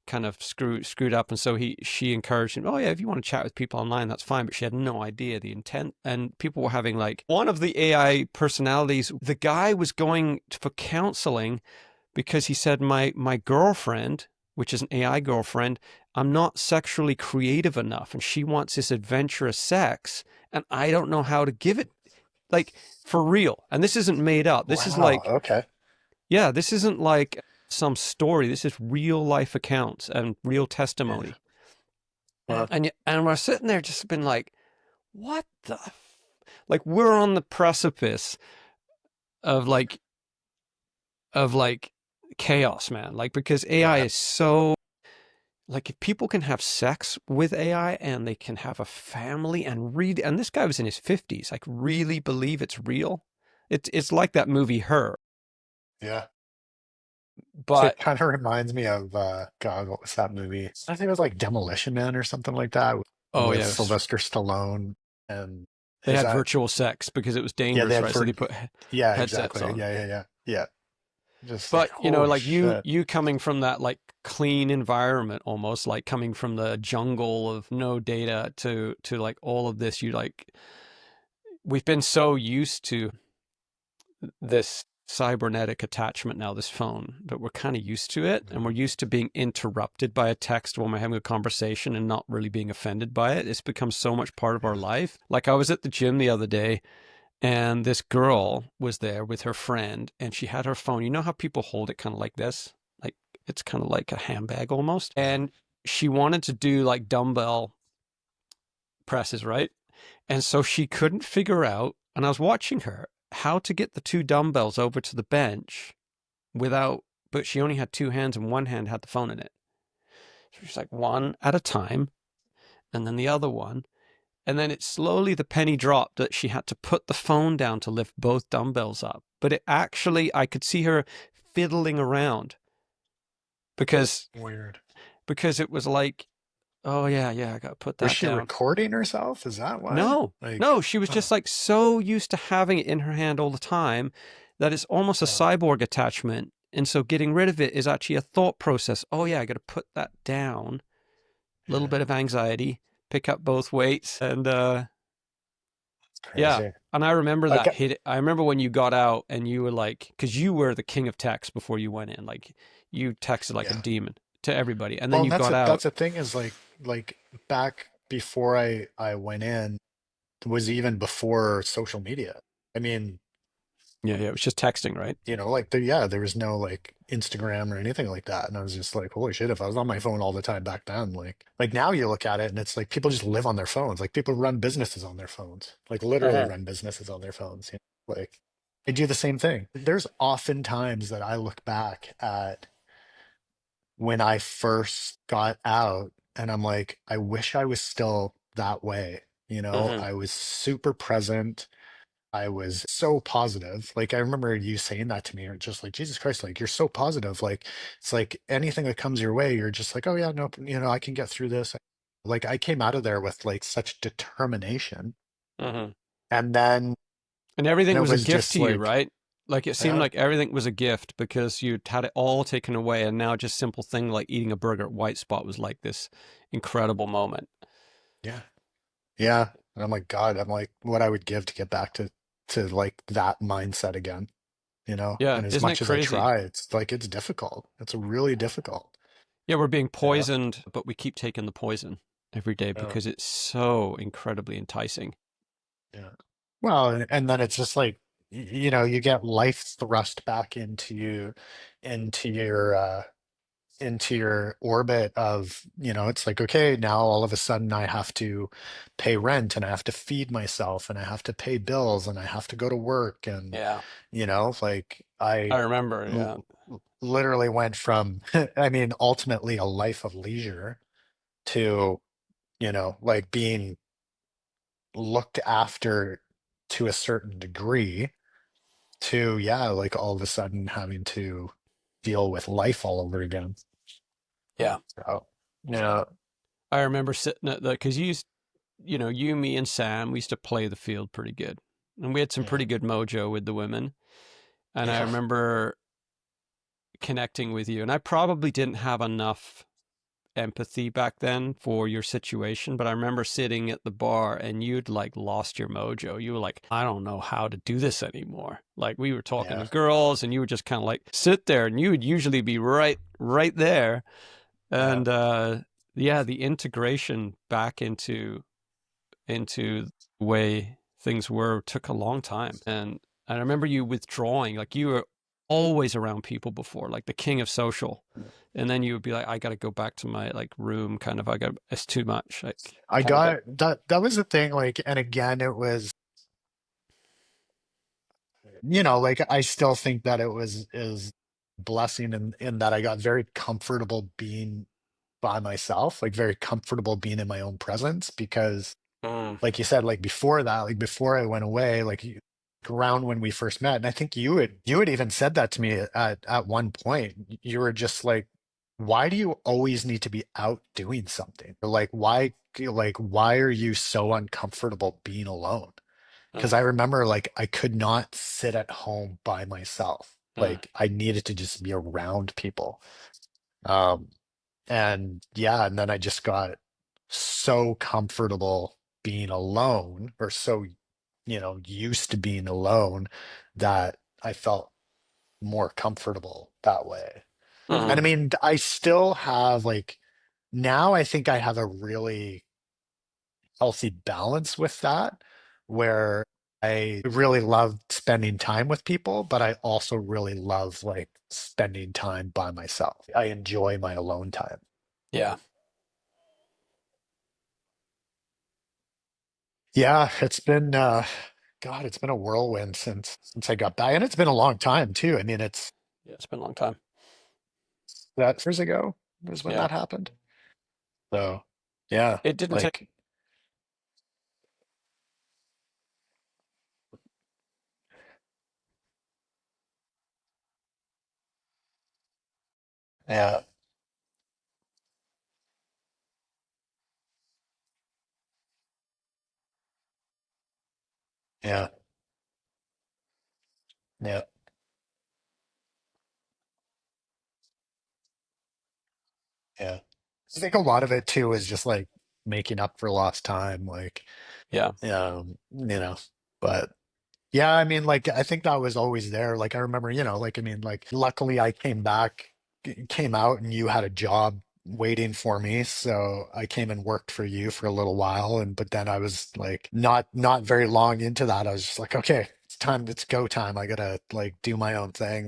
Speaker 1: kind of screwed up. And so she encouraged him, oh yeah, if you want to chat with people online, that's fine. But she had no idea the intent. And people were having like, one of the AI personalities, the guy was going for counseling because he said, my girlfriend, which is an AI girlfriend, I'm not sexually creative enough. And she wants this adventurous sex. And I don't know how to give it, like, for real. And this isn't made up. This is
Speaker 2: Wow.
Speaker 1: like,
Speaker 2: Okay.
Speaker 1: yeah, this isn't like some story. This is real life accounts and real
Speaker 2: Yeah.
Speaker 1: testimony.
Speaker 2: Well,
Speaker 1: And we're sitting there just been like, what the, like, we're on the precipice of like, of like chaos, man. Like, because AI
Speaker 2: yeah.
Speaker 1: is so, like, if people can have sex with AI and they can have a family and really, and this guy was in his 50s, like really believe it's real. It's like that movie Her.
Speaker 2: Yeah. So it
Speaker 1: But
Speaker 2: kind of reminds me of God, what was that movie? I think it was like Demolition Man or something like that
Speaker 1: oh
Speaker 2: with
Speaker 1: yeah,
Speaker 2: Sylvester Stallone. And
Speaker 1: they
Speaker 2: is
Speaker 1: had
Speaker 2: that
Speaker 1: virtual sex because it was
Speaker 2: yeah, they
Speaker 1: dangerous,
Speaker 2: had
Speaker 1: right? So
Speaker 2: for
Speaker 1: they put
Speaker 2: yeah,
Speaker 1: headsets
Speaker 2: exactly.
Speaker 1: on.
Speaker 2: Yeah. Just like
Speaker 1: But
Speaker 2: holy
Speaker 1: like
Speaker 2: shit.
Speaker 1: you coming from that like clean environment, almost like coming from the jungle of no data to like all of this, you like, we've been so used to this cybernetic attachment now, this phone, that we're kind of used to it, and we're used to being interrupted by a text when we're having a conversation and not really being offended by it. It's become so much part of our
Speaker 2: Yeah.
Speaker 1: life. Like, I was at the gym the other day, and this girl was there with her friend, and she had her phone. You know how people hold it kind of like this? Like, it's kind of like a handbag almost. And she wanted to do like dumbbell presses, right? And so she couldn't figure out, and I was watching her, how to get the two dumbbells over to the bench without, but she only had two hands and one hand had the phone in it. So she's like one at a time, and then the other one. And then it slowly, the penny dropped that she had to put the phone down to lift both dumbbells up. But it actually, I could see her fiddling around because
Speaker 2: Weird.
Speaker 1: it was like, oh yeah, I got to put
Speaker 2: Was
Speaker 1: that
Speaker 2: she
Speaker 1: down.
Speaker 2: recording herself? Is that why?
Speaker 1: No,
Speaker 2: Like,
Speaker 1: no, she was just
Speaker 2: oh,
Speaker 1: like so used to having it in her hand all the time that it's almost a
Speaker 2: oh,
Speaker 1: cyborg attachment. And so getting rid of it is actually a thought process. Oh yeah, I got to put that down. A little
Speaker 2: yeah,
Speaker 1: bit of anxiety, pick up both weights, and
Speaker 2: it's
Speaker 1: yeah.
Speaker 2: crazy.
Speaker 1: And I remember
Speaker 2: Like,
Speaker 1: that hit. I remember when you got out and you were like, because you were the king of text before you went in. Like, you texted like a
Speaker 2: yeah.
Speaker 1: demon to everybody. And then
Speaker 2: Well, and
Speaker 1: you got
Speaker 2: that's
Speaker 1: out.
Speaker 2: the thing is like back before I went in was even before social media. I mean,
Speaker 1: Yeah, it was just texting, right?
Speaker 2: like there was no like Instagram or anything like that. And I was just like, holy shit, if I was on my phone all the time back then, like now you look at it and it's like people just live on their phones. Like people run businesses on their phones, like literally
Speaker 1: Uh-huh.
Speaker 2: run businesses on their phones. Like I do the same thing. There's often times that I look back at when I first got out and I'm like, I wish I was still that way.
Speaker 1: Uh-huh.
Speaker 2: I was super present. I was so positive. Like I remember you saying that to me, or just like, Jesus Christ, like you're so positive. Like it's like anything that comes your way, you're just like, oh yeah, no, I can get through this. Like I came out of there with like such determination.
Speaker 1: Uh-huh.
Speaker 2: And then
Speaker 1: And everything
Speaker 2: it
Speaker 1: was a
Speaker 2: was
Speaker 1: gift
Speaker 2: just
Speaker 1: to you,
Speaker 2: like,
Speaker 1: right? Like, it seemed
Speaker 2: yeah,
Speaker 1: like everything was a gift because you'd had it all taken away. And now just simple thing like eating a burger at White Spot was like this incredible moment.
Speaker 2: yeah, yeah. And I'm like, God, I'm like, what I would give to get back to like that mindset again, you know?
Speaker 1: Yeah,
Speaker 2: And as
Speaker 1: isn't it
Speaker 2: much as I
Speaker 1: crazy?
Speaker 2: try, it's like it's difficult. It's really difficult.
Speaker 1: Yeah, we're being
Speaker 2: Yeah.
Speaker 1: poisoned, but we keep taking the poison every day
Speaker 2: Yeah.
Speaker 1: because it's so incredibly enticing.
Speaker 2: Yeah. Well, and then it's just like you know, you get life thrust back into your into your orbit of, you know, it's like, okay, now all of a sudden I have to pay rent and I have to feed myself and I have to pay bills and I have to go to work and,
Speaker 1: Yeah,
Speaker 2: you know, like
Speaker 1: I
Speaker 2: I
Speaker 1: remember.
Speaker 2: l
Speaker 1: Yeah,
Speaker 2: literally went from, I mean, ultimately a life of leisure to, you know, like being looked after to a certain degree to, yeah, like all of a sudden having to deal with life all over again.
Speaker 1: yeah.
Speaker 2: So, yeah,
Speaker 1: I remember sitting at the because you know, you, me, and Sam, we used to play the field pretty good, and we had some
Speaker 2: yeah,
Speaker 1: pretty good mojo with the women. And I
Speaker 2: yeah,
Speaker 1: remember connecting with you, and I probably didn't have enough empathy back then for your situation, but I remember sitting at the bar and you'd like lost your mojo. You were like, I don't know how to do this anymore. Like we were talking
Speaker 2: yeah,
Speaker 1: to girls and you would just kind of like sit there and you would usually be right there.
Speaker 2: yeah.
Speaker 1: And yeah, the integration back into the way things were took a long time. And I remember you withdrawing, like you were always around people before, like the king of social. And then you would be like, I got to go back to my like room, kind of. It's too much. Like,
Speaker 2: I
Speaker 1: kind of got,
Speaker 2: got that was the thing, like, and again, it was, you know, like I still think that it was is blessing in that I got very comfortable being by myself, like very comfortable being in my own presence because
Speaker 1: mm,
Speaker 2: like you said, like before that, like before I went away, like around when we first met, and I think you had even said that to me at one point. You were just like, why do you always need to be out doing something? Or like why are you so uncomfortable being alone? Because
Speaker 1: mm,
Speaker 2: I remember like I could not sit at home by myself.
Speaker 1: mm,
Speaker 2: Like I needed to just be around people. Um, and yeah, and then I just got so comfortable being alone, or so, you know, used to being alone that I felt more comfortable that way. And I
Speaker 1: mm,
Speaker 2: mean, I still have like, now I think I have a really healthy balance with that, where I really love spending time with people, but I also really love like spending time by myself. I enjoy my alone time.
Speaker 1: yeah,
Speaker 2: Yeah, it's been God, it's been a whirlwind since I got back. And it's been a long time too. I mean, it's
Speaker 1: yeah. It's been a long time.
Speaker 2: that years ago is when
Speaker 1: Yeah.
Speaker 2: that happened. So yeah,
Speaker 1: It didn't take,
Speaker 2: like yeah, yeah, yeah. Yeah. I think a lot of it too is just like making up for lost time, like
Speaker 1: yeah,
Speaker 2: you know, but yeah, I mean, like, I think that was always there. Like, I remember, you know, like, I mean, like, luckily I came back, came out, and you had a job waiting for me. So I came and worked for you for a little while. And, but then I was like, not very long into that. I was just like, okay, it's time, it's go time. I gotta like do my own thing,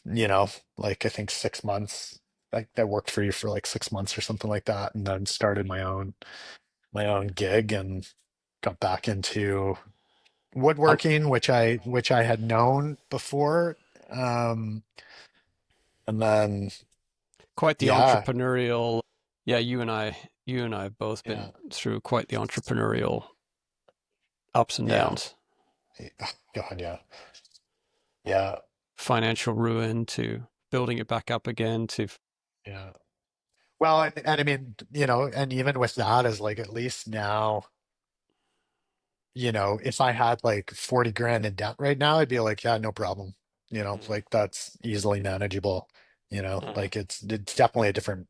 Speaker 2: you know, like, I think 6 months. Like, I worked for you for like 6 months or something like that. And then started my own gig and got back into
Speaker 1: I'm
Speaker 2: woodworking, which I had known before. Um, and then
Speaker 1: quite the
Speaker 2: yeah,
Speaker 1: entrepreneurial. Yeah, you and I have both
Speaker 2: yeah,
Speaker 1: been through quite the entrepreneurial ups and
Speaker 2: yeah.
Speaker 1: downs,
Speaker 2: God, yeah, yeah,
Speaker 1: financial ruin to building it back up again to,
Speaker 2: yeah. Well, and I mean, you know, and even with that is like at least now, you know, if I had like 40 grand in debt right now, I'd be like, yeah, no problem. You know,
Speaker 1: mm,
Speaker 2: like that's easily manageable. You know,
Speaker 1: mm,
Speaker 2: like it's definitely a different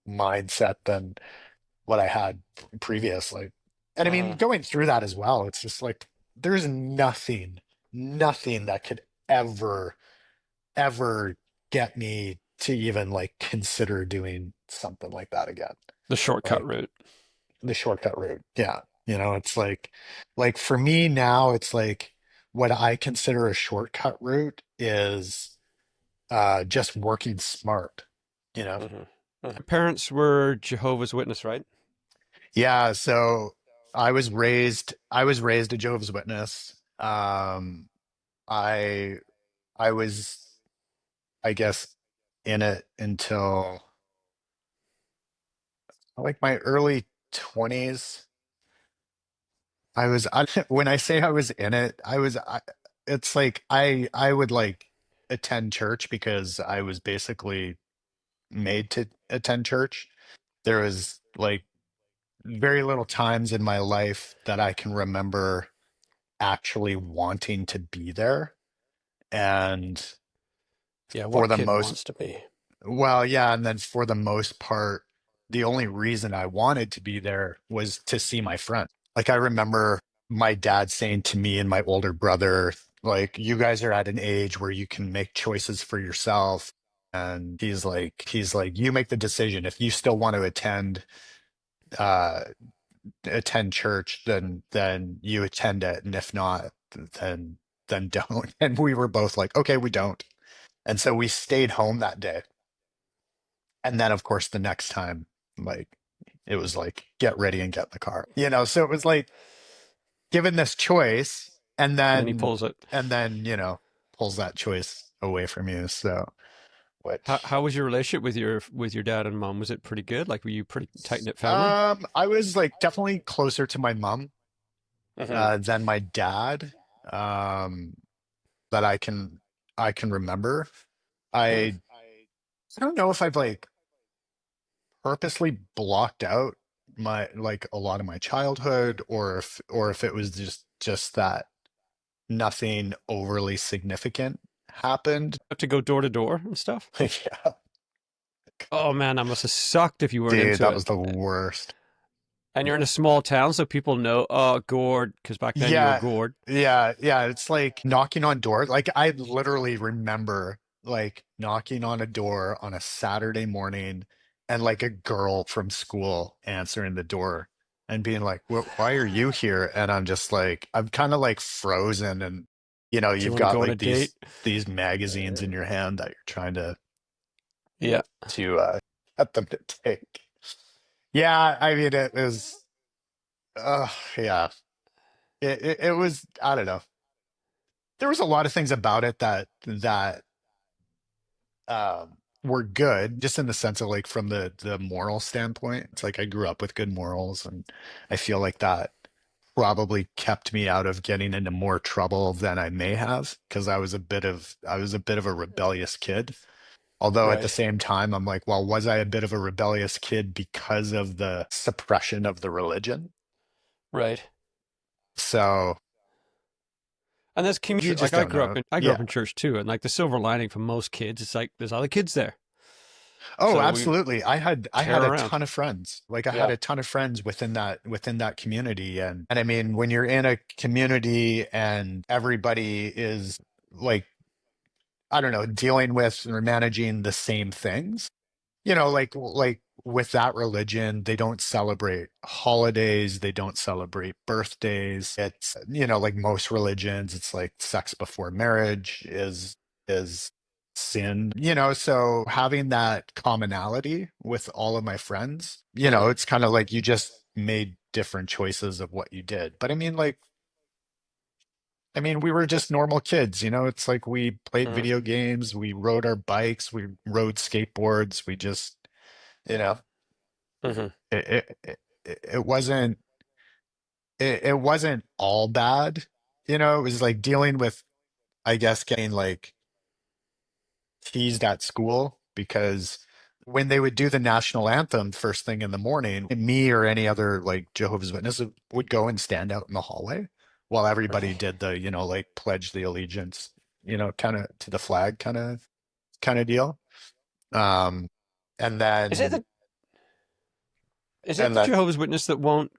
Speaker 2: mindset than what I had previously. And I mean,
Speaker 1: Uh-huh.
Speaker 2: going through that as well, it's just like there's nothing that could ever get me to even like consider doing something like that again.
Speaker 1: The shortcut
Speaker 2: Like
Speaker 1: route.
Speaker 2: the shortcut route. Yeah. It's like for me now, it's like what I consider a shortcut route is just working smart, you know?
Speaker 1: Hmm. Parents were Jehovah's Witness, right?
Speaker 2: Yeah, so I was raised a Jehovah's Witness. I I was, I guess, in it until like my early 20s. When I say I was in it, it's like I would like attend church because I was basically made to attend church. There was like very little times in my life that I can remember actually wanting to be there. And
Speaker 1: Yeah,
Speaker 2: for
Speaker 1: what
Speaker 2: the
Speaker 1: kid
Speaker 2: most,
Speaker 1: wants to be?
Speaker 2: well, yeah, and then for the most part, the only reason I wanted to be there was to see my friend. Like I remember my dad saying to me and my older brother, like, you guys are at an age where you can make choices for yourself. And he's like, you make the decision. If you still want to uh attend church, then you attend it. And if not, then don't. And we were both like, okay, we don't. And so we stayed home that day. And then of course the next time, like it was like, get ready and get in the car. So it was like given this choice and
Speaker 1: And then he
Speaker 2: then
Speaker 1: pulls it.
Speaker 2: pulls that choice away from you. So which
Speaker 1: How was your relationship with your dad and mom? Was it pretty good? Like, were you pretty tight knit family?
Speaker 2: I was like definitely closer to my mom
Speaker 1: Hmm.
Speaker 2: than my dad. Um that I can remember.
Speaker 1: Hmm.
Speaker 2: I don't know if I've like purposely blocked out my like a lot of my childhood or if it was just that nothing overly significant happened.
Speaker 1: Have to go door to door and stuff.
Speaker 2: Yeah,
Speaker 1: Oh man, that must have sucked if you weren't
Speaker 2: dude,
Speaker 1: into
Speaker 2: that
Speaker 1: it.
Speaker 2: was the worst.
Speaker 1: And you're in a small town, so people know. Oh, Gord, because back then you were
Speaker 2: Yeah,
Speaker 1: Gord.
Speaker 2: yeah. It's like knocking on doors. Like I literally remember like knocking on a door on a Saturday morning and like a girl from school answering the door and being like, Why are you here?" And I'm just like, I'm kind of like frozen, and
Speaker 1: Do you
Speaker 2: you've
Speaker 1: want to
Speaker 2: got
Speaker 1: go on a
Speaker 2: like
Speaker 1: date?
Speaker 2: these magazines in your hand that you're trying to
Speaker 1: Yeah.
Speaker 2: to uh get them to take. Yeah, I mean it was, yeah. It was, I don't know. There was a lot of things about it that were good, just in the sense of like from the moral standpoint. It's like I grew up with good morals, and I feel like that probably kept me out of getting into more trouble than I may have, because I was a bit of a rebellious kid. Although at the
Speaker 1: Right.
Speaker 2: same time, I'm like, well, was I a bit of a rebellious kid because of the suppression of the religion?
Speaker 1: Right.
Speaker 2: So
Speaker 1: And there's
Speaker 2: you
Speaker 1: community. Like
Speaker 2: just don't know.
Speaker 1: I grew up
Speaker 2: Yeah.
Speaker 1: in church too, and like the silver lining for most kids, it's like there's other kids there,
Speaker 2: Oh,
Speaker 1: so we
Speaker 2: absolutely. I had
Speaker 1: tear
Speaker 2: a
Speaker 1: around.
Speaker 2: ton of friends. Like I had
Speaker 1: Yeah.
Speaker 2: a ton of friends within that community. And I mean, when you're in a community and everybody is like, I don't know, dealing with or managing the same things, like with that religion, they don't celebrate holidays, they don't celebrate birthdays. It's, like most religions, it's like sex before marriage is sin. So having that commonality with all of my friends,
Speaker 1: Hmm.
Speaker 2: it's kind of like you just made different choices of what you did. But I mean, we were just normal kids, it's like we played
Speaker 1: Hmm.
Speaker 2: video games, we rode our bikes, we rode skateboards, we just, you know,
Speaker 1: Hmm.
Speaker 2: it wasn't all bad. It was like dealing with, I guess, getting like teased at school because when they would do the national anthem first thing in the morning, me or any other like Jehovah's Witness would go and stand out in the hallway while everybody
Speaker 1: Really?
Speaker 2: did the, like pledge the allegiance, kind of to the flag kind of deal. Um, and
Speaker 1: Is it
Speaker 2: then
Speaker 1: the is it
Speaker 2: and
Speaker 1: the
Speaker 2: then
Speaker 1: Jehovah's Witness that won't?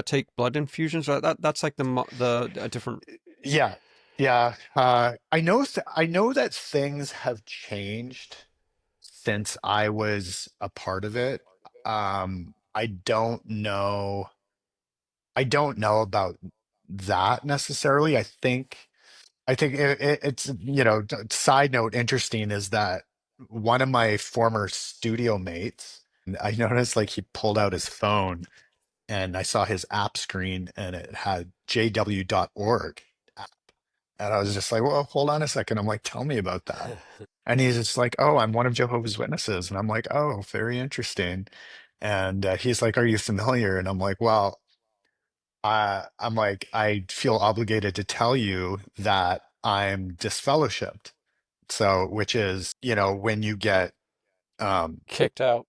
Speaker 1: take blood infusions? That's like the a different.
Speaker 2: Yeah, yeah. I know that things have changed since I was a part of it. I don't know. I don't know about that necessarily. I think it's, side note interesting is that one of my former studio mates, I noticed like he pulled out his phone and I saw his app screen and it had jw.org app. And I was just like, well, hold on a second. I'm like, tell me about that. And he's just like, oh, I'm one of Jehovah's Witnesses. And I'm like, oh, very interesting. And he's like, are you familiar? And I'm like, well, I'm like, I feel obligated to tell you that I'm disfellowshipped. So, which is, when you get um,
Speaker 1: Kicked out.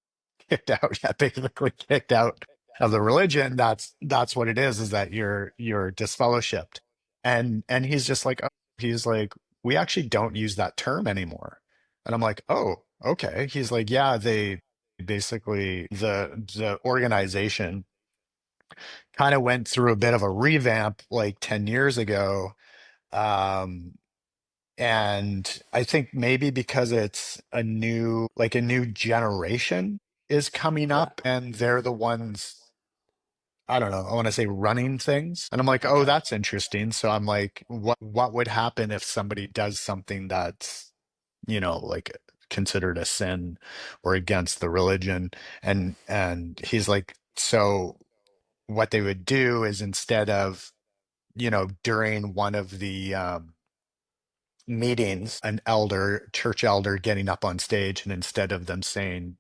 Speaker 2: kicked out, yeah, basically kicked out of the religion. That's what it is that you're disfellowshipped. And he's just like, oh, he's like, we actually don't use that term anymore. And I'm like, oh, okay. He's like, yeah, they basically the organization kind of went through a bit of a revamp like 10 years ago. Um, and I think maybe because it's a new generation is coming
Speaker 1: Yeah.
Speaker 2: up and they're the ones, I don't know, I want to say running things. And I'm like, oh,
Speaker 1: Okay.
Speaker 2: that's interesting. So I'm like, what would happen if somebody does something that's, like considered a sin or against the religion? And he's like, so what they would do is instead of, during one of the meetings, an elder, church elder, getting up on stage, and instead of them saying,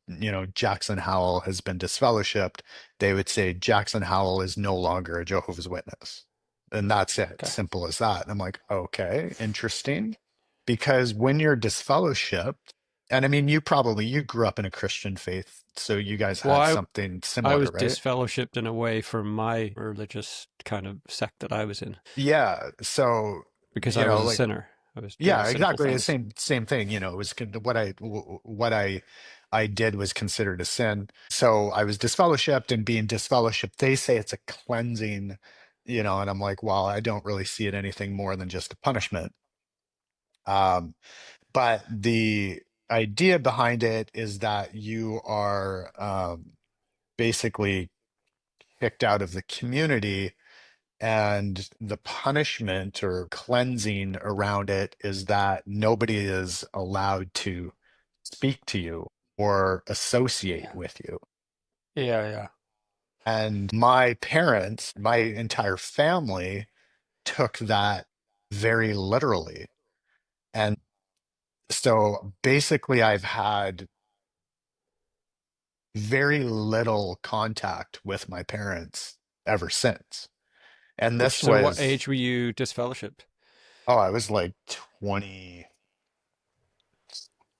Speaker 2: Jackson Howell has been disfellowshipped, they would say, Jackson Howell is no longer a Jehovah's Witness. And that's it.
Speaker 1: Okay.
Speaker 2: Simple as that. And I'm like, okay, interesting. Because when you're disfellowshipped, and I mean, you grew up in a Christian faith, so you guys
Speaker 1: Well,
Speaker 2: had something
Speaker 1: I
Speaker 2: similar,
Speaker 1: was
Speaker 2: right?
Speaker 1: disfellowshipped in a way from my religious kind of sect that I was in
Speaker 2: Yeah. So,
Speaker 1: because I was a
Speaker 2: like,
Speaker 1: sinner. I was doing
Speaker 2: yeah,
Speaker 1: sinful
Speaker 2: exactly. The
Speaker 1: things.
Speaker 2: same thing. It was what I did was considered a sin. So I was disfellowshipped, and being disfellowshipped, they say it's a cleansing, and I'm like, well, I don't really see it anything more than just a punishment. Um, but the idea behind it is that you are basically kicked out of the community, and the punishment or cleansing around it is that nobody is allowed to speak to you or associate
Speaker 1: Yeah.
Speaker 2: with you.
Speaker 1: Yeah. Yeah.
Speaker 2: And my parents, my entire family took that very literally. And so basically, I've had very little contact with my parents ever since. And
Speaker 1: Which,
Speaker 2: this
Speaker 1: so what
Speaker 2: was,
Speaker 1: age were you disfellowshipped?
Speaker 2: oh, I was like 20,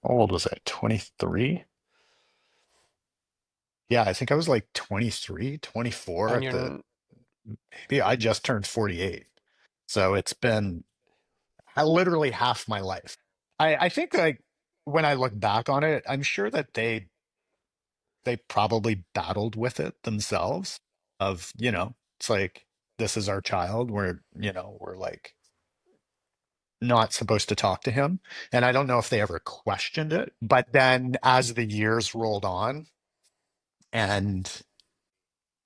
Speaker 2: how old was I? 23? Yeah, I think I was like 23, 24
Speaker 1: And
Speaker 2: at the,
Speaker 1: you're
Speaker 2: maybe I just turned 48. So it's been literally half my life. I think like when I look back on it, I'm sure that they probably battled with it themselves of, it's like this is our child. We're like not supposed to talk to him. And I don't know if they ever questioned it. But then as the years rolled on and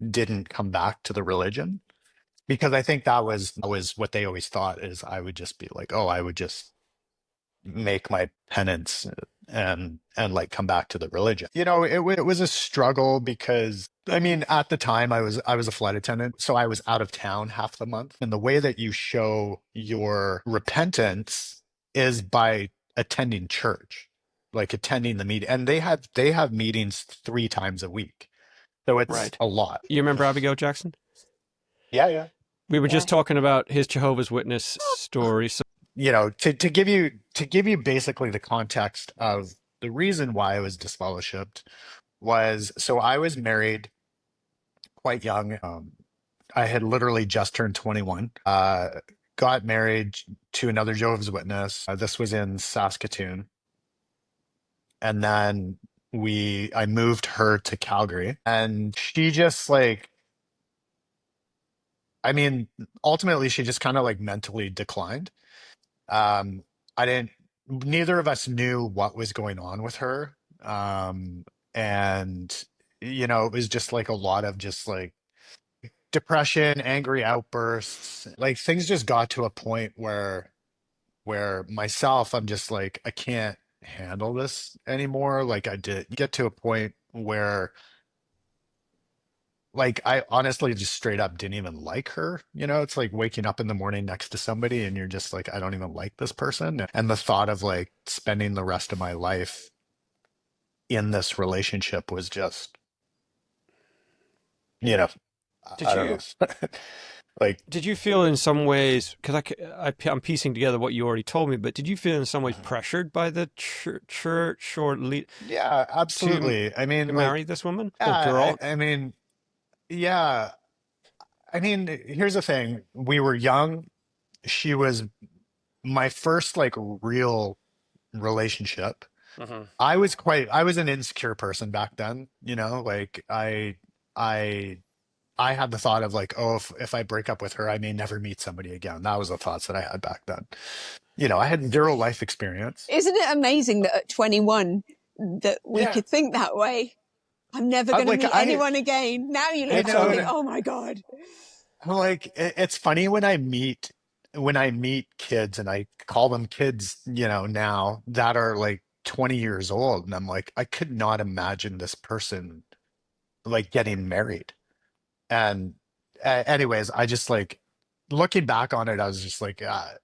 Speaker 2: didn't come back to the religion, because I think that was what they always thought is I would just be like, oh, I would just make my penance and like come back to the religion. It was a struggle because I mean at the time I was a flight attendant, so I was out of town half the month, and the way that you show your repentance is by attending church, like attending the meeting, and they have meetings 3 times a week, so it's
Speaker 1: right.
Speaker 2: a lot.
Speaker 1: You remember Abigail Jackson?
Speaker 2: Yeah, yeah.
Speaker 1: We were
Speaker 2: Yeah.
Speaker 1: just talking about his Jehovah's Witness story. So,
Speaker 2: To give you basically the context of the reason why I was disfellowshipped was, so I was married quite young. I had literally just turned 21. Got married to another Jehovah's Witness. This was in Saskatoon, and then I moved her to Calgary, and she just like I mean, ultimately, she just kind of like mentally declined. Um, I didn't, neither of us knew what was going on with her. And, it was just like a lot of just like depression, angry outbursts. Like things just got to a point where myself, I'm just like, I can't handle this anymore. Like I did get to a point where like I honestly just straight up didn't even like her. It's like waking up in the morning next to somebody and you're just like, I don't even like this person. And the thought of like spending the rest of my life in this relationship was just, you know,
Speaker 1: Did
Speaker 2: I don't
Speaker 1: you
Speaker 2: know. Like,
Speaker 1: did you feel in some ways, because I'm piecing together what you already told me, but did you feel in some ways pressured by the church or
Speaker 2: yeah,
Speaker 1: to
Speaker 2: absolutely. I mean,
Speaker 1: marry
Speaker 2: like,
Speaker 1: this woman or
Speaker 2: yeah,
Speaker 1: girl?
Speaker 2: I mean, yeah. I mean, here's the thing. We were young. She was my first like real relationship.
Speaker 1: Hmm.
Speaker 2: I was an insecure person back then, like I I had the thought of like, oh, if I break up with her, I may never meet somebody again. That was the thoughts that I had back then. I had zero life experience.
Speaker 3: Isn't it amazing that at 21 that we
Speaker 2: Yeah.
Speaker 3: could think that way? I'm never
Speaker 2: I'm
Speaker 3: going to
Speaker 2: like
Speaker 3: meet anyone again. Now you
Speaker 2: I
Speaker 3: look at it
Speaker 2: know
Speaker 3: and
Speaker 2: and
Speaker 3: think, oh my God.
Speaker 2: I'm like it's funny when I meet kids and I call them kids, now that are like 20 years old and I'm like I could not imagine this person like getting married. And anyways, I just like looking back on it, I was just like, I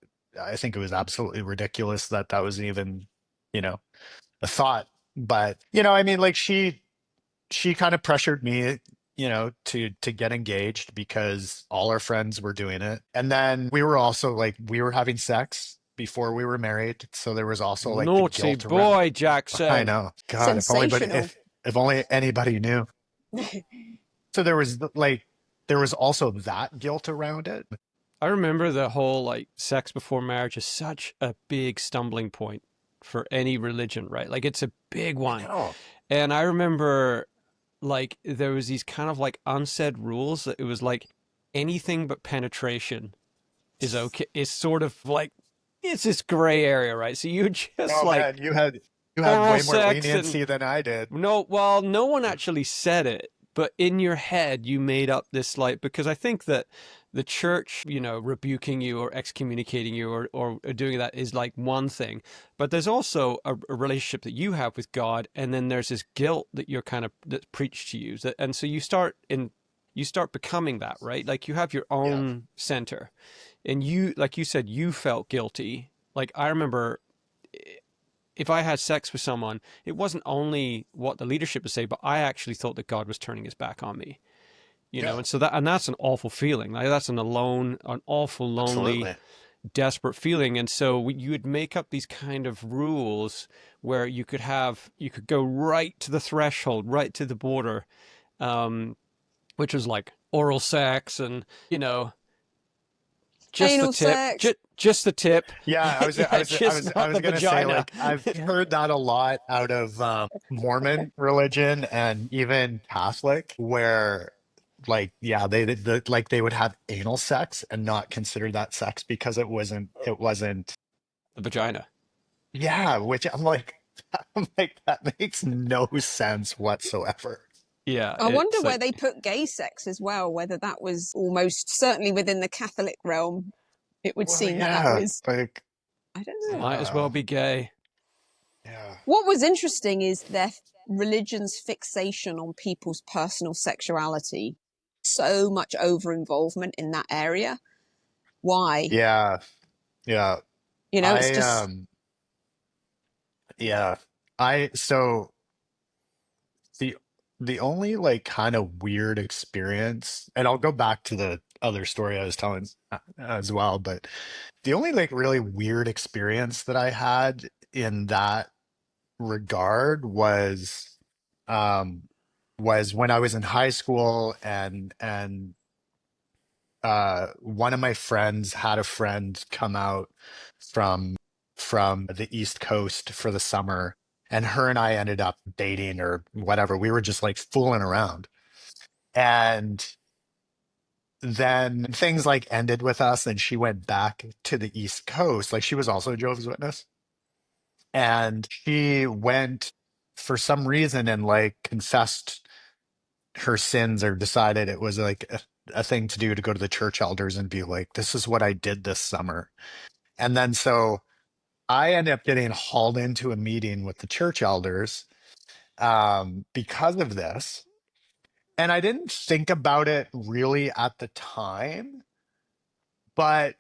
Speaker 2: think it was absolutely ridiculous that that was even, you know, a thought. But I mean, like she kind of pressured me, to get engaged because all our friends were doing it, and then we were also like we were having sex before we were married, so there was also like the
Speaker 1: Naughty
Speaker 2: guilt around.
Speaker 1: boy,
Speaker 2: I
Speaker 1: Jackson.
Speaker 2: know, God,
Speaker 3: Sensational.
Speaker 2: if only anybody knew. So there was also that guilt around it.
Speaker 1: I remember the whole like sex before marriage is such a big stumbling point for any religion, right? Like it's a big
Speaker 2: I
Speaker 1: one.
Speaker 2: know.
Speaker 1: And I remember like there was these kind of like unsaid rules that it was like anything but penetration is okay. Is sort of like it's this gray area, right? So you just
Speaker 2: Oh
Speaker 1: like
Speaker 2: man, you had
Speaker 1: oral
Speaker 2: way more
Speaker 1: sex and
Speaker 2: leniency than I did.
Speaker 1: no, well, no one actually said it, but in your head you made up this like because I think that the church, rebuking you or excommunicating you or doing that is like one thing, but there's also a relationship that you have with God, and then there's this guilt that you're kind of that's preached to you, and so you start becoming that, right? Like you have your
Speaker 2: Yeah.
Speaker 1: own center, and you, like you said, you felt guilty. Like I remember if I had sex with someone, it wasn't only what the leadership would say, but I actually thought that God was turning his back on me.
Speaker 2: Yeah,
Speaker 1: And so that's an awful feeling. Like that's an awful, lonely,
Speaker 2: absolutely.
Speaker 1: desperate feeling. And so you would make up these kind of rules where you could go right to the threshold, right to the border, um, which was like oral sex and, just the
Speaker 3: Anal
Speaker 1: tip,
Speaker 3: sex.
Speaker 1: just the tip.
Speaker 2: Yeah,
Speaker 1: Yeah, just
Speaker 2: I
Speaker 1: not
Speaker 2: was
Speaker 1: the
Speaker 2: gonna say
Speaker 1: vagina.
Speaker 2: like I've heard that a lot out of Mormon religion and even Catholic, where like yeah like they would have anal sex and not consider that sex because it wasn't
Speaker 1: The vagina.
Speaker 2: yeah, which I'm like I'm like that makes no sense whatsoever.
Speaker 1: Yeah,
Speaker 3: I wonder
Speaker 1: it's
Speaker 3: where
Speaker 1: like
Speaker 3: they put gay sex as well, whether that was almost certainly within the Catholic realm. It would
Speaker 2: Well,
Speaker 3: seem that that
Speaker 2: yeah,
Speaker 3: was,
Speaker 2: like
Speaker 3: I don't
Speaker 2: I
Speaker 3: know.
Speaker 2: don't
Speaker 1: might as well
Speaker 2: know.
Speaker 1: be gay.
Speaker 2: Yeah.
Speaker 3: What was interesting is their religion's fixation on people's personal sexuality. So much over involvement in that area. Why?
Speaker 2: Yeah. Yeah.
Speaker 3: It's
Speaker 2: I
Speaker 3: just
Speaker 2: yeah. I so the the only like kind of weird experience, and I'll go back to the other story I was telling as well, but the only like really weird experience that I had in that regard um was when I was in high school and one of my friends had a friend come out from the East Coast for the summer, and her and I ended up dating or whatever. We were just like fooling around. And then things like ended with us and she went back to the East Coast. Like she was also a Jehovah's Witness. And she went for some reason and like confessed her sins or decided it was like a thing to do to go to the church elders and be like, this is what I did this summer. And then so I ended up getting hauled into a meeting with the church elders because of this. And I didn't think about it really at the time, but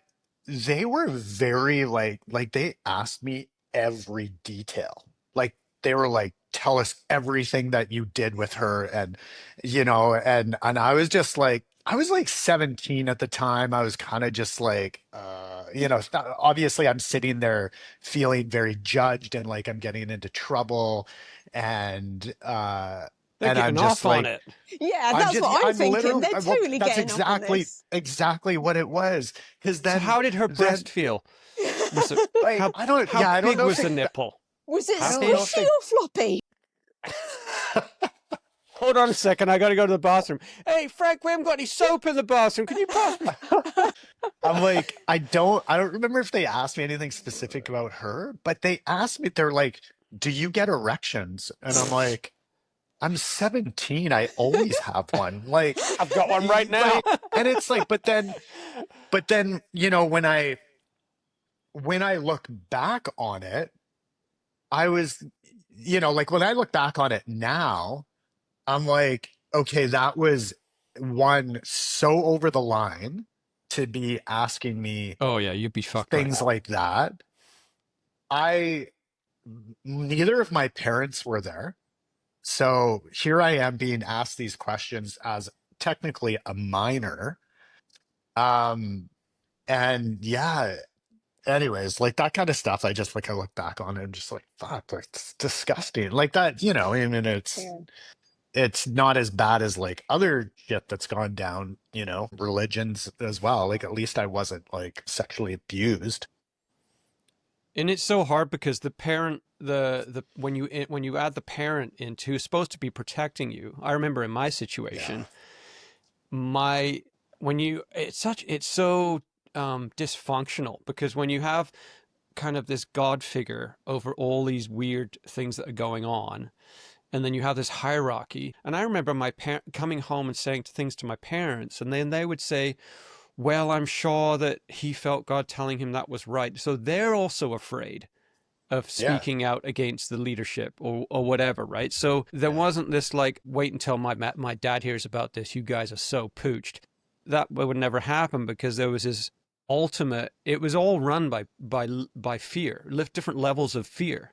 Speaker 2: they were very like they asked me every detail. Like they were like, tell us everything that you did with her. And and I was just like, I was like 17 at the time. I was kind of just like it's obviously I'm sitting there feeling very judged and like I'm getting into trouble. And
Speaker 1: They're
Speaker 2: I'm
Speaker 1: getting
Speaker 2: just
Speaker 1: off on
Speaker 2: like,
Speaker 1: it.
Speaker 3: Yeah, that's what I'm
Speaker 2: I'm
Speaker 3: thinking.
Speaker 2: literally,
Speaker 3: They're
Speaker 2: well,
Speaker 3: totally
Speaker 2: that's
Speaker 3: getting off on
Speaker 2: exactly,
Speaker 3: this.
Speaker 2: exactly what it was. Because
Speaker 1: So how did her
Speaker 2: then,
Speaker 1: breast feel? Was it
Speaker 2: like, I don't,
Speaker 1: how
Speaker 2: yeah, I don't
Speaker 1: big
Speaker 2: know if
Speaker 1: was the
Speaker 2: they,
Speaker 1: nipple?
Speaker 3: Was it
Speaker 2: I
Speaker 1: How
Speaker 2: don't know
Speaker 1: big?
Speaker 2: if
Speaker 3: squishy
Speaker 2: they,
Speaker 3: or floppy?
Speaker 1: Hold on a second, I got to go to the bathroom. Hey, Frank, we haven't got any soap in the bathroom. Can you pass me?
Speaker 2: I'm like, I don't remember if they asked me anything specific about her, but they asked me, they're like, do you get erections? And I'm like, I'm 17. I always have one. Like,
Speaker 1: I've got one right now.
Speaker 2: like, and it's like, but then, when I look back on it, I was, like when I look back on it now, I'm like, okay, that was one so over the line to be asking me
Speaker 1: Oh yeah, you'd be fucked right
Speaker 2: things
Speaker 1: now.
Speaker 2: like that. I, neither of my parents were there. So here I am being asked these questions as technically a minor. Um, and yeah, anyways, like that kind of stuff, I just like I look back on it and just like, fuck, like it's disgusting. Like that, I mean,
Speaker 3: Yeah.
Speaker 2: it's not as bad as like other shit that's gone down, religions as well. Like at least I wasn't like sexually abused.
Speaker 1: And it's so hard because the parent, the when you add the parent into who's supposed to be protecting you. I remember in my
Speaker 2: Yeah.
Speaker 1: situation, my when you it's so dysfunctional because when you have kind of this god figure over all these weird things that are going on, and then you have this hierarchy. And I remember my coming home and saying things to my parents, and then they would say, well, I'm sure that he felt God telling him that was right, so they're also afraid of
Speaker 2: Yeah.
Speaker 1: speaking out against the leadership or whatever, right? So there
Speaker 2: Yeah.
Speaker 1: wasn't this like, wait until my dad hears about this, you guys are so pooched. That would never happen because there was this ultimate, it was all run by fear, different levels of fear.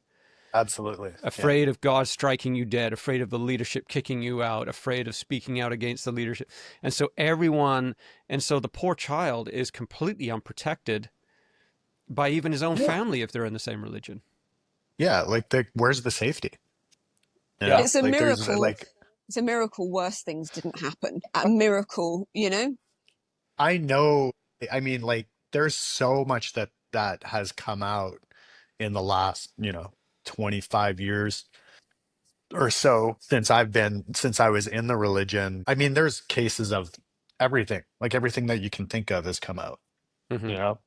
Speaker 2: Absolutely. Yeah.
Speaker 1: Afraid of God striking you dead, afraid of the leadership kicking you out, afraid of speaking out against the leadership. And so the poor child is completely unprotected by even his own
Speaker 2: Yeah.
Speaker 1: family if they're in the same religion.
Speaker 2: Yeah. Like where's the safety?
Speaker 1: Yeah.
Speaker 3: It's a
Speaker 2: Like there's
Speaker 3: miracle.
Speaker 2: like,
Speaker 3: It's a miracle worse things didn't happen. A miracle.
Speaker 2: I know, I mean, like there's so much that has come out in the last, 25 years or so since I was in the religion. I mean, there's cases of everything, like everything that you can think of has come out,
Speaker 1: Mm-hmm.
Speaker 2: you know,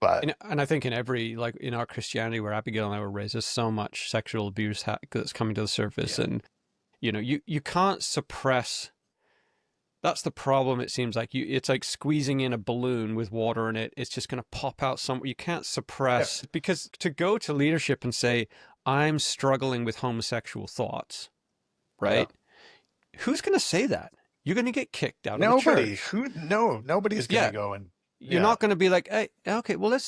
Speaker 2: but
Speaker 1: And I think in every, like in our Christianity where Abigail and I were raised, there's so much sexual abuse that's coming to the surface.
Speaker 2: yeah,
Speaker 1: And, you can't suppress. That's the problem. It seems like it's like squeezing in a balloon with water in it. It's just going to pop out somewhere. You can't
Speaker 2: yeah,
Speaker 1: suppress because to go to leadership and say, I'm struggling with homosexual thoughts,
Speaker 2: yeah.
Speaker 1: right? Who's going to say that? You're going to get kicked out of the
Speaker 2: Nobody
Speaker 1: church.
Speaker 2: who no nobody's gonna
Speaker 1: Yeah.
Speaker 2: go and
Speaker 1: You're
Speaker 2: yeah,
Speaker 1: not going to be like, hey, okay, well,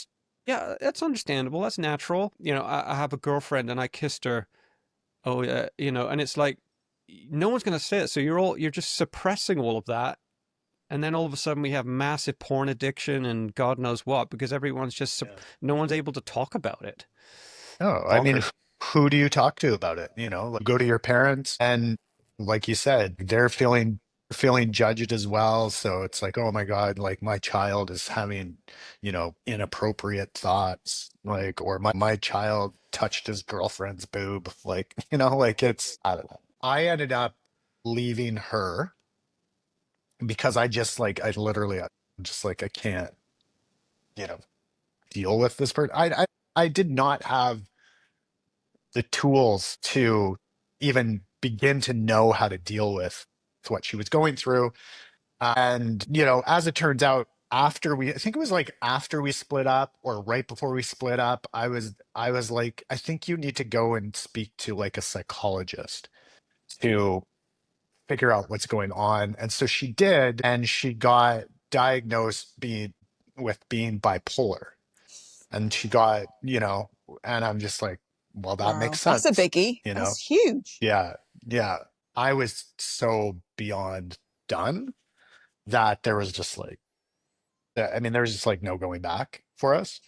Speaker 1: yeah, that's understandable. That's natural. I have a girlfriend and I kissed her. Oh, yeah, and it's like, no one's going to say it. So you're just suppressing all of that. And then all of a sudden we have massive porn addiction and God knows what, because everyone's just,
Speaker 2: yeah.
Speaker 1: no one's able to talk about it.
Speaker 2: No, I mean,
Speaker 1: Bonkers.
Speaker 2: who do you talk to about it? Like, go to your parents, and like you said, they're feeling judged as well. So it's like, oh my God, like my child is having, inappropriate thoughts, like, or my child touched his girlfriend's boob, like, like it's, I don't know. I ended up leaving her because I just like, I literally, I'm just like, I can't, you know, deal with this person. I did not have the tools to even begin to know how to deal with what she was going through. And, you know, as it turns out, I think it was like after we split up or right before we split up, I was like, I think you need to go and speak to like a psychologist to figure out what's going on. And so she did, and she got diagnosed with being bipolar. And she got, you know, and I'm just like, well, that
Speaker 3: Wow,
Speaker 2: makes
Speaker 3: that's a
Speaker 2: sense,
Speaker 3: biggie.
Speaker 2: you know?
Speaker 3: That's huge.
Speaker 2: Yeah, yeah. I was so beyond done that there was just like, I mean, there was just like no going back for us.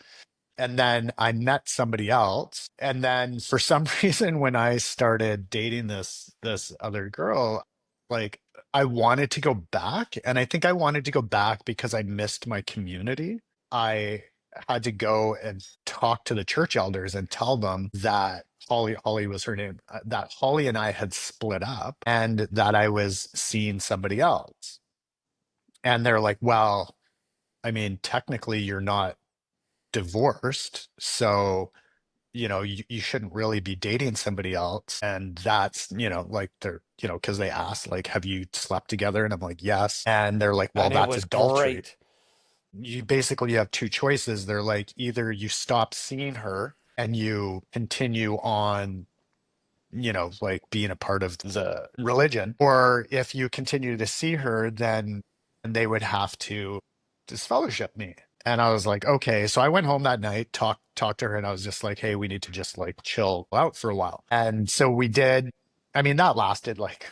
Speaker 2: And then I met somebody else. And then for some reason, when I started dating this other girl, like I wanted to go back. And I think I wanted to go back because I missed my community. I had to go and talk to the church elders and tell them that Holly was her name, that Holly and I had split up and that I was seeing somebody else. And they're like, well, I mean, technically you're not divorced, so you know you shouldn't really be dating somebody else. And that's, you know, like they're, you know, because they asked like, have you slept together, and I'm like, yes. And they're like, well,
Speaker 1: And it
Speaker 2: that's
Speaker 1: was
Speaker 2: adultery.
Speaker 1: great.
Speaker 2: You basically have two choices. They're like, either you stop seeing her and you continue on, you know, like being a part of the religion, or if you continue to see her, then they would have to disfellowship me. And I was like, okay. So I went home that night, talked to her, and I was just like, hey, we need to just like chill out for a while. And so we did. I mean, that lasted like,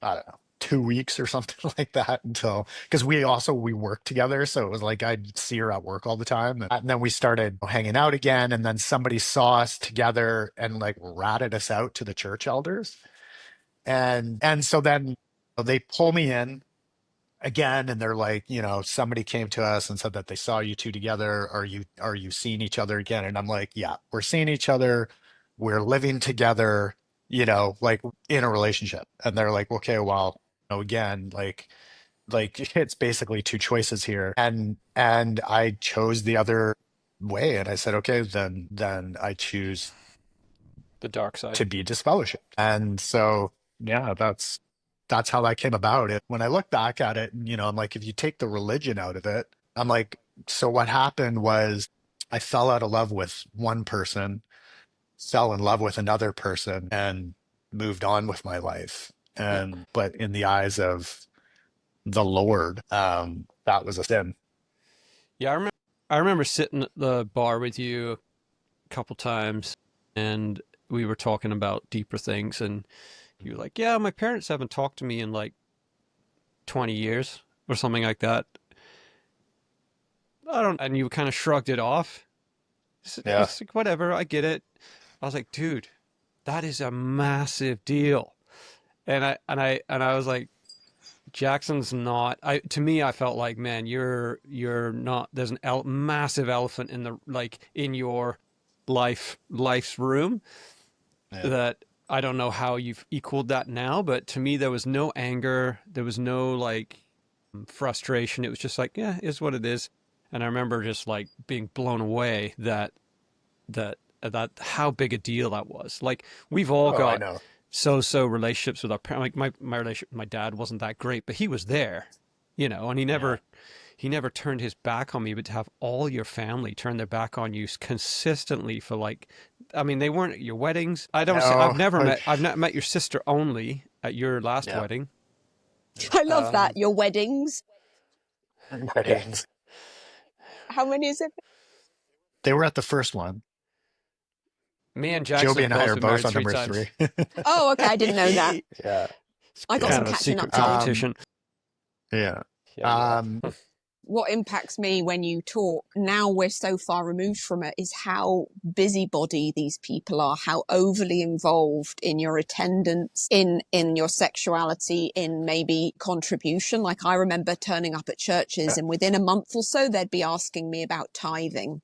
Speaker 2: I don't know, 2 weeks or something like that, until, because we worked together, so it was like I'd see her at work all the time. And then we started hanging out again, and then somebody saw us together and like ratted us out to the church elders. And so then they pull me in again, and they're like, you know, somebody came to us and said that they saw you two together. Are you seeing each other again? And I'm like, yeah, we're seeing each other, we're living together, you know, like in a relationship. And they're like, okay, well, you know, again, like it's basically two choices here. And I chose the other way, and I said, okay, then I choose
Speaker 1: The dark side.
Speaker 2: to be disfellowshipped. And so, yeah, that's how that came about. It when I look back at it, you know, I'm like, if you take the religion out of it, I'm like, so what happened was I fell out of love with one person, fell in love with another person, and moved on with my life. And but in the eyes of the Lord, that was a sin.
Speaker 1: Yeah, I remember sitting at the bar with you a couple times, and we were talking about deeper things, and you were like, "Yeah, my parents haven't talked to me in like 20 years or something like that." I don't, and you kind of shrugged it off.
Speaker 2: Yeah.
Speaker 1: It's like, whatever, I get it. I was like, dude, that is a massive deal. And I was like, Jackson's not. I to me, I felt like, man, you're not. There's an massive elephant in the like in your life's room
Speaker 2: Yeah.
Speaker 1: that I don't know how you've equaled that now, but to me, there was no anger, there was no like frustration. It was just like, yeah, it's what it is. And I remember just like being blown away that how big a deal that was. Like we've all
Speaker 2: Oh, I
Speaker 1: got
Speaker 2: know.
Speaker 1: so relationships with our parents. Like my relationship with my dad wasn't that great, but he was there, you know, and
Speaker 2: Yeah.
Speaker 1: he never turned his back on me. But to have all your family turn their back on you consistently for like, I mean, they weren't at your weddings. I don't say
Speaker 2: No, like,
Speaker 1: I've not met your sister only at your last
Speaker 2: yeah.
Speaker 1: wedding.
Speaker 3: I love that.
Speaker 1: Um,
Speaker 3: Your weddings.
Speaker 1: yeah,
Speaker 2: Weddings.
Speaker 3: How many is it?
Speaker 2: They were at the first one.
Speaker 1: me and
Speaker 2: Joby
Speaker 1: Jackson have
Speaker 2: and I
Speaker 1: both
Speaker 2: are
Speaker 1: been
Speaker 2: both
Speaker 1: married
Speaker 2: on
Speaker 1: three
Speaker 2: number
Speaker 1: times.
Speaker 2: three.
Speaker 3: Oh, okay. I didn't know that.
Speaker 2: Yeah.
Speaker 3: I got
Speaker 1: Kind
Speaker 3: some
Speaker 2: Yeah.
Speaker 1: of a
Speaker 3: catching up
Speaker 1: secret
Speaker 3: to do.
Speaker 1: competition.
Speaker 2: Yeah.
Speaker 1: Yeah, you are.
Speaker 2: Um,
Speaker 3: What impacts me when you talk, now we're so far removed from it, is how busybody these people are, how overly involved in your attendance, in your sexuality, in maybe contribution. Like I remember turning up at churches and within a month or so, they'd be asking me about tithing,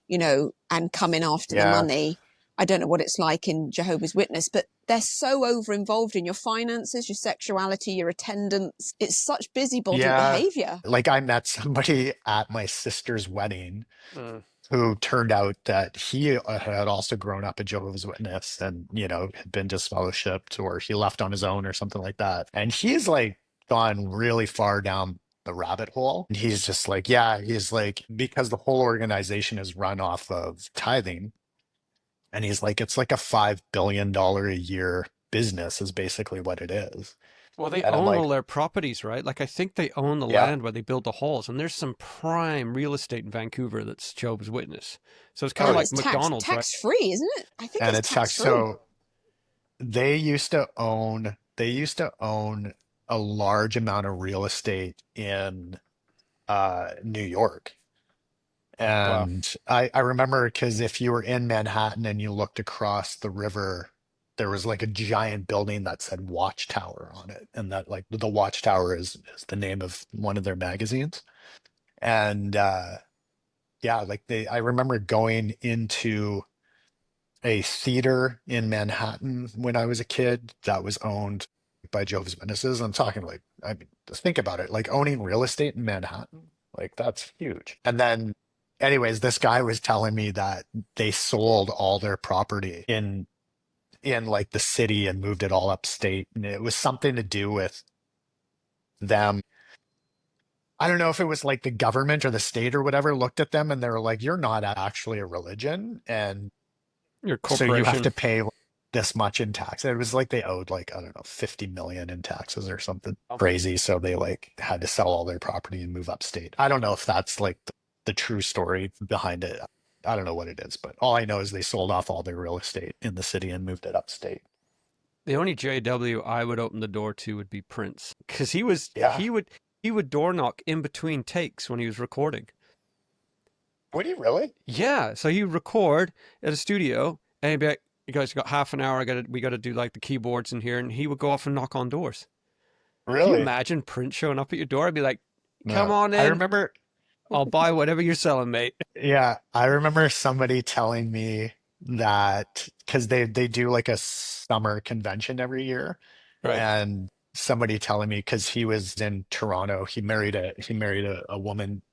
Speaker 3: you know, and coming after the
Speaker 2: yeah.
Speaker 3: money. I don't know what it's like in Jehovah's Witness, but they're so over involved in your finances, your sexuality, your attendance. It's such busybody
Speaker 2: Yeah.
Speaker 3: behavior.
Speaker 2: Like I met somebody at my sister's wedding
Speaker 1: Mm.
Speaker 2: who turned out that he had also grown up a Jehovah's Witness and, had been disfellowshipped or he left on his own or something like that. And he's like gone really far down the rabbit hole. And he's just like, yeah, he's like, because the whole organization is run off of tithing. And he's like, it's like a $5 billion a year business, is basically what it is.
Speaker 1: Well, they
Speaker 2: And I'm
Speaker 1: own
Speaker 2: like,
Speaker 1: all their properties, right? Like, I think they own the
Speaker 2: yeah,
Speaker 1: land where they build the halls, and there's some prime real estate in Vancouver that's Jehovah's Witness. So it's kind of
Speaker 3: And
Speaker 2: oh,
Speaker 1: like
Speaker 3: it's
Speaker 1: McDonald's, right?
Speaker 3: tax free, isn't it? I think
Speaker 2: and
Speaker 3: it's
Speaker 2: it's
Speaker 3: tax
Speaker 2: tax.
Speaker 3: free.
Speaker 2: So they used to own a large amount of real estate in New York.
Speaker 1: Wow.
Speaker 2: And I remember because if you were in Manhattan and you looked across the river, there was like a giant building that said Watchtower on it. And that like the Watchtower is the name of one of their magazines. And yeah, like I remember going into a theater in Manhattan when I was a kid that was owned by Jehovah's Witnesses. I'm talking like, I mean, just think about it, like owning real estate in Manhattan, like that's huge. And then, anyways, this guy was telling me that they sold all their property in like the city and moved it all upstate, and it was something to do with them. I don't know if it was like the government or the state or whatever looked at them and they were like, "You're not actually a religion, and
Speaker 1: Your
Speaker 2: so you have
Speaker 1: corporation.
Speaker 2: to pay this much in tax." It was like they owed like, I don't know, 50 million in taxes or something
Speaker 1: Oh.
Speaker 2: crazy. So they like had to sell all their property and move upstate. I don't know if that's like the true story behind it. I don't know what it is, but all I know is they sold off all their real estate in the city and moved it upstate.
Speaker 1: The only JW I would open the door to would be Prince, because he was
Speaker 2: Yeah.
Speaker 1: he would door knock in between takes when he was recording.
Speaker 2: Would you really?
Speaker 1: Yeah, so he would record at a studio, and he'd be like, "You guys got half an hour. We got to do like the keyboards in here," and he would go off and knock on doors. Can you
Speaker 2: Really?
Speaker 1: imagine Prince showing up at your door? I'd be like, "Come
Speaker 2: No.
Speaker 1: on
Speaker 2: I
Speaker 1: in.
Speaker 2: remember,
Speaker 1: I'll buy whatever you're selling, mate."
Speaker 2: yeah, I remember somebody telling me that because they do like a summer convention every year.
Speaker 1: Right.
Speaker 2: And somebody telling me because he was in Toronto, he married a woman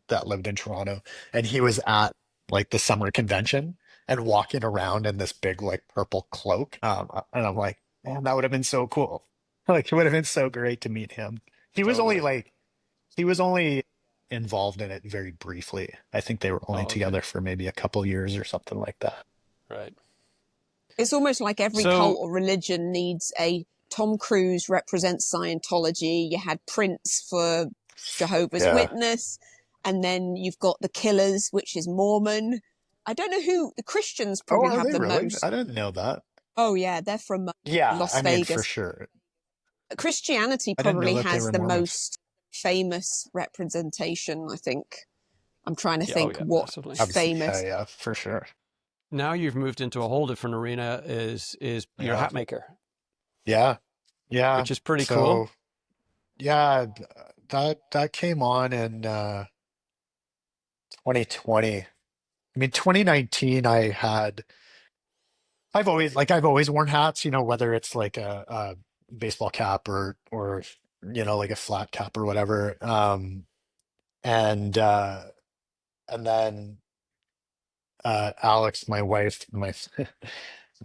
Speaker 2: that lived in Toronto, and he was at like the summer convention and walking around in this big like purple cloak. And I'm like, man, that would have been so cool. Like it would have been so great to meet him. He was only
Speaker 1: Totally.
Speaker 2: like he was only involved in it very briefly. I think they were only
Speaker 1: Oh, okay.
Speaker 2: together for maybe a couple years or something like that.
Speaker 1: Right.
Speaker 3: It's almost like every cult
Speaker 1: So,
Speaker 3: or religion needs a Tom Cruise represents Scientology. You had Prince for Jehovah's
Speaker 2: Yeah.
Speaker 3: Witness. And then you've got the Killers, which is Mormon. I don't know who the Christians
Speaker 2: Oh,
Speaker 3: probably
Speaker 2: are
Speaker 3: have
Speaker 2: they
Speaker 3: the
Speaker 2: really?
Speaker 3: most.
Speaker 2: I didn't know that.
Speaker 3: Oh, yeah, they're from
Speaker 2: Yeah,
Speaker 3: Las
Speaker 2: I mean, for
Speaker 3: Vegas.
Speaker 2: sure.
Speaker 3: Christianity
Speaker 2: I didn't know
Speaker 3: probably
Speaker 2: that they
Speaker 3: has
Speaker 2: were
Speaker 3: the
Speaker 2: Mormons.
Speaker 3: most famous representation, I think. I'm trying to
Speaker 1: yeah, oh
Speaker 3: think
Speaker 1: yeah,
Speaker 3: what
Speaker 1: massively.
Speaker 2: Yeah,
Speaker 3: famous.
Speaker 2: yeah, for sure.
Speaker 1: Now you've moved into a whole different arena. Is you're a
Speaker 2: Yeah,
Speaker 1: hat maker,
Speaker 2: yeah, yeah.
Speaker 1: which is pretty cool.
Speaker 2: So yeah, that came on in 2020. I mean, 2019, I've always worn hats, whether it's like a baseball cap or like a flat cap or whatever. And and then Alex, my wife, my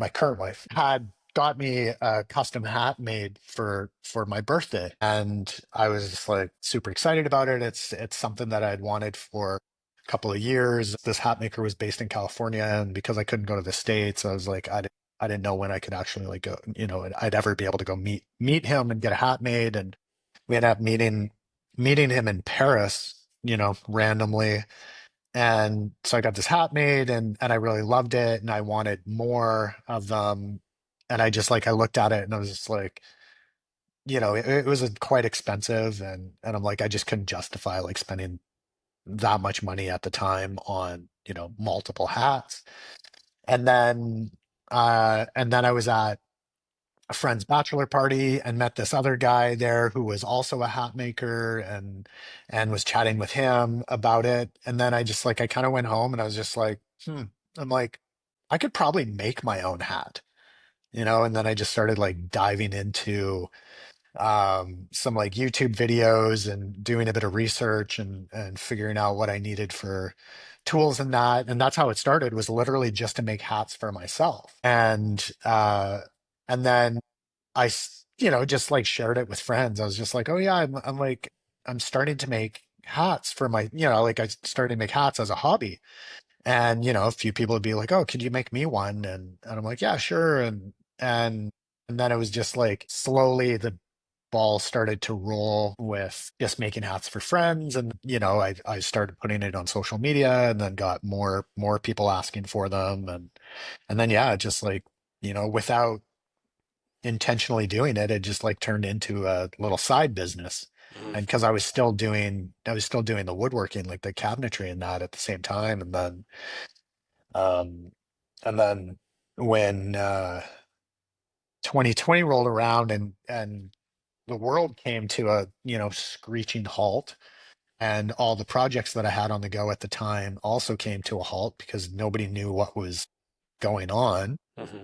Speaker 2: current wife, had got me a custom hat made for my birthday, and I was just like super excited about it. It's something that I'd wanted for a couple of years. This hat maker was based in California, and because I couldn't go to the States, I was like, I didn't know when I could actually like go, and I'd ever be able to go meet him and get a hat made. And we ended up meeting him in Paris, randomly. And so I got this hat made and I really loved it and I wanted more of them. And I looked at it and I was just like, it was quite expensive and I'm like, I just couldn't justify like spending that much money at the time on, multiple hats. And then I was at a friend's bachelor party and met this other guy there who was also a hat maker and was chatting with him about it. And then I kind of went home and I was just like, I'm like, I could probably make my own hat, you know, and then I just started like diving into some like YouTube videos and doing a bit of research and figuring out what I needed for tools and that. And that's how it started, was literally just to make hats for myself. And then you know, just like shared it with friends. I was just like, oh yeah, I'm like, I'm starting to make hats for my, you know, like I started to make hats as a hobby. And, you know, a few people would be like, oh, could you make me one? And I'm like, yeah, sure. And, and then it was just like slowly the ball started to roll with just making hats for friends. And, you know, I started putting it on social media and then got more people asking for them. And then, yeah, just like, you know, without intentionally doing it, it just like turned into a little side business.
Speaker 1: Mm-hmm.
Speaker 2: And because I was still doing the woodworking, like the cabinetry and that at the same time. Um, and then when 2020 rolled around and the world came to a, you know, screeching halt, and all the projects that I had on the go at the time also came to a halt because nobody knew what was going on.
Speaker 1: Mm-hmm.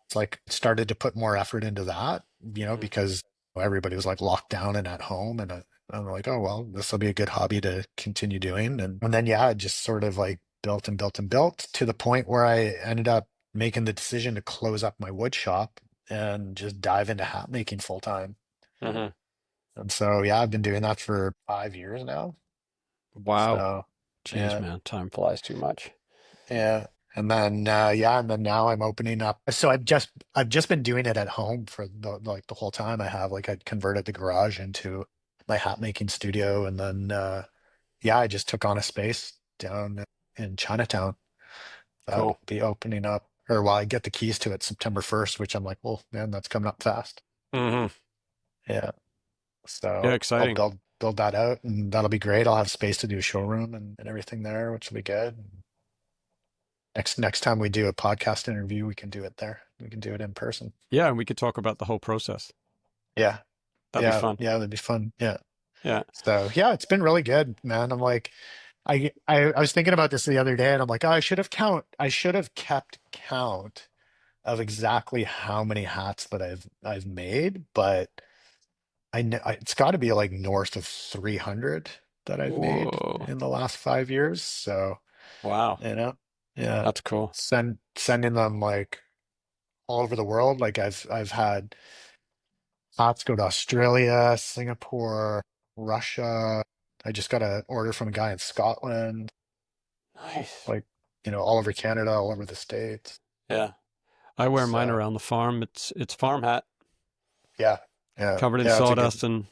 Speaker 2: It's like started to put more effort into that, you know,
Speaker 1: Mm-hmm.
Speaker 2: because everybody was like locked down and at home. And I'm like, oh, well, this will be a good hobby to continue doing. And then, yeah, it just sort of like built and built and built to the point where I ended up making the decision to close up my wood shop and just dive into hat making full time.
Speaker 1: Mm-hmm.
Speaker 2: And so, yeah, I've been doing that for 5 years now.
Speaker 1: Wow.
Speaker 2: So,
Speaker 1: Jeez,
Speaker 2: yeah.
Speaker 1: man, time flies too much.
Speaker 2: Yeah. And then yeah, and then now I'm opening up. So I've just been doing it at home for the whole time I have. Like I converted the garage into my hat making studio, and then yeah, I just took on a space down in Chinatown that
Speaker 1: Cool.
Speaker 2: will be opening up, or well, I get the keys to it September 1st, which I'm like, well, man, that's coming up fast.
Speaker 1: Mm-hmm.
Speaker 2: Yeah.
Speaker 1: Yeah,
Speaker 2: So I'll
Speaker 1: exciting.
Speaker 2: build that out, and that'll be great. I'll have space to do a showroom and everything there, which will be good. Next time we do a podcast interview, we can do it there. We can do it in person.
Speaker 1: Yeah, and we could talk about the whole process.
Speaker 2: Yeah.
Speaker 1: That'd be
Speaker 2: Yeah.
Speaker 1: fun.
Speaker 2: Yeah. That'd be fun. Yeah.
Speaker 1: Yeah.
Speaker 2: So yeah, it's been really good, man. I'm like, I was thinking about this the other day and I'm like, oh, I should have kept count of exactly how many hats that I've made, but I know it's got to be like north of 300 that I've made
Speaker 1: Whoa.
Speaker 2: in the last 5 years. So,
Speaker 1: Wow.
Speaker 2: you know, yeah,
Speaker 1: That's cool.
Speaker 2: sending them like all over the world. Like I've had hats go to Australia, Singapore, Russia. I just got an order from a guy in Scotland,
Speaker 1: Nice.
Speaker 2: like, you know, all over Canada, all over the States.
Speaker 1: Yeah. I wear mine
Speaker 2: So
Speaker 1: around the farm. It's farm hat,
Speaker 2: yeah, yeah,
Speaker 1: covered in
Speaker 2: yeah, it's a good,
Speaker 1: sawdust, and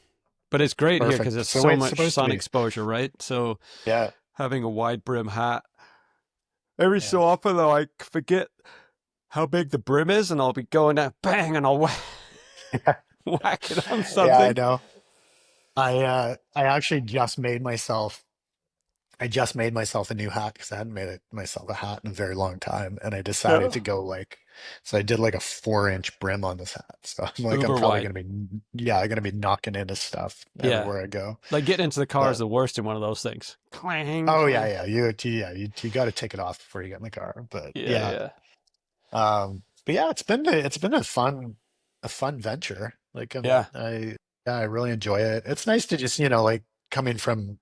Speaker 1: but it's great here because
Speaker 2: perfect.
Speaker 1: it's
Speaker 2: It's the way
Speaker 1: so
Speaker 2: it's
Speaker 1: much
Speaker 2: supposed to
Speaker 1: sun
Speaker 2: be.
Speaker 1: exposure, right? So
Speaker 2: Yeah,
Speaker 1: having a wide brim hat. Every
Speaker 2: yeah,
Speaker 1: so often though, I forget how big the brim is, and I'll be going down, bang, and I'll whack it on
Speaker 2: yeah, I
Speaker 1: something.
Speaker 2: know. I actually just made myself a new hat because I hadn't made myself a hat in a very long time, and I decided
Speaker 1: Yeah.
Speaker 2: to go like, so I did like a 4 inch brim on this hat. So I'm like, I'm
Speaker 1: Uber
Speaker 2: probably
Speaker 1: wide.
Speaker 2: gonna be, yeah, I'm gonna be knocking into stuff
Speaker 1: Yeah.
Speaker 2: everywhere I go.
Speaker 1: Like getting into the car is
Speaker 2: But
Speaker 1: the worst in one of those things. Clang,
Speaker 2: oh yeah,
Speaker 1: clang.
Speaker 2: yeah, you got to take it off before you get in the car. But
Speaker 1: Yeah,
Speaker 2: yeah,
Speaker 1: yeah.
Speaker 2: but yeah, it's been a fun venture. Like
Speaker 1: Yeah.
Speaker 2: yeah, I really enjoy it. It's nice to just, you know, like coming from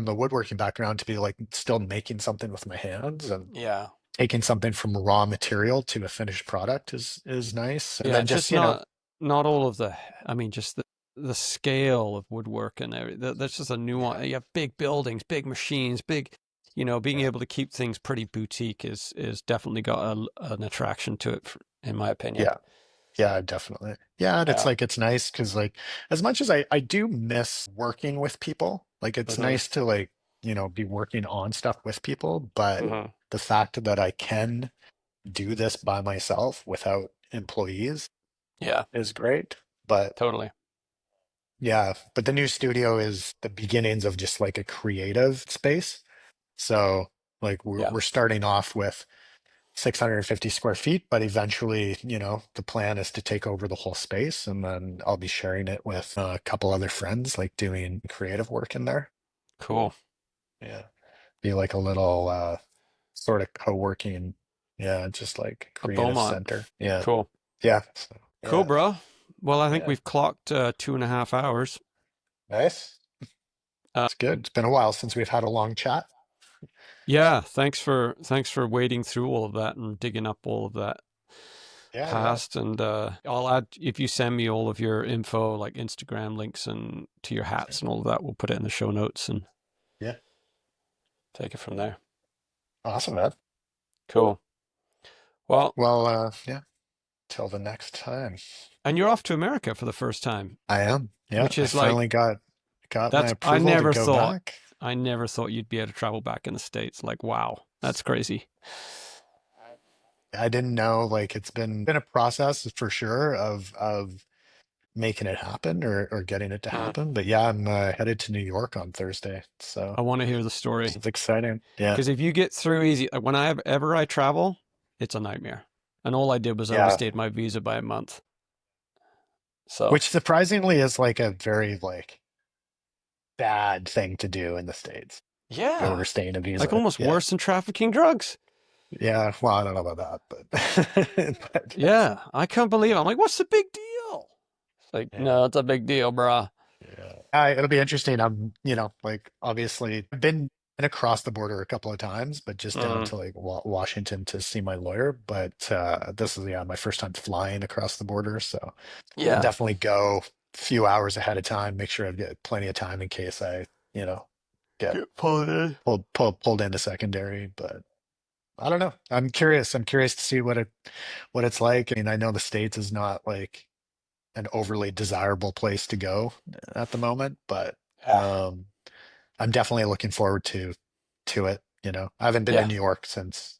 Speaker 2: the woodworking background to be like still making something with my hands and
Speaker 1: Yeah.
Speaker 2: taking something from raw material to a finished product is nice. And
Speaker 1: Yeah.
Speaker 2: then
Speaker 1: It's
Speaker 2: just,
Speaker 1: just
Speaker 2: you know,
Speaker 1: not all of the, I mean, just the scale of woodwork and everything. That's just a nuance.
Speaker 2: yeah,
Speaker 1: You have big buildings, big machines, big, being
Speaker 2: yeah,
Speaker 1: able to keep things pretty boutique is definitely got an attraction to it, in my opinion.
Speaker 2: yeah, yeah, definitely. Yeah, and it's
Speaker 1: Yeah.
Speaker 2: like it's nice because like as much as I do miss working with people, like it's
Speaker 1: Mm-hmm.
Speaker 2: nice to like, you know, be working on stuff with people, but
Speaker 1: Mm-hmm.
Speaker 2: the fact that I can do this by myself without employees
Speaker 1: Yeah.
Speaker 2: is great. But
Speaker 1: Totally.
Speaker 2: yeah, but the new studio is the beginnings of just like a creative space. So like
Speaker 1: Yeah.
Speaker 2: we're starting off with 650 square feet, but eventually, you know, the plan is to take over the whole space, and then I'll be sharing it with a couple other friends, like doing creative work in there.
Speaker 1: Cool.
Speaker 2: Yeah. Be like a little sort of co-working. Yeah, just like
Speaker 1: A
Speaker 2: creative
Speaker 1: Beaumont.
Speaker 2: center. Yeah.
Speaker 1: Cool.
Speaker 2: Yeah. So,
Speaker 1: Cool,
Speaker 2: yeah.
Speaker 1: bro. Well, I think
Speaker 2: Yeah.
Speaker 1: we've clocked 2.5 hours.
Speaker 2: Nice.
Speaker 1: Uh,
Speaker 2: It's good. It's been a while since we've had a long chat.
Speaker 1: yeah, thanks for wading through all of that and digging up all of that
Speaker 2: Yeah, yeah.
Speaker 1: past. And I'll add, if you send me all of your info, like Instagram links and to your
Speaker 2: Sure.
Speaker 1: hats and all of that, we'll put it in the show notes and
Speaker 2: Yeah.
Speaker 1: take it from there.
Speaker 2: Awesome, man.
Speaker 1: Cool. Well,
Speaker 2: Well, yeah. Till the next time.
Speaker 1: and you're off to America for the first time,
Speaker 2: I am. Yeah.
Speaker 1: which
Speaker 2: I
Speaker 1: is like,
Speaker 2: finally got my
Speaker 1: that's, I
Speaker 2: approval to
Speaker 1: never
Speaker 2: go
Speaker 1: thought,
Speaker 2: back.
Speaker 1: I never thought you'd be able to travel back in the States. Like, wow, that's crazy.
Speaker 2: I didn't know, like it's been a process for sure of making it happen or getting it to
Speaker 1: Mm.
Speaker 2: happen. But yeah, I'm headed to New York on Thursday. So
Speaker 1: I want to hear the story.
Speaker 2: it's exciting. Yeah.
Speaker 1: Because if you get through easy, like when I travel, it's a nightmare. And all I did was
Speaker 2: Yeah.
Speaker 1: overstayed my visa by a month. So
Speaker 2: Which surprisingly is like a very like bad thing to do in the States.
Speaker 1: yeah,
Speaker 2: Overstaying a
Speaker 1: like
Speaker 2: visa.
Speaker 1: almost
Speaker 2: Yeah.
Speaker 1: worse than trafficking drugs.
Speaker 2: Yeah. Well, I don't know about that, but but
Speaker 1: Yeah, I can't believe it. I'm like, what's the big deal? It's like,
Speaker 2: yeah.
Speaker 1: no, it's a big deal, bruh.
Speaker 2: Yeah. It'll be interesting. Like obviously I've been across the border a couple of times, but just down
Speaker 1: Mm,
Speaker 2: to like Washington to see my lawyer. But this is my first time flying across the border, so I'll
Speaker 1: yeah,
Speaker 2: definitely go a few hours ahead of time, make sure I get plenty of time in case I, get
Speaker 1: get pulled in.
Speaker 2: pulled into secondary. But I don't know. I'm curious. I'm curious to see what it's like. I mean, I know the States is not like an overly desirable place to go at the moment, but
Speaker 1: Yeah,
Speaker 2: um, I'm definitely looking forward to it. I haven't been to
Speaker 1: yeah,
Speaker 2: New York since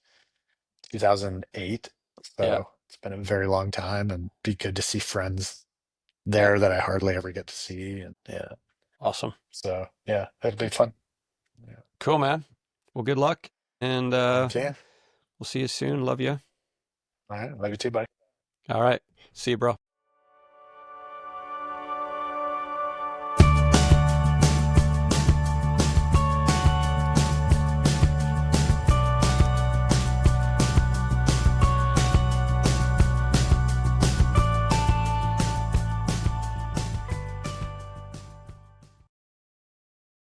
Speaker 2: 2008,
Speaker 1: yeah.
Speaker 2: so it's been a very long time, and be good to see friends
Speaker 1: Yeah,
Speaker 2: there that I hardly ever get to see. And yeah,
Speaker 1: awesome.
Speaker 2: so yeah, it'll be fun. Yeah.
Speaker 1: Cool, man. Well, good luck, and
Speaker 2: Okay.
Speaker 1: we'll see you soon. Love you.
Speaker 2: All right. Love you too, buddy.
Speaker 1: All right. See you, bro.